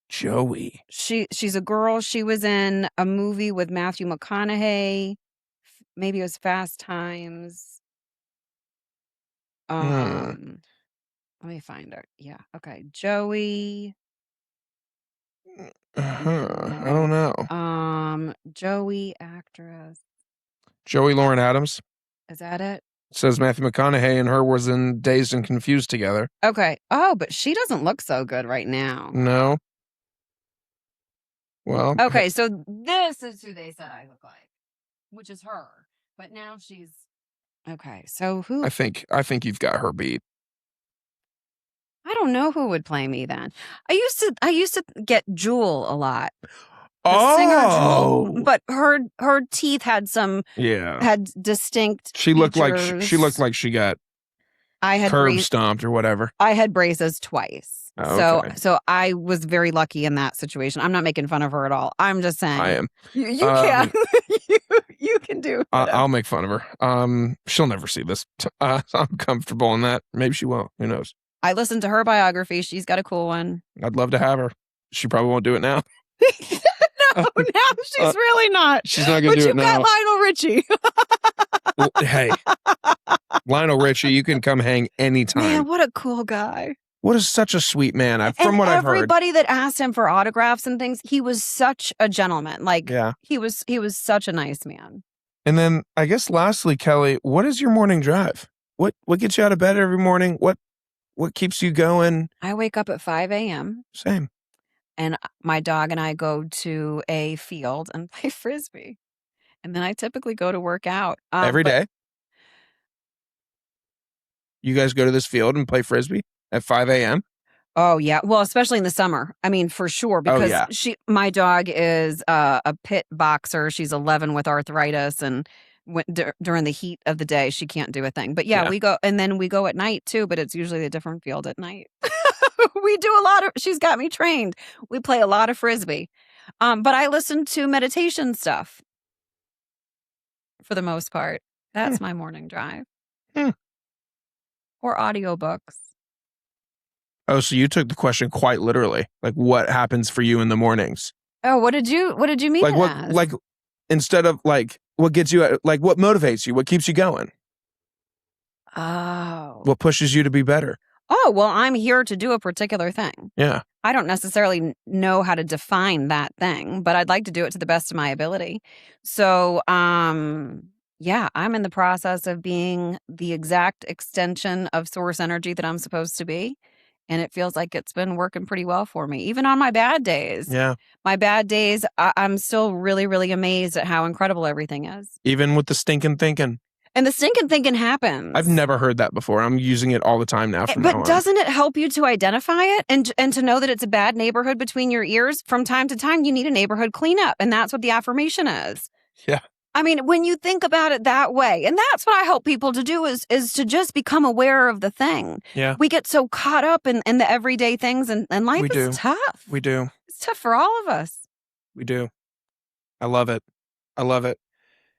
Joey. She's a girl. She was in a movie with Matthew McConaughey. Maybe it was Fast Times. Let me find her. Yeah. Okay. Joey. I don't know. Joey actress. Joey Lauren Adams. Is that it? Says Matthew McConaughey and her was in Dazed and Confused together. Okay. Oh, but she doesn't look so good right now. No. Well. Okay, so this is who they said I look like, which is her. But now she's okay. So who? I think you've got her beat. I don't know who would play me then. I used to get Jewel a lot. The singer Jewel, but her teeth had distinct. She looked features. like she got I had curb stomped or whatever. I had braces twice. Oh, okay. So I was very lucky in that situation. I'm not making fun of her at all. I'm just saying. I am. You can. you can do it. I'll make fun of her. She'll never see this. I'm comfortable in that. Maybe she won't. Who knows? I listened to her biography. She's got a cool one. I'd love to have her. She probably won't do it now. No, she's really not. She's not going to do it now. But you got Lionel Richie. Hey, Lionel Richie, you can come hang anytime. Man, what a cool guy. What is such a sweet man. From what I've heard. Everybody that asked him for autographs and things, he was such a gentleman. Like, he was such a nice man. And then I guess lastly, Kelly, what is your morning drive? What gets you out of bed every morning? What keeps you going? I wake up at 5 a.m. Same. And my dog and I go to a field and play Frisbee. And then I typically go to work out. Every day? You guys go to this field and play Frisbee at 5 a.m.? Oh, yeah. Well, especially in the summer. I mean, for sure. Because my dog is a pit boxer. She's 11 with arthritis. And during the heat of the day, she can't do a thing. But we go. And then we go at night, too. But it's usually a different field at night. We do a lot of, she's got me trained. We play a lot of Frisbee. But I listen to meditation stuff for the most part. That's my morning drive. Or audiobooks. Oh, so you took the question quite literally. Like, what happens for you in the mornings? Oh, what did you mean? Like what? Like instead of like what gets you like what motivates you? What keeps you going? Oh. What pushes you to be better? Oh, well, I'm here to do a particular thing. Yeah. I don't necessarily know how to define that thing, but I'd like to do it to the best of my ability. So, I'm in the process of being the exact extension of source energy that I'm supposed to be. And it feels like it's been working pretty well for me, even on my bad days. Yeah. My bad days, I'm still really, really amazed at how incredible everything is. Even with the stinking thinking. And the stinking thinking happens. I've never heard that before. I'm using it all the time now. But doesn't it help you to identify it and to know that it's a bad neighborhood between your ears? From time to time, you need a neighborhood cleanup. And that's what the affirmation is. Yeah. I mean, when you think about it that way, and that's what I help people to do is to just become aware of the thing. Yeah. We get so caught up in the everyday things and life is tough. We do. It's tough for all of us. We do. I love it. I love it.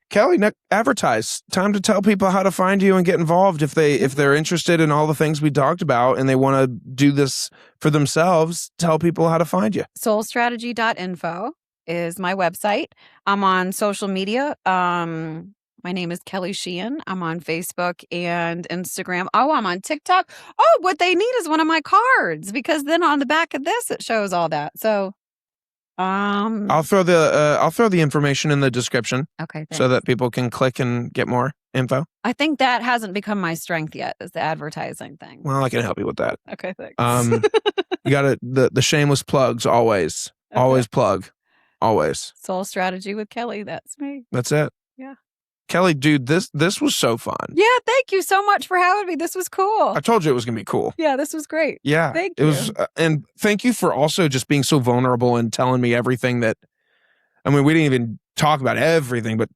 Kelly, advertise. Time to tell people how to find you and get involved if they're interested in all the things we talked about and they want to do this for themselves. Tell people how to find you. Soulstrategy.info is my website. I'm on social media. My name is Kelly Sheehan. I'm on Facebook and Instagram. Oh, I'm on TikTok. Oh, what they need is one of my cards because then on the back of this it shows all that. So I'll throw the information in the description. Okay, thanks. So that people can click and get more info. I think that hasn't become my strength yet, is the advertising thing. Well, I can help you with that. Okay, thanks. You got the shameless plugs always. Okay. Always plug. Always. Soul Strategy with Kelly. That's me. That's it. Yeah. Kelly, dude, this was so fun. Yeah, thank you so much for having me. This was cool. I told you it was going to be cool. Yeah, this was great. Yeah. Thank you. It was, and thank you for also just being so vulnerable and telling me everything that, I mean, we didn't even talk about everything, but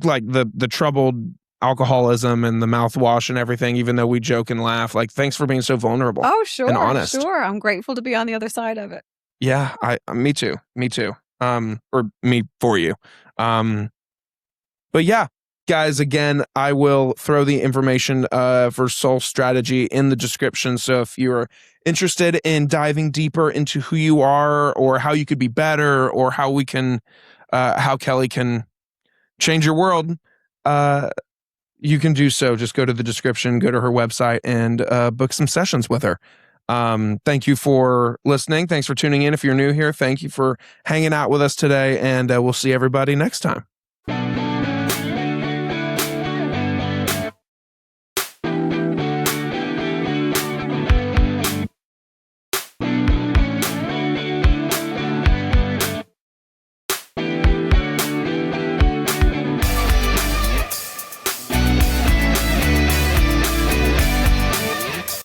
like the troubled alcoholism and the mouthwash and everything, even though we joke and laugh. Like, thanks for being so vulnerable. Oh, sure. And honest. Sure. I'm grateful to be on the other side of it. Yeah, me too. Me too. Or me for you. But yeah. Guys, again, I will throw the information for Soul Strategy in the description. So if you're interested in diving deeper into who you are or how you could be better or how we can, how Kelly can change your world, you can do so. Just go to the description, go to her website and book some sessions with her. Thank you for listening. Thanks for tuning in. If you're new here, thank you for hanging out with us today. And we'll see everybody next time.